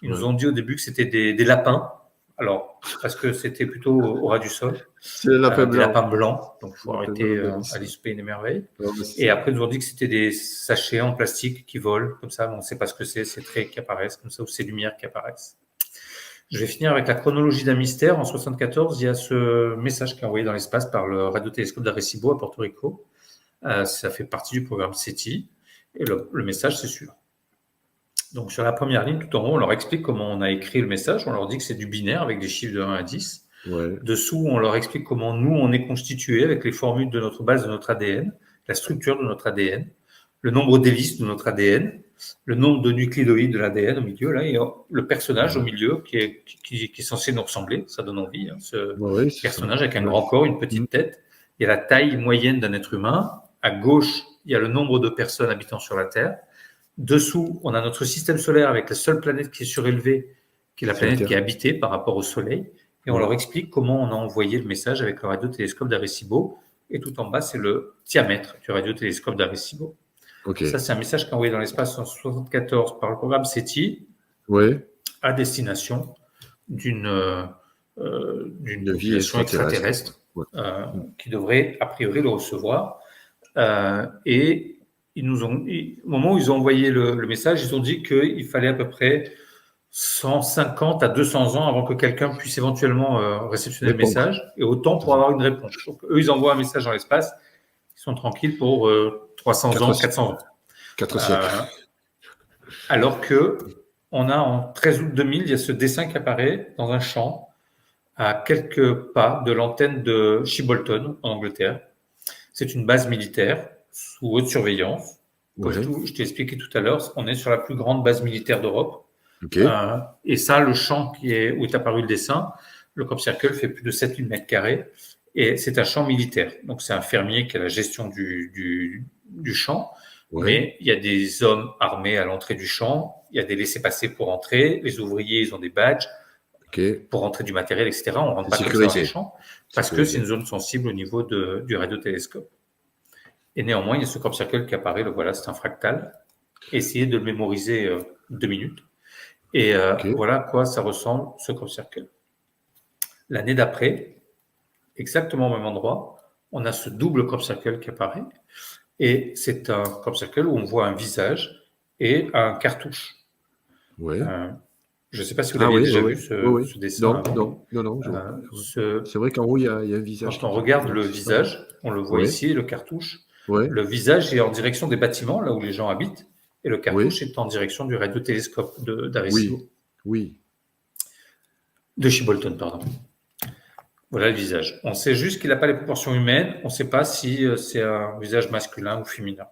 Speaker 2: ils nous ont dit au début que c'était des lapins. Alors, parce que c'était plutôt au ras du sol.
Speaker 1: C'est des lapins
Speaker 2: blancs. Donc, il faut arrêter Alice au Pays des Merveilles. Et après, ils nous ont dit que c'était des sachets en plastique qui volent, comme ça. On ne sait pas ce que c'est traits qui apparaissent, comme ça, ou ces lumières qui apparaissent. Je vais finir avec la chronologie d'un mystère. En 1974, il y a ce message qui est envoyé dans l'espace par le radiotélescope d'Arecibo à Porto Rico. Ça fait partie du programme SETI. Et le message, c'est celui-là. Donc, sur la première ligne, tout en haut, on leur explique comment on a écrit le message. On leur dit que c'est du binaire avec des chiffres de 1 à 10. Ouais. Dessous, on leur explique comment nous, on est constitué avec les formules de notre base de notre ADN, la structure de notre ADN, le nombre d'hélices de notre ADN, le nombre de nucléoïdes de l'ADN au milieu, là, et le personnage au milieu qui est censé nous ressembler. Ça donne envie, hein, ce personnage avec un grand corps, une petite tête. Il y a la taille moyenne d'un être humain. À gauche, il y a le nombre de personnes habitant sur la Terre. Dessous, on a notre système solaire avec la seule planète qui est surélevée, qui est la planète qui est habitée par rapport au Soleil. Et on leur explique comment on a envoyé le message avec le radiotélescope d'Arecibo. Et tout en bas, c'est le diamètre du radiotélescope d'Arecibo. Okay. Ça, c'est un message qui est envoyé dans l'espace en 1974 par le programme SETI à destination d'une population extraterrestre qui devrait, a priori, le recevoir. Et au moment où ils ont envoyé le message, ils ont dit qu'il fallait à peu près 150 à 200 ans avant que quelqu'un puisse éventuellement réceptionner le message, et autant pour avoir une réponse. Donc, eux, ils envoient un message dans l'espace, ils sont tranquilles pour 300 ans, 400 ans.
Speaker 1: 4 siècles.
Speaker 2: Alors que, on a en 13 août 2000, il y a ce dessin qui apparaît dans un champ à quelques pas de l'antenne de Shibolton, en Angleterre. C'est une base militaire sous haute surveillance. Comme
Speaker 1: Ouais.
Speaker 2: je t'ai expliqué tout à l'heure, on est sur la plus grande base militaire d'Europe.
Speaker 1: Ok.
Speaker 2: Et ça, le champ où est apparu le dessin, le Crop Circle fait plus de 7000 mètres carrés et c'est un champ militaire. Donc, c'est un fermier qui a la gestion du champ,
Speaker 1: Ouais.
Speaker 2: mais il y a des hommes armés à l'entrée du champ, il y a des laissez-passer pour entrer, les ouvriers, ils ont des badges
Speaker 1: Ok.
Speaker 2: pour rentrer du matériel, etc. On ne rentre pas comme ça dans
Speaker 1: Sécurisé.
Speaker 2: les champs parce que c'est une zone sensible au niveau du radiotélescope. Et néanmoins, il y a ce Crop Circle qui apparaît, le voilà, c'est un fractal. Essayez de le mémoriser 2 minutes. Et voilà à quoi ça ressemble, ce Crop Circle. L'année d'après, exactement au même endroit, on a ce double Crop Circle qui apparaît. Et c'est un Crop Circle où on voit un visage et un cartouche.
Speaker 1: Ouais.
Speaker 2: Je ne sais pas si vous l'aviez déjà vu, ce dessin.
Speaker 1: Non. C'est vrai qu'en haut, il y a un visage.
Speaker 2: Quand on regarde le visage, on le voit ici, le cartouche.
Speaker 1: Ouais.
Speaker 2: Le visage est en direction des bâtiments, là où les gens habitent, et le cartouche est en direction du radiotélescope d'Arecibo.
Speaker 1: Oui.
Speaker 2: De Shibolton, pardon. Voilà le visage. On sait juste qu'il n'a pas les proportions humaines. On ne sait pas si c'est un visage masculin ou féminin.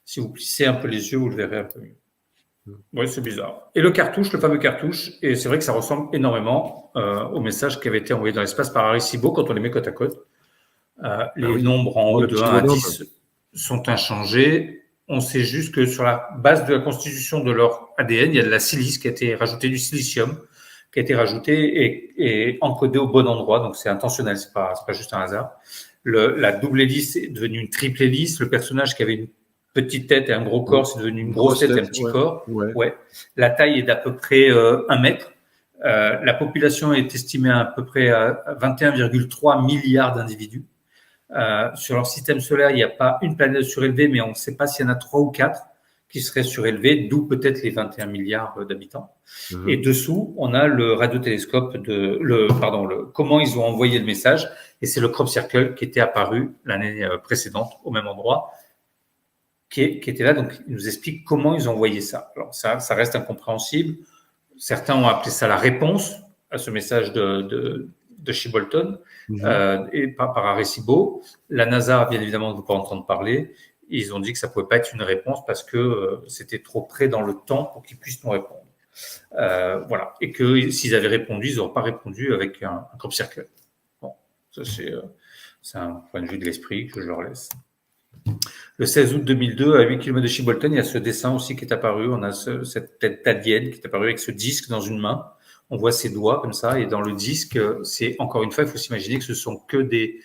Speaker 2: Si vous plissez un peu les yeux, vous le verrez un peu mieux. Oui, c'est bizarre. Et le cartouche, le fameux cartouche, et c'est vrai que ça ressemble énormément au message qui avait été envoyé dans l'espace par Arecibo quand on les met côte à côte. Les nombres en haut de 1 à 10 sont inchangés. On sait juste que sur la base de la constitution de leur ADN, il y a de la silice qui a été rajoutée, du silicium qui a été rajouté et encodé au bon endroit. Donc, c'est intentionnel, c'est pas juste un hasard. La double hélice est devenue une triple hélice. Le personnage qui avait une petite tête et un gros corps, c'est devenu une grosse tête et un petit corps. Ouais. La taille est d'à peu près 1 mètre. La population est estimée à peu près à 21,3 milliards d'individus. Sur leur système solaire, il n'y a pas une planète surélevée, mais on ne sait pas s'il y en a 3 ou 4 qui seraient surélevés, d'où peut-être les 21 milliards d'habitants. Et dessous, on a le radiotélescope comment ils ont envoyé le message, et c'est le Crop Circle qui était apparu l'année précédente au même endroit, qui était là. Donc, il nous explique comment ils ont envoyé ça. Alors, ça reste incompréhensible. Certains ont appelé ça la réponse à ce message de Shibolton et par Arecibo. La NASA, bien évidemment, ne veut pas entendre parler. Ils ont dit que ça ne pouvait pas être une réponse parce que c'était trop près dans le temps pour qu'ils puissent nous répondre. Voilà. Et que s'ils avaient répondu, ils n'auraient pas répondu avec un Crop Circle. Bon, ça c'est un point de vue de l'esprit que je leur laisse. Le 16 août 2002, à 8 km de Shibolton, il y a ce dessin aussi qui est apparu. On a cette tête alien qui est apparue avec ce disque dans une main. On voit ses doigts comme ça. Et dans le disque, c'est encore une fois, il faut s'imaginer que ce sont que du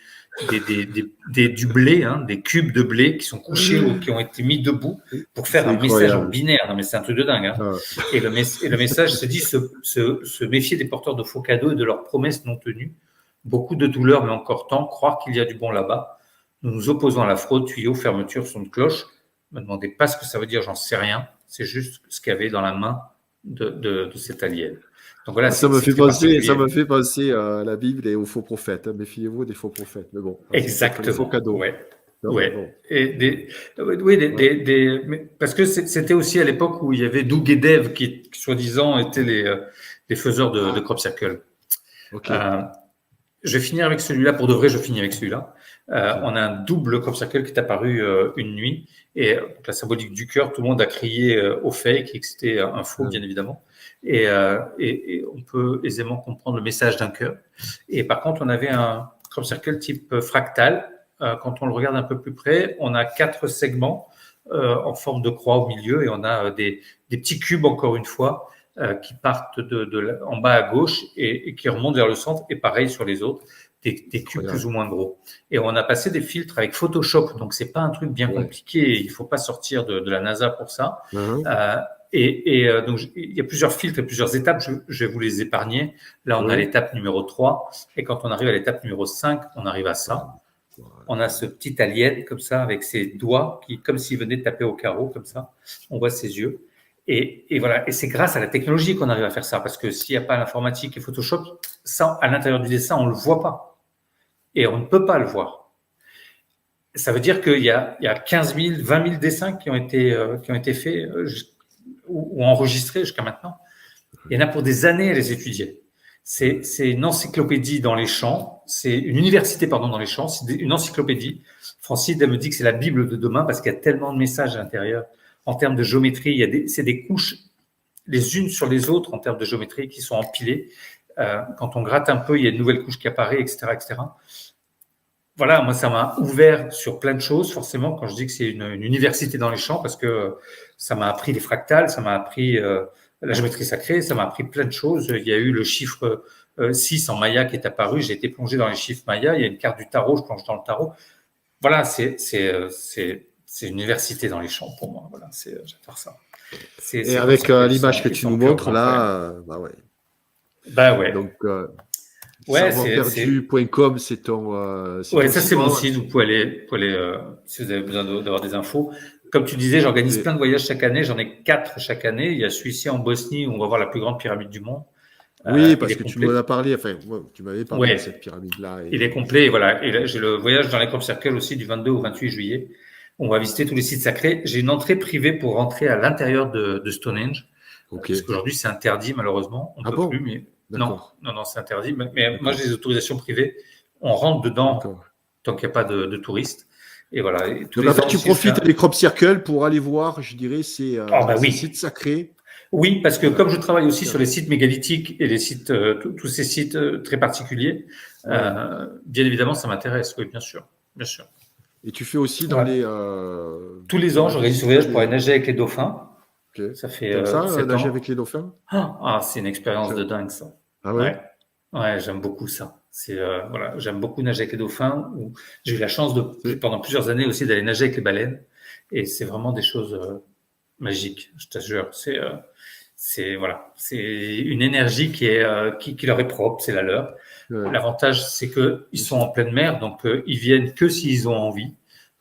Speaker 2: blé, des cubes de blé qui sont couchés ou qui ont été mis debout pour faire un message en binaire. Non, mais c'est un truc de dingue. Et le message se dit se méfier des porteurs de faux cadeaux et de leurs promesses non tenues. Beaucoup de douleurs, mais encore temps. Croire qu'il y a du bon là-bas. Nous nous opposons à la fraude, tuyaux, fermeture, son de cloche. Ne me demandez pas ce que ça veut dire, j'en sais rien. C'est juste ce qu'il y avait dans la main de cet alien. Donc voilà,
Speaker 1: ça me fait penser à la Bible et aux faux prophètes. Méfiez-vous des faux prophètes. Mais bon,
Speaker 2: exactement.
Speaker 1: Faux cadeaux.
Speaker 2: Bon. Et parce que c'était aussi à l'époque où il y avait Doug et Dave qui soi-disant étaient les faiseurs de Crop Circle. Je vais finir avec celui-là. Pour de vrai, je finis avec celui-là. On a un double Crop Circle qui est apparu une nuit. Et la symbolique du cœur, tout le monde a crié au fake et que c'était un faux, bien évidemment. Et on peut aisément comprendre le message d'un cœur. Et par contre, on avait un Crop Circle type fractal. Quand on le regarde un peu plus près, on a 4 segments en forme de croix au milieu et on a des petits cubes, encore une fois, qui partent en bas à gauche et qui remontent vers le centre. Et pareil sur les autres, des cubes plus ou moins gros. Et on a passé des filtres avec Photoshop, donc c'est pas un truc bien compliqué. Il faut pas sortir de la NASA pour ça. Donc, il y a plusieurs filtres et plusieurs étapes. Je vais vous les épargner. Là, on a l'étape numéro 3. Et quand on arrive à l'étape numéro 5, on arrive à ça. On a ce petit alien comme ça, avec ses doigts, comme s'il venait de taper au carreau, comme ça. On voit ses yeux. Et voilà. Et c'est grâce à la technologie qu'on arrive à faire ça. Parce que s'il n'y a pas l'informatique et Photoshop, ça, à l'intérieur du dessin, on ne le voit pas. Et on ne peut pas le voir. Ça veut dire qu'il y a 15 000, 20 000 dessins qui ont été faits ou enregistrés jusqu'à maintenant. Il y en a pour des années à les étudier. C'est une encyclopédie dans les champs. C'est une université, pardon, dans les champs. C'est une encyclopédie. Francine, elle me dit que c'est la Bible de demain parce qu'il y a tellement de messages à l'intérieur. En termes de géométrie, c'est des couches les unes sur les autres en termes de géométrie qui sont empilées. Quand on gratte un peu, il y a une nouvelle couche qui apparaît, etc., etc. Voilà, moi, ça m'a ouvert sur plein de choses, forcément, quand je dis que c'est une université dans les champs, parce que ça m'a appris les fractales, ça m'a appris la géométrie sacrée, ça m'a appris plein de choses. Il y a eu le chiffre 6 en maya qui est apparu, j'ai été plongé dans les chiffres maya, il y a une carte du tarot, je plonge dans le tarot. Voilà, c'est une université dans les champs pour moi. Voilà, j'adore ça.
Speaker 1: Et avec l'image que tu nous montres là, bah ouais.
Speaker 2: Bah ouais.
Speaker 1: Donc, cerveauperdu.com, c'est ton.
Speaker 2: Ouais, ça c'est mon site. Vous pouvez aller si vous avez besoin d'avoir des infos. Comme tu disais, j'organise plein de voyages chaque année. J'en ai 4 chaque année. Il y a celui-ci en Bosnie où on va voir la plus grande pyramide du monde.
Speaker 1: Oui, parce que tu m'en as parlé. Enfin, tu m'avais parlé de cette pyramide-là.
Speaker 2: Il est complet. Et voilà. Et là, j'ai le voyage dans les Crop Circle aussi du 22 au 28 juillet. On va visiter tous les sites sacrés. J'ai une entrée privée pour rentrer à l'intérieur de Stonehenge.
Speaker 1: Okay.
Speaker 2: Parce qu'aujourd'hui, c'est interdit, malheureusement. On ne peut plus, mais non, c'est interdit. Mais moi, j'ai des autorisations privées. On rentre dedans tant qu'il n'y a pas de touristes. Et voilà. Et
Speaker 1: donc, en fait, tu profites des Crop Circle pour aller voir, je dirais, ces sites sacrés.
Speaker 2: Oui, parce que comme je travaille aussi sur les sites mégalithiques et les sites, tous ces sites très particuliers, bien évidemment, ça m'intéresse. Oui, bien sûr. Bien sûr.
Speaker 1: Et tu fais aussi dans les.
Speaker 2: Tous les ans, j'organise ce voyage pour aller nager avec les dauphins.
Speaker 1: Okay.
Speaker 2: Ça fait.
Speaker 1: Nager avec les dauphins ?
Speaker 2: C'est une expérience de dingue, ça.
Speaker 1: Ah ouais ?
Speaker 2: Ouais, j'aime beaucoup ça. Voilà, j'aime beaucoup nager avec les dauphins. J'ai eu la chance pendant plusieurs années aussi d'aller nager avec les baleines. Et c'est vraiment des choses magiques, je t'assure. C'est une énergie qui leur est propre, c'est la leur. Ouais. L'avantage, c'est que ils sont en pleine mer, donc ils viennent que s'ils ont envie.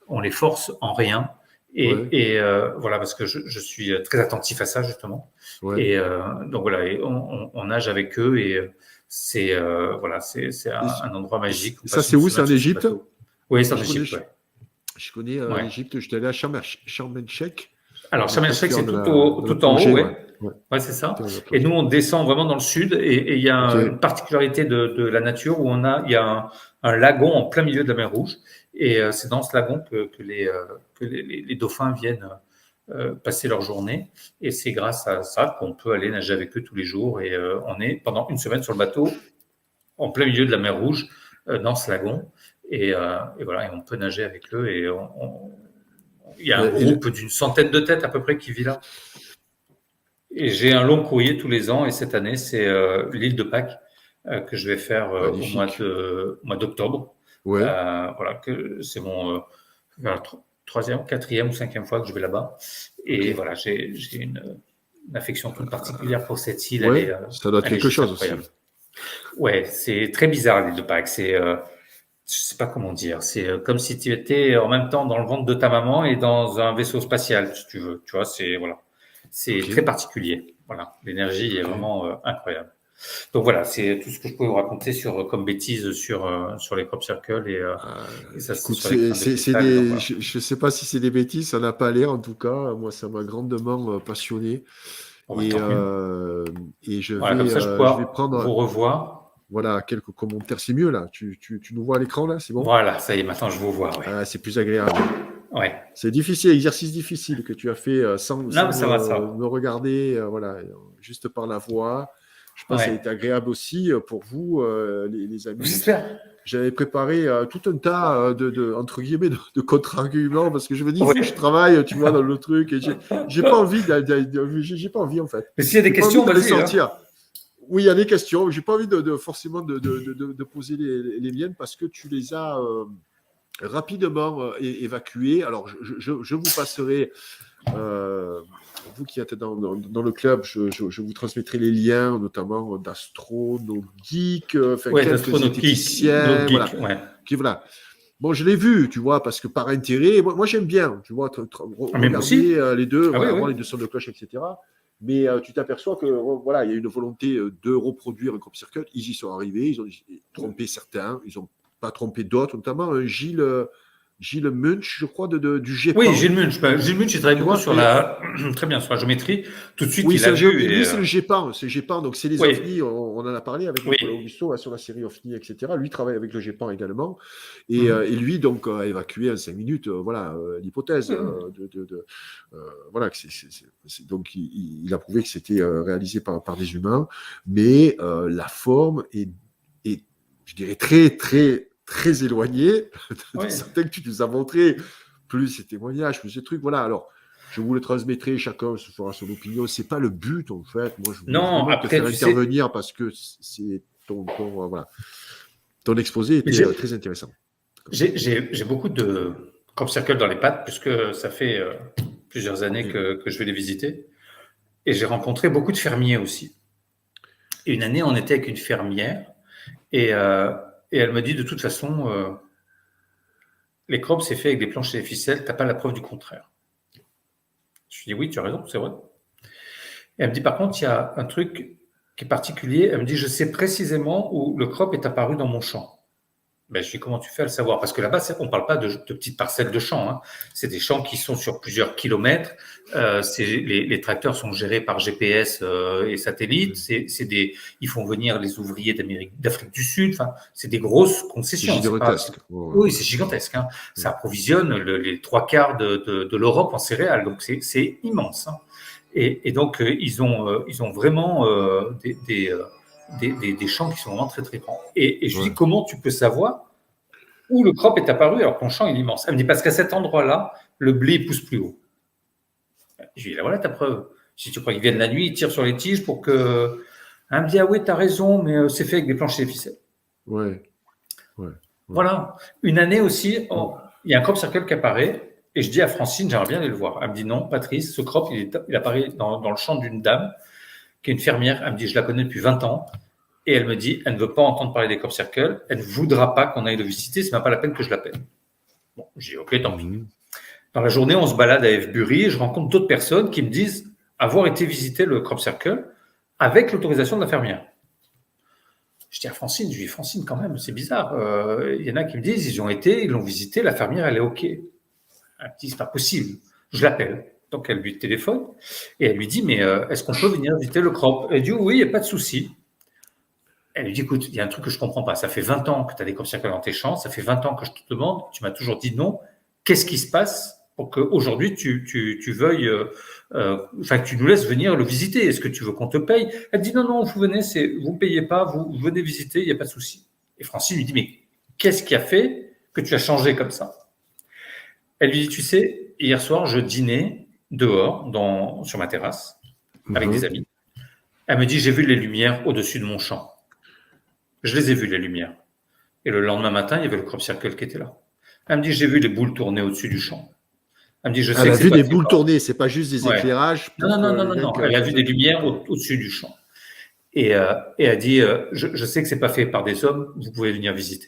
Speaker 2: On les force en rien. Et voilà, parce que je suis très attentif à ça justement. Ouais. Et donc voilà, et on nage avec eux et c'est un endroit magique.
Speaker 1: Ça, c'est où? C'est en Égypte?
Speaker 2: Oui, c'est en Égypte. Ouais.
Speaker 1: Je connais l'Égypte. J'étais allé à Sharm el-Sheikh.
Speaker 2: Alors Sharm el-Sheikh, c'est tout en haut, ouais, c'est ça. Et nous, on descend vraiment dans le sud et il y a une particularité de la nature où il y a un lagon en plein milieu de la mer Rouge. Et c'est dans ce lagon que les dauphins viennent passer leur journée. Et c'est grâce à ça qu'on peut aller nager avec eux tous les jours. Et on est pendant une semaine sur le bateau, en plein milieu de la mer Rouge, dans ce lagon. Et voilà, et on peut nager avec eux. Et il y a un groupe d'une centaine de têtes à peu près qui vit là. Et j'ai un long courrier tous les ans. Et cette année, c'est l'île de Pâques que je vais faire au mois d'octobre.
Speaker 1: Ouais.
Speaker 2: Voilà, que c'est mon troisième, quatrième ou cinquième fois que je vais là-bas. Et voilà, j'ai une affection toute particulière pour cette île.
Speaker 1: Ouais, ça doit être quelque chose aussi.
Speaker 2: Ouais, c'est très bizarre l'île de Pâques. Je sais pas comment dire. C'est comme si tu étais en même temps dans le ventre de ta maman et dans un vaisseau spatial, si tu veux. Tu vois, c'est très particulier. Voilà, l'énergie est vraiment incroyable. Donc voilà, c'est tout ce que je peux vous raconter comme bêtises sur les Crop Circle et ça.
Speaker 1: Écoute, je sais pas si c'est des bêtises, ça n'a pas l'air en tout cas. Moi, ça m'a grandement passionné. Et je vais prendre.
Speaker 2: Vous revoir.
Speaker 1: Voilà, quelques commentaires. C'est mieux là. Tu nous vois à l'écran là, c'est bon?
Speaker 2: Voilà, ça y est, maintenant je vous vois. Ouais.
Speaker 1: C'est plus agréable.
Speaker 2: Ouais.
Speaker 1: C'est difficile, exercice difficile que tu as fait sans me regarder, voilà, juste par la voix. Je pense que ça a été agréable aussi pour vous, les amis.
Speaker 2: J'espère.
Speaker 1: J'avais préparé tout un tas entre guillemets de contre-arguments parce que je me dis, je travaille, tu vois, dans le truc et j'ai pas envie j'ai pas envie en fait.
Speaker 2: Mais s'il y a des questions,
Speaker 1: vas-y. Sortir. Oui, il y a des questions. J'ai pas envie forcément de poser les miennes parce que tu les as rapidement évacuées. Alors, je vous passerai. Vous qui êtes dans le club, je vous transmettrai les liens, notamment d'Astro, nos geeks, quelques éthiciens. Voilà. Bon, je l'ai vu, tu vois, parce que par intérêt, moi j'aime bien, tu vois, regarder les deux, avoir les deux sons de cloche, etc. Mais tu t'aperçois que voilà, il y a une volonté de reproduire un Crop Circle. Ils y sont arrivés, ils ont trompé certains, ils n'ont pas trompé d'autres, notamment Gilles Gilles Munch, je crois, du
Speaker 2: Oui,
Speaker 1: GEPAN.
Speaker 2: Gilles Munch. Gilles Munch, il travaille
Speaker 1: Tu
Speaker 2: beaucoup
Speaker 1: vois,
Speaker 2: sur très bien sur la géométrie. Tout de suite,
Speaker 1: oui,
Speaker 2: il a vu.
Speaker 1: lui, c'est le GEPAN. C'est GEPAN, donc c'est les
Speaker 2: Oui,
Speaker 1: ovnis. On en a parlé avec Nicolas
Speaker 2: oui.
Speaker 1: Augusto sur la série OVNI, etc. Lui travaille avec le GEPAN également.
Speaker 2: Mhm.
Speaker 1: Et lui, donc, a évacué en 5 minutes l'hypothèse.
Speaker 2: Mhm.
Speaker 1: Voilà, donc, il a prouvé que c'était réalisé par des humains. Mais la forme est, je dirais, très, très, très éloignée de
Speaker 2: Oui.
Speaker 1: certains que tu nous as montrés. Plus ces témoignages, plus ces trucs. Voilà, alors. Je vous le transmettrai, chacun se fera son opinion. C'est pas le but, en fait. Moi, je voulais
Speaker 2: Non,
Speaker 1: vraiment te
Speaker 2: après,
Speaker 1: faire
Speaker 2: tu sais,
Speaker 1: intervenir parce que c'est voilà. Ton exposé
Speaker 2: mais
Speaker 1: était très intéressant.
Speaker 2: j'ai beaucoup de crop circle dans les pattes, puisque ça fait plusieurs années
Speaker 1: Et-
Speaker 2: que je vais les visiter. Et j'ai rencontré beaucoup de fermiers aussi. Et une année, on était avec une fermière, et, euh, et elle me dit, de toute façon, les crops, c'est fait avec des planches et des ficelles, t'as pas la preuve du contraire. Je lui dis, oui, tu as raison, c'est vrai. Et elle me dit, par contre, il y a un truc qui est particulier. Elle me dit, je sais précisément où le crop est apparu dans mon champ. Ben, je dis, comment tu fais à le savoir? Parce que là-bas, on ne parle pas de petites parcelles de champs, hein. C'est des champs qui sont sur plusieurs kilomètres. Les tracteurs sont gérés par GPS et satellite. Ils font venir les ouvriers d'Afrique du Sud. Enfin, c'est des grosses
Speaker 1: C'est
Speaker 2: concessions.
Speaker 1: gigantesque. Ouais,
Speaker 2: Oui, c'est gigantesque, hein. Ça approvisionne les trois quarts de l'Europe en céréales. Donc, c'est immense, hein. Et donc, ils ont vraiment des champs qui sont vraiment très, très grands. Et je lui
Speaker 1: ouais.
Speaker 2: dis, comment tu peux savoir où le crop est apparu alors que ton champ est immense? Elle me dit, parce qu'à cet endroit-là, le blé pousse plus haut. Je lui dis, là voilà ta preuve. Si tu crois qu'ils viennent la nuit, ils tirent sur les tiges pour que. Elle me dit, ah oui, tu as raison, mais c'est fait avec des planches et des ficelles.
Speaker 1: Ouais, ouais, ouais.
Speaker 2: Voilà. Une année aussi,
Speaker 1: Mm.
Speaker 2: il y a un crop circle qui apparaît. Et je dis à Francine, j'aimerais bien aller le voir. Elle me dit, non, Patrice, ce crop, il apparaît dans le champ d'une dame qui est une fermière. Elle me dit, je la connais depuis 20 ans. Et elle me dit, elle ne veut pas entendre parler des crop circles. Elle ne voudra pas qu'on aille le visiter. C'est même pas la peine que je l'appelle. Bon, j'ai dit, ok, tant pis. Dans la journée, on se balade à F-Bury et je rencontre d'autres personnes qui me disent avoir été visiter le crop circle avec l'autorisation de la fermière. Je dis à Francine, je lui dis, Francine, quand même, c'est bizarre. Il y en a qui me disent, ils ont été, ils l'ont visité, la fermière, elle est OK. Elle me dit, c'est pas possible. Je l'appelle. Donc, elle lui téléphone et elle lui dit, mais est-ce qu'on peut venir visiter le crop? Elle dit, oui, il n'y a pas de souci. Elle lui dit, écoute, il y a un truc que je ne comprends pas. Ça fait 20 ans que tu as des crop circles dans tes champs. Ça fait 20 ans que je te demande. Tu m'as toujours dit non. Qu'est-ce qui se passe pour qu'aujourd'hui, tu veuilles, que tu nous laisses venir le visiter? Est-ce que tu veux qu'on te paye? Elle dit, non, non, vous venez, vous ne payez pas, vous venez visiter, il n'y a pas de souci. Et Francine lui dit, mais qu'est-ce qui a fait que tu as changé comme ça? Elle lui dit, tu sais, hier soir, je dînais dehors, sur ma terrasse, avec des amis. Elle me dit, j'ai vu les lumières au-dessus de mon champ. Je les ai vues, les lumières. Et le lendemain matin, il y avait le crop circle qui était là. Elle me dit, j'ai vu les boules tourner au-dessus du champ. Elle me dit, je sais
Speaker 1: Elle
Speaker 2: que
Speaker 1: a
Speaker 2: c'est
Speaker 1: vu
Speaker 2: pas
Speaker 1: des
Speaker 2: fait
Speaker 1: boules
Speaker 2: par.
Speaker 1: tourner, c'est pas juste des
Speaker 2: Ouais.
Speaker 1: éclairages pour
Speaker 2: Non, non,
Speaker 1: que
Speaker 2: non,
Speaker 1: les
Speaker 2: non,
Speaker 1: mecs,
Speaker 2: non. Elle a vu des lumières
Speaker 1: ouais.
Speaker 2: au-dessus du champ. Et elle dit, je sais que c'est pas fait par des hommes, vous pouvez venir visiter.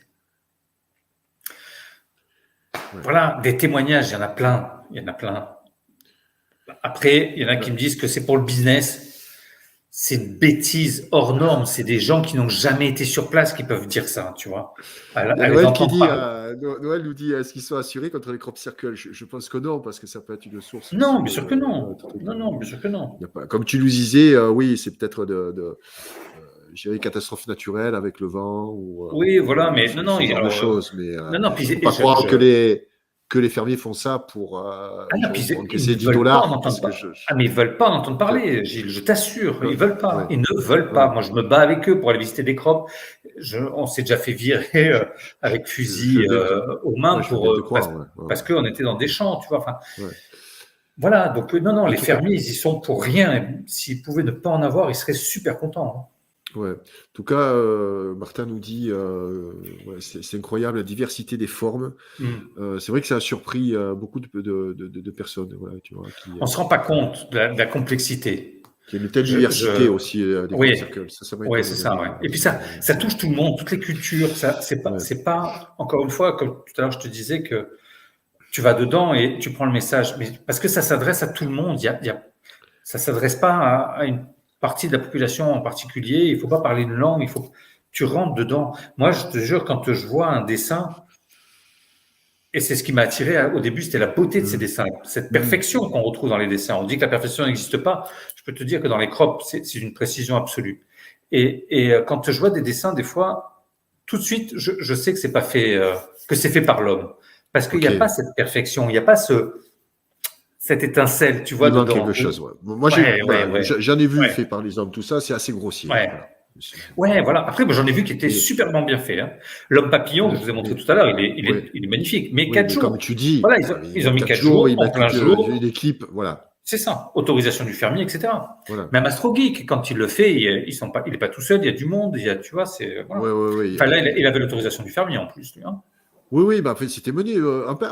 Speaker 1: Ouais.
Speaker 2: Voilà, des témoignages, il y en a plein. Il y en a plein. Après, il y en a qui me disent que c'est pour le business. C'est une bêtise hors norme. C'est des gens qui n'ont jamais été sur place qui peuvent dire ça, tu vois.
Speaker 1: Il y a
Speaker 2: À les
Speaker 1: Noël qui
Speaker 2: entendre
Speaker 1: dit,
Speaker 2: parler.
Speaker 1: Noël nous dit, est-ce qu'ils sont assurés contre les crop circles? Je pense que non, parce que ça peut être une source
Speaker 2: Non,
Speaker 1: aussi
Speaker 2: bien sûr que non.
Speaker 1: truc,
Speaker 2: Non, non, bien sûr que non.
Speaker 1: il y a pas, comme tu nous disais, oui, c'est peut-être je dirais catastrophe naturelle avec le vent
Speaker 2: Oui, voilà, mais non, non,
Speaker 1: ce genre de
Speaker 2: alors,
Speaker 1: choses, mais
Speaker 2: non, non, puis
Speaker 1: faut pas croire que les fermiers font ça pour,
Speaker 2: non, puis
Speaker 1: pour
Speaker 2: ils
Speaker 1: encaisser
Speaker 2: ne
Speaker 1: 10
Speaker 2: veulent pas en
Speaker 1: dollars,
Speaker 2: entendre
Speaker 1: parce que
Speaker 2: parler. Ah, mais ils veulent pas en entendre parler, Gilles, je t'assure, ils veulent pas.
Speaker 1: ouais,
Speaker 2: Ils ne veulent
Speaker 1: ouais.
Speaker 2: pas. Moi, je me bats avec eux pour aller visiter des crops. On s'est déjà fait virer avec fusil aux mains
Speaker 1: je veux bien te croire,
Speaker 2: parce qu'on était dans des champs, tu vois. Enfin,
Speaker 1: ouais.
Speaker 2: voilà, donc non, non,
Speaker 1: En
Speaker 2: les
Speaker 1: tout cas,
Speaker 2: fermiers, ils y sont pour rien. S'ils pouvaient ne pas en avoir, ils seraient super contents, hein.
Speaker 1: ouais. En tout cas, Martin nous dit, ouais, c'est incroyable la diversité des formes. C'est vrai que ça a surpris beaucoup de personnes, voilà, tu vois,
Speaker 2: On ne se rend pas compte de la complexité.
Speaker 1: qui a une telle diversité aussi des
Speaker 2: Oui,
Speaker 1: circles. Ça m'a
Speaker 2: oui,
Speaker 1: étonné,
Speaker 2: c'est ça. Ouais. Et puis
Speaker 1: ça
Speaker 2: ça touche tout le monde, toutes les cultures. Ça,
Speaker 1: ouais.
Speaker 2: c'est pas, encore une fois, comme tout à l'heure je te disais que tu vas dedans et tu prends le message, mais parce que ça s'adresse à tout le monde. Ça s'adresse pas à une partie de la population en particulier. Il faut pas parler une langue. Il faut tu rentres dedans. Moi, je te jure, quand je vois un dessin, Et c'est ce qui m'a attiré au début, c'était la beauté de ces dessins, cette perfection qu'on retrouve dans les dessins. On dit que la perfection n'existe pas. Je peux te dire que dans les crops, c'est une précision absolue. Et quand je vois des dessins, des fois, tout de suite, je sais que c'est pas fait, que c'est fait par l'homme, parce qu'il n'y a pas cette perfection, il n'y a pas cette étincelle, tu vois,
Speaker 1: Il manque
Speaker 2: dedans.
Speaker 1: quelque chose. Ouais. Moi, j'en ai vu fait par les hommes, tout ça, c'est assez grossier.
Speaker 2: Ouais.
Speaker 1: Voilà.
Speaker 2: Ouais, voilà. Après, moi, j'en ai vu qui étaient superbement bien faits. Hein. L'homme papillon, que je vous ai montré tout à l'heure, il est magnifique. Mais 4 jours.
Speaker 1: Comme tu dis,
Speaker 2: Voilà, ils ont mis 4 jours, en plein jour.
Speaker 1: Une équipe, voilà.
Speaker 2: C'est ça. Autorisation du fermier, etc.
Speaker 1: Voilà.
Speaker 2: Même Astro Geek, quand il le fait, il n'est pas tout seul, il y a du monde, tu vois, c'est. Voilà. Enfin, là, il avait l'autorisation du fermier en plus, lui. Hein.
Speaker 1: Oui, bah, en fait, c'était mené. Après,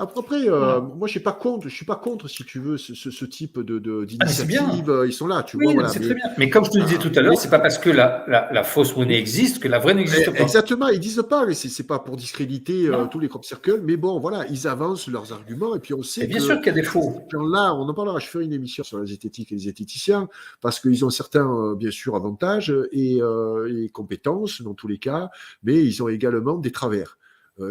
Speaker 1: moi, je suis pas contre, si tu veux, ce type d'initiative. Ils sont là, tu vois. Voilà,
Speaker 2: c'est très bien. Mais comme je te disais tout à l'heure, c'est pas parce que la fausse monnaie existe que la vraie n'existe pas.
Speaker 1: Exactement, ils disent pas, mais c'est pas pour discréditer tous les crop circles, mais bon, voilà, ils avancent leurs arguments, et puis on sait
Speaker 2: bien sûr qu'il y a des faux.
Speaker 1: Là, on en parlera. Je ferai une émission sur la zététique et les zététiciens, parce qu'ils ont certains, bien sûr, avantages et compétences dans tous les cas, mais ils ont également des travers.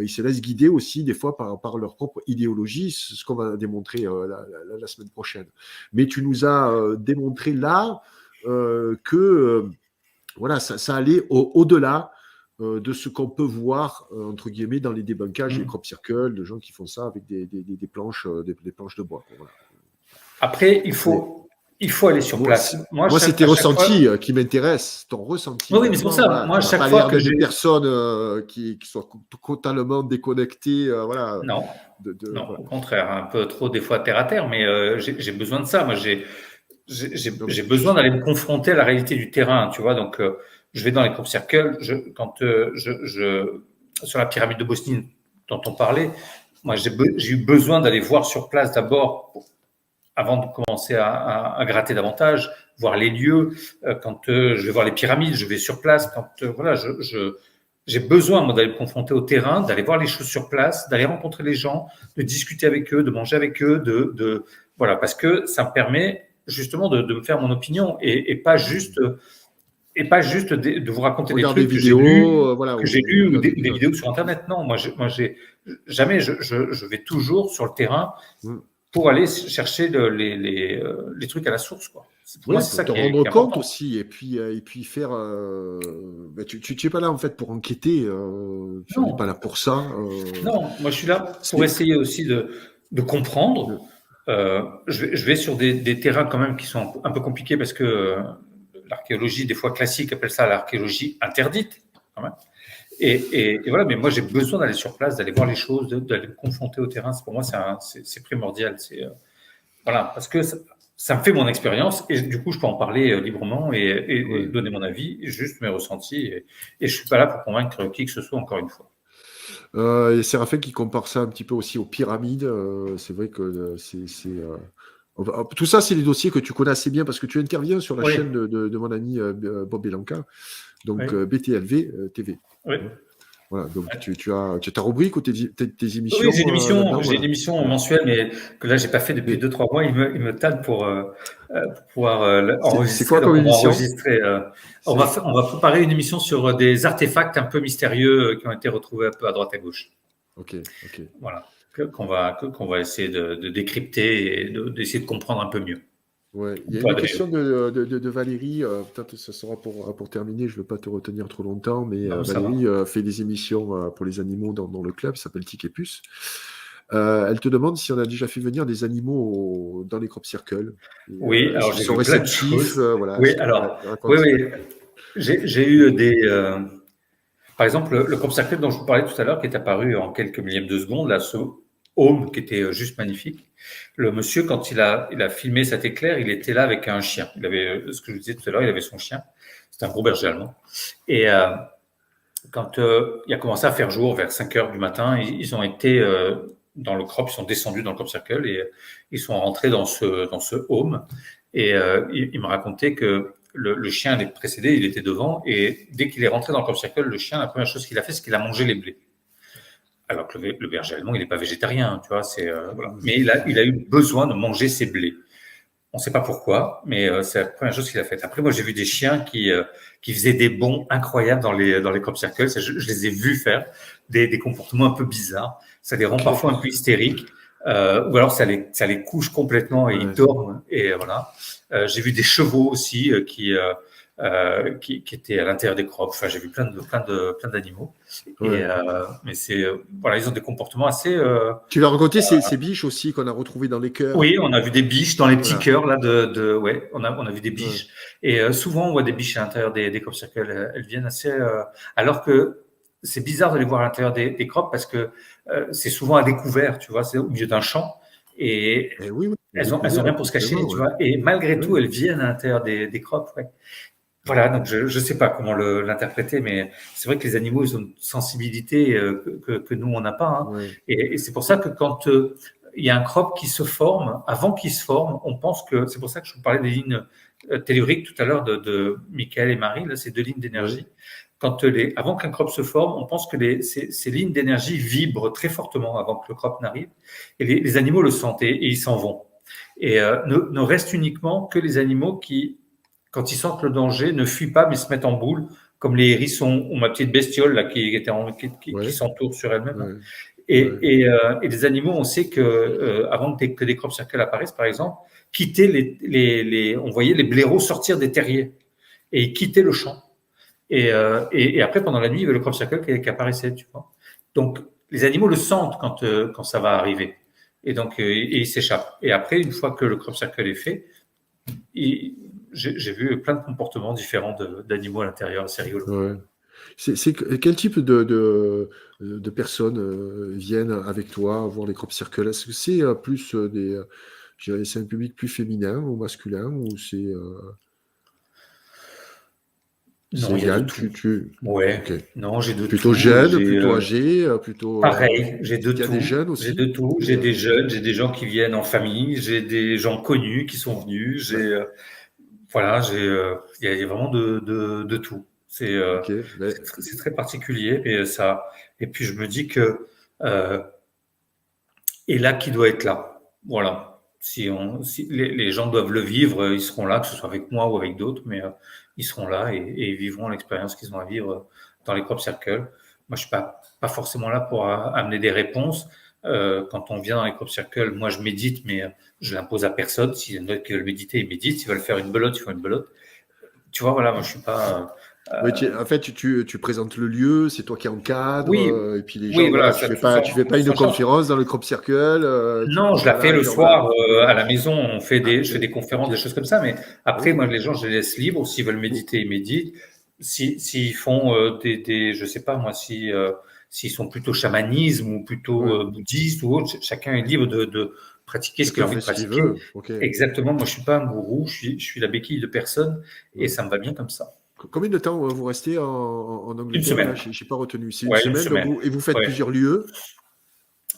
Speaker 1: Ils se laissent guider aussi des fois par leur propre idéologie, ce qu'on va démontrer la semaine prochaine. Mais tu nous as démontré là que voilà, ça allait au-delà de ce qu'on peut voir entre guillemets dans les débunkages, les crop circles, de gens qui font ça avec des planches, des planches de bois. Voilà.
Speaker 2: Après, il faut aller sur place.
Speaker 1: Moi c'est tes ressentis qui m'intéressent, ton ressenti.
Speaker 2: Oui, mais c'est pour ça.
Speaker 1: Voilà,
Speaker 2: moi, chaque fois que
Speaker 1: des personnes qui soient totalement déconnectées, voilà.
Speaker 2: Non, voilà. Au contraire, un peu trop des fois terre à terre, mais j'ai besoin de ça. Moi, j'ai besoin d'aller me confronter à la réalité du terrain, tu vois. Donc, je vais dans les crop circles. Quand sur la pyramide de Bosnie dont on parlait, moi, j'ai eu besoin d'aller voir sur place d'abord. Avant de commencer à gratter davantage, voir les lieux, quand je vais voir les pyramides, je vais sur place, quand voilà, j'ai besoin moi d'aller me confronter au terrain, d'aller voir les choses sur place, d'aller rencontrer les gens, de discuter avec eux, de manger avec eux, voilà, parce que ça me permet justement de me faire mon opinion et pas juste de vous raconter des trucs que j'ai lus ou des vidéos sur Internet. Non, moi jamais je vais toujours sur le terrain. Pour aller chercher les trucs à la source, quoi.
Speaker 1: Pour moi, c'est ça te rendre compte aussi, et puis faire. Tu n'es pas là en fait pour enquêter. Tu n'es pas là pour ça.
Speaker 2: Non, moi je suis là pour essayer aussi de comprendre. Je vais sur des terrains quand même qui sont un peu compliqués parce que l'archéologie, des fois classique, appelle ça l'archéologie interdite, quand même. Et voilà, mais moi j'ai besoin d'aller sur place, d'aller voir les choses, d'aller me confronter au terrain. Pour moi, c'est primordial. Voilà, parce que ça me fait mon expérience et du coup je peux en parler librement et donner mon avis, juste mes ressentis. Et je suis pas là pour convaincre qui que ce soit, encore une fois.
Speaker 1: Et Séraphin qui compare ça un petit peu aussi aux pyramides. C'est vrai que tout ça, c'est des dossiers que tu connais assez bien parce que tu interviens sur la chaîne de mon ami Bob Belanca, donc BTLV TV.
Speaker 2: Oui.
Speaker 1: Voilà, donc tu as ta rubrique ou tes émissions.
Speaker 2: Oui, j'ai une émission mensuelle, mais que là j'ai pas fait depuis 2-3 mois. Il me tâte pour pouvoir enregistrer.
Speaker 1: C'est quoi comme émission?
Speaker 2: On va préparer une émission sur des artefacts un peu mystérieux qui ont été retrouvés un peu à droite à gauche.
Speaker 1: Ok.
Speaker 2: Voilà, qu'on va essayer de décrypter et d'essayer de comprendre un peu mieux.
Speaker 1: Ouais. Il y a une question de Valérie, peut-être que ça sera pour terminer, je ne veux pas te retenir trop longtemps, mais Valérie fait des émissions pour les animaux dans le club, ça s'appelle Tic et Puce. Elle te demande si on a déjà fait venir des animaux dans les crop circles.
Speaker 2: Oui, alors j'ai eu plein de choses.
Speaker 1: Voilà,
Speaker 2: oui. J'ai eu des... Par exemple, le crop circle dont je vous parlais tout à l'heure, qui est apparu en quelques millièmes de seconde, là, ce home qui était juste magnifique. Le monsieur, quand il a filmé cet éclair, il était là avec un chien. Il avait, ce que je vous disais tout à l'heure, il avait son chien. C'était un gros berger allemand. Et quand il a commencé à faire jour, vers 5 heures du matin, ils ont été dans le crop, ils sont descendus dans le crop circle et ils sont rentrés dans ce home. Et il me racontait que le chien allait précéder, il était devant. Et dès qu'il est rentré dans le crop circle, le chien, la première chose qu'il a fait, c'est qu'il a mangé les blés. Alors que le berger allemand, il n'est pas végétarien, tu vois. Voilà. Mais il a eu besoin de manger ses blés. On ne sait pas pourquoi, mais c'est la première chose qu'il a faite. Après, moi, j'ai vu des chiens qui faisaient des bonds incroyables dans les crop circles. Je les ai vus faire des comportements un peu bizarres. Ça les rend
Speaker 1: Ok,
Speaker 2: parfois un peu hystériques. Ou alors ça les couche complètement et ils
Speaker 1: ouais,
Speaker 2: dorment. Et voilà. J'ai vu des chevaux aussi qui étaient à l'intérieur des crops. Enfin, j'ai vu plein d'animaux. Et
Speaker 1: ouais.
Speaker 2: mais voilà, ils ont des comportements assez.
Speaker 1: Tu vas raconter ces biches aussi qu'on a retrouvées dans les chœurs.
Speaker 2: Oui, on a vu des biches dans les petits
Speaker 1: Voilà.
Speaker 2: cœurs là ouais, on a vu des
Speaker 1: Ouais.
Speaker 2: biches. Et souvent on voit des biches à l'intérieur des crop circles. Elles viennent assez. Alors que c'est bizarre de les voir à l'intérieur des crops parce que c'est souvent à découvert, tu vois, c'est au milieu d'un champ et
Speaker 1: Et oui, oui, à
Speaker 2: elles ont
Speaker 1: découvert,
Speaker 2: rien pour se cacher,
Speaker 1: effectivement.
Speaker 2: tu
Speaker 1: Ouais.
Speaker 2: vois. Et malgré tout,
Speaker 1: Ouais.
Speaker 2: elles viennent à l'intérieur des crops. Ouais. Voilà, donc je sais pas comment l'interpréter, mais c'est vrai que les animaux, ils ont une sensibilité que nous, on n'a pas. Hein.
Speaker 1: Ouais.
Speaker 2: Et c'est pour ça que quand il y a un crop qui se forme, avant qu'il se forme, on pense que, c'est pour ça que je vous parlais des lignes telluriques tout à l'heure de Michael et Marie, là, ces 2 lignes
Speaker 1: Ouais.
Speaker 2: d'énergie. Avant qu'un crop se forme, on pense que ces lignes d'énergie vibrent très fortement avant que le crop n'arrive. Et les animaux le sentent et ils s'en vont. Et ne restent uniquement que les animaux qui, quand ils sentent le danger, ne fuient pas, mais se mettent en boule, comme les hérissons ou ma petite bestiole là, qui
Speaker 1: Ouais.
Speaker 2: s'entoure sur elle-même. Hein.
Speaker 1: Ouais. Ouais.
Speaker 2: Et les animaux, on sait que avant que des crop circles apparaissent, par exemple, quitter on voyait les blaireaux sortir des terriers et quitter le champ. Et après, pendant la nuit, il y avait le crop circle qui apparaissait, tu vois. Donc, les animaux le sentent quand ça va arriver. Et donc, et ils s'échappent. Et après, une fois que le crop circle est fait, j'ai vu plein de comportements différents d'animaux à l'intérieur. C'est rigolo.
Speaker 1: Ouais. Quel type de personnes viennent avec toi voir les crop circles? Est-ce que c'est plus je dirais, c'est un public plus féminin ou masculin ou c'est
Speaker 2: Non, il y a de
Speaker 1: égal?
Speaker 2: tout. Ouais.
Speaker 1: Ok.
Speaker 2: Non, j'ai de
Speaker 1: Plutôt
Speaker 2: tout.
Speaker 1: jeune, plutôt âgé, plutôt.
Speaker 2: Pareil, j'ai de
Speaker 1: Il y a des
Speaker 2: tout.
Speaker 1: jeunes
Speaker 2: J'ai
Speaker 1: aussi?
Speaker 2: de tout. J'ai des jeunes, j'ai des gens qui viennent en famille, j'ai des gens connus qui sont venus.
Speaker 1: Ouais.
Speaker 2: Voilà, il y a vraiment de tout.
Speaker 1: Ok. Mais,
Speaker 2: C'est très particulier et puis je me dis que euh, et là qui doit être là. Voilà. Si les gens doivent le vivre, ils seront là, que ce soit avec moi ou avec d'autres, mais ils seront là et ils vivront l'expérience qu'ils ont à vivre dans les crop circles. Moi, je suis pas forcément là pour amener des réponses. Quand on vient dans les crop circles, moi, je médite, mais je l'impose à personne. S'il y en a d'autres qui veulent méditer, ils méditent. S'ils veulent faire une belote, ils font une belote. Tu vois, voilà, moi, je suis pas.
Speaker 1: oui, en fait, tu présentes le lieu, c'est toi qui encadre,
Speaker 2: Oui,
Speaker 1: et puis les
Speaker 2: oui,
Speaker 1: gens,
Speaker 2: voilà,
Speaker 1: voilà,
Speaker 2: ça,
Speaker 1: tu fais pas une
Speaker 2: ça change.
Speaker 1: conférence dans le crop circle,
Speaker 2: Non,
Speaker 1: tu
Speaker 2: je
Speaker 1: es
Speaker 2: la
Speaker 1: pas là
Speaker 2: fais
Speaker 1: à
Speaker 2: le
Speaker 1: dire, voilà.
Speaker 2: soir à la maison.
Speaker 1: Ah,
Speaker 2: Je fais
Speaker 1: ok,
Speaker 2: des conférences,
Speaker 1: ok.
Speaker 2: des choses comme ça. Mais
Speaker 1: Ah
Speaker 2: après,
Speaker 1: oui.
Speaker 2: moi, les gens, je les laisse libres. S'ils veulent méditer, ils méditent. S'ils font je sais pas moi, s'ils sont plutôt chamanisme ou plutôt
Speaker 1: Ouais.
Speaker 2: bouddhiste ou autre, chacun est libre de pratiquer ce qu'il a
Speaker 1: Chacun
Speaker 2: envie
Speaker 1: fait
Speaker 2: de
Speaker 1: ce qu'il
Speaker 2: pratiquer.
Speaker 1: veut. Ok.
Speaker 2: Exactement. Moi, je suis pas un gourou. Je suis la béquille de personne et
Speaker 1: Ouais.
Speaker 2: ça me va bien comme ça.
Speaker 1: Combien de temps vous restez en
Speaker 2: Une
Speaker 1: Angleterre là?
Speaker 2: semaine.
Speaker 1: J'ai pas retenu. C'est une
Speaker 2: Ouais, une
Speaker 1: semaine, donc
Speaker 2: semaine.
Speaker 1: et vous faites
Speaker 2: Ouais.
Speaker 1: plusieurs lieux?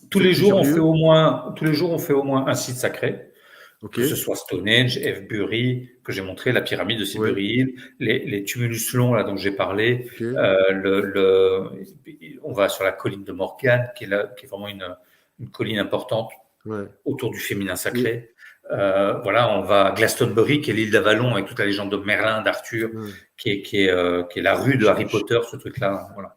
Speaker 1: Vous
Speaker 2: Tous
Speaker 1: faites
Speaker 2: les jours,
Speaker 1: plusieurs lieux?
Speaker 2: tous les jours, on fait au moins un site sacré.
Speaker 1: Ok.
Speaker 2: Que ce soit Stonehenge, Avebury, que j'ai montré, la pyramide de
Speaker 1: Ouais.
Speaker 2: Silbury Hill, les tumulus longs là dont j'ai parlé,
Speaker 1: Ok.
Speaker 2: on va sur la colline de Morgane, qui est vraiment une colline importante
Speaker 1: Ouais.
Speaker 2: autour du féminin
Speaker 1: Et,
Speaker 2: sacré. Voilà, on va à Glastonbury, qui est l'île d'Avalon, avec toute la légende de Merlin, d'Arthur,
Speaker 1: ouais.
Speaker 2: qui est la rue de
Speaker 1: Je-
Speaker 2: Harry
Speaker 1: je-
Speaker 2: Potter, ce truc-là. Voilà.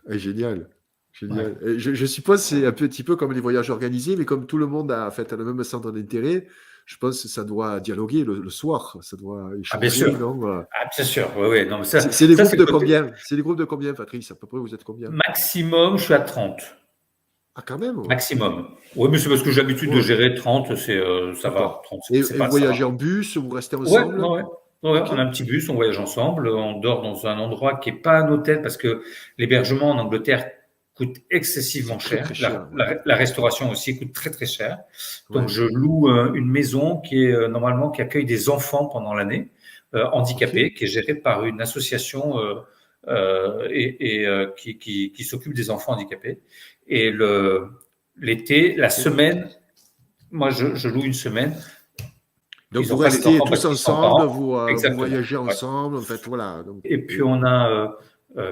Speaker 1: Génial.
Speaker 2: Ouais.
Speaker 1: Génial. Et je suppose que c'est un petit peu comme les voyages organisés, mais comme tout le monde a, en fait, a le même centre d'intérêt, je pense que ça doit dialoguer le soir, ça doit
Speaker 2: Ah, bien sûr.
Speaker 1: échanger, non?
Speaker 2: Ah, bien sûr. Oui, oui. Non, mais
Speaker 1: C'est des
Speaker 2: ça
Speaker 1: groupes
Speaker 2: c'est le
Speaker 1: de
Speaker 2: côté
Speaker 1: combien? C'est des groupes de combien, Patrice? À peu près, vous êtes combien?
Speaker 2: maximum. Je suis à 30.
Speaker 1: Ah, quand même, ouais.
Speaker 2: Maximum. Oui, mais c'est parce que j'ai l'habitude de
Speaker 1: Ouais,
Speaker 2: gérer 30, ça va.
Speaker 1: d'accord.
Speaker 2: 30,
Speaker 1: Et vous
Speaker 2: ça va.
Speaker 1: voyagez en bus, vous restez
Speaker 2: Ouais,
Speaker 1: ensemble?
Speaker 2: ouais, ouais. Ouais,
Speaker 1: Ok.
Speaker 2: on a un petit bus, on voyage ensemble, on dort dans un endroit qui est pas un hôtel parce que l'hébergement en Angleterre coûte excessivement
Speaker 1: C'est très,
Speaker 2: cher.
Speaker 1: très cher, ouais.
Speaker 2: La restauration aussi coûte très très cher. Donc
Speaker 1: Ouais.
Speaker 2: je loue une maison qui est normalement qui accueille des enfants pendant l'année
Speaker 1: Ok.
Speaker 2: handicapés, qui est gérée par une association qui s'occupe des enfants handicapés. Et l'été, la
Speaker 1: Ok.
Speaker 2: semaine, moi je loue une semaine.
Speaker 1: Donc
Speaker 2: Ils
Speaker 1: vous
Speaker 2: n'ont pas les
Speaker 1: restez
Speaker 2: enfants
Speaker 1: tous
Speaker 2: parce qu'ils sont
Speaker 1: ensemble,
Speaker 2: parents.
Speaker 1: vous
Speaker 2: Exactement.
Speaker 1: voyagez
Speaker 2: Ouais.
Speaker 1: ensemble, en fait, voilà. Donc,
Speaker 2: Et puis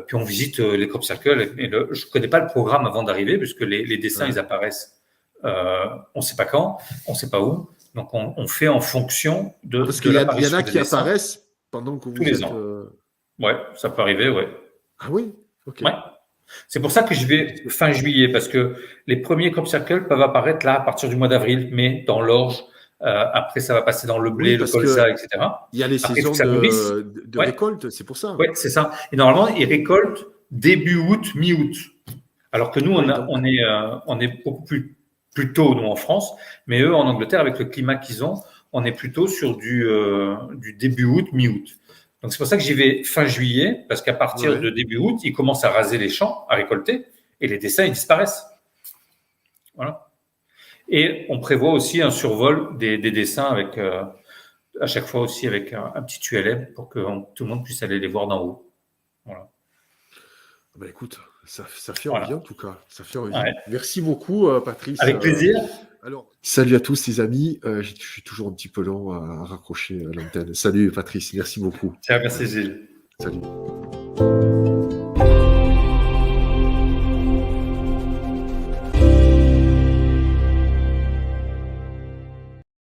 Speaker 2: puis on visite les crop circles. Je connais pas le programme avant d'arriver puisque les dessins
Speaker 1: ouais.
Speaker 2: ils apparaissent. On sait pas quand, on sait pas où. Donc on fait en fonction
Speaker 1: Ah, parce
Speaker 2: de
Speaker 1: il y en
Speaker 2: l'apparition
Speaker 1: a
Speaker 2: des
Speaker 1: qui
Speaker 2: dessins
Speaker 1: apparaissent pendant que
Speaker 2: tous
Speaker 1: vous
Speaker 2: les
Speaker 1: êtes.
Speaker 2: ans. Ouais, ça peut arriver, ouais.
Speaker 1: Ah oui, ok.
Speaker 2: Ouais. C'est pour ça que je vais fin juillet, parce que les premiers crop circles peuvent apparaître là à partir du mois d'avril, mai, dans l'orge. Après, ça va passer dans le blé,
Speaker 1: Oui,
Speaker 2: le
Speaker 1: parce
Speaker 2: colza,
Speaker 1: que
Speaker 2: etc.
Speaker 1: il y a les
Speaker 2: Après, il faut
Speaker 1: saisons
Speaker 2: que ça mûrisse.
Speaker 1: de
Speaker 2: Ouais,
Speaker 1: récolte, c'est pour ça.
Speaker 2: ouais, c'est ça. Et normalement, ils récoltent début août, mi-août. Alors que nous,
Speaker 1: Oui, donc,
Speaker 2: on est beaucoup plus tôt, nous, en France. Mais eux, en Angleterre, avec le climat qu'ils ont, on est plutôt sur du début août, mi-août. Donc, c'est pour ça que j'y vais fin juillet, parce qu'à partir
Speaker 1: ouais.
Speaker 2: de début août, ils commencent à raser les champs, à récolter, et les dessins, ils disparaissent. Voilà. Et on prévoit aussi un survol des dessins avec, à chaque fois aussi avec un petit ULM pour que tout le monde puisse aller les voir d'en haut. Voilà.
Speaker 1: Bah, écoute, ça fait envie
Speaker 2: Voilà.
Speaker 1: en tout cas. Ça fait envie.
Speaker 2: Ouais.
Speaker 1: Merci beaucoup, Patrice.
Speaker 2: Avec plaisir.
Speaker 1: Alors, salut à tous les amis. Je suis toujours un petit peu lent à raccrocher l'antenne. Salut Patrice, merci beaucoup.
Speaker 2: Tiens, merci Gilles.
Speaker 1: Salut.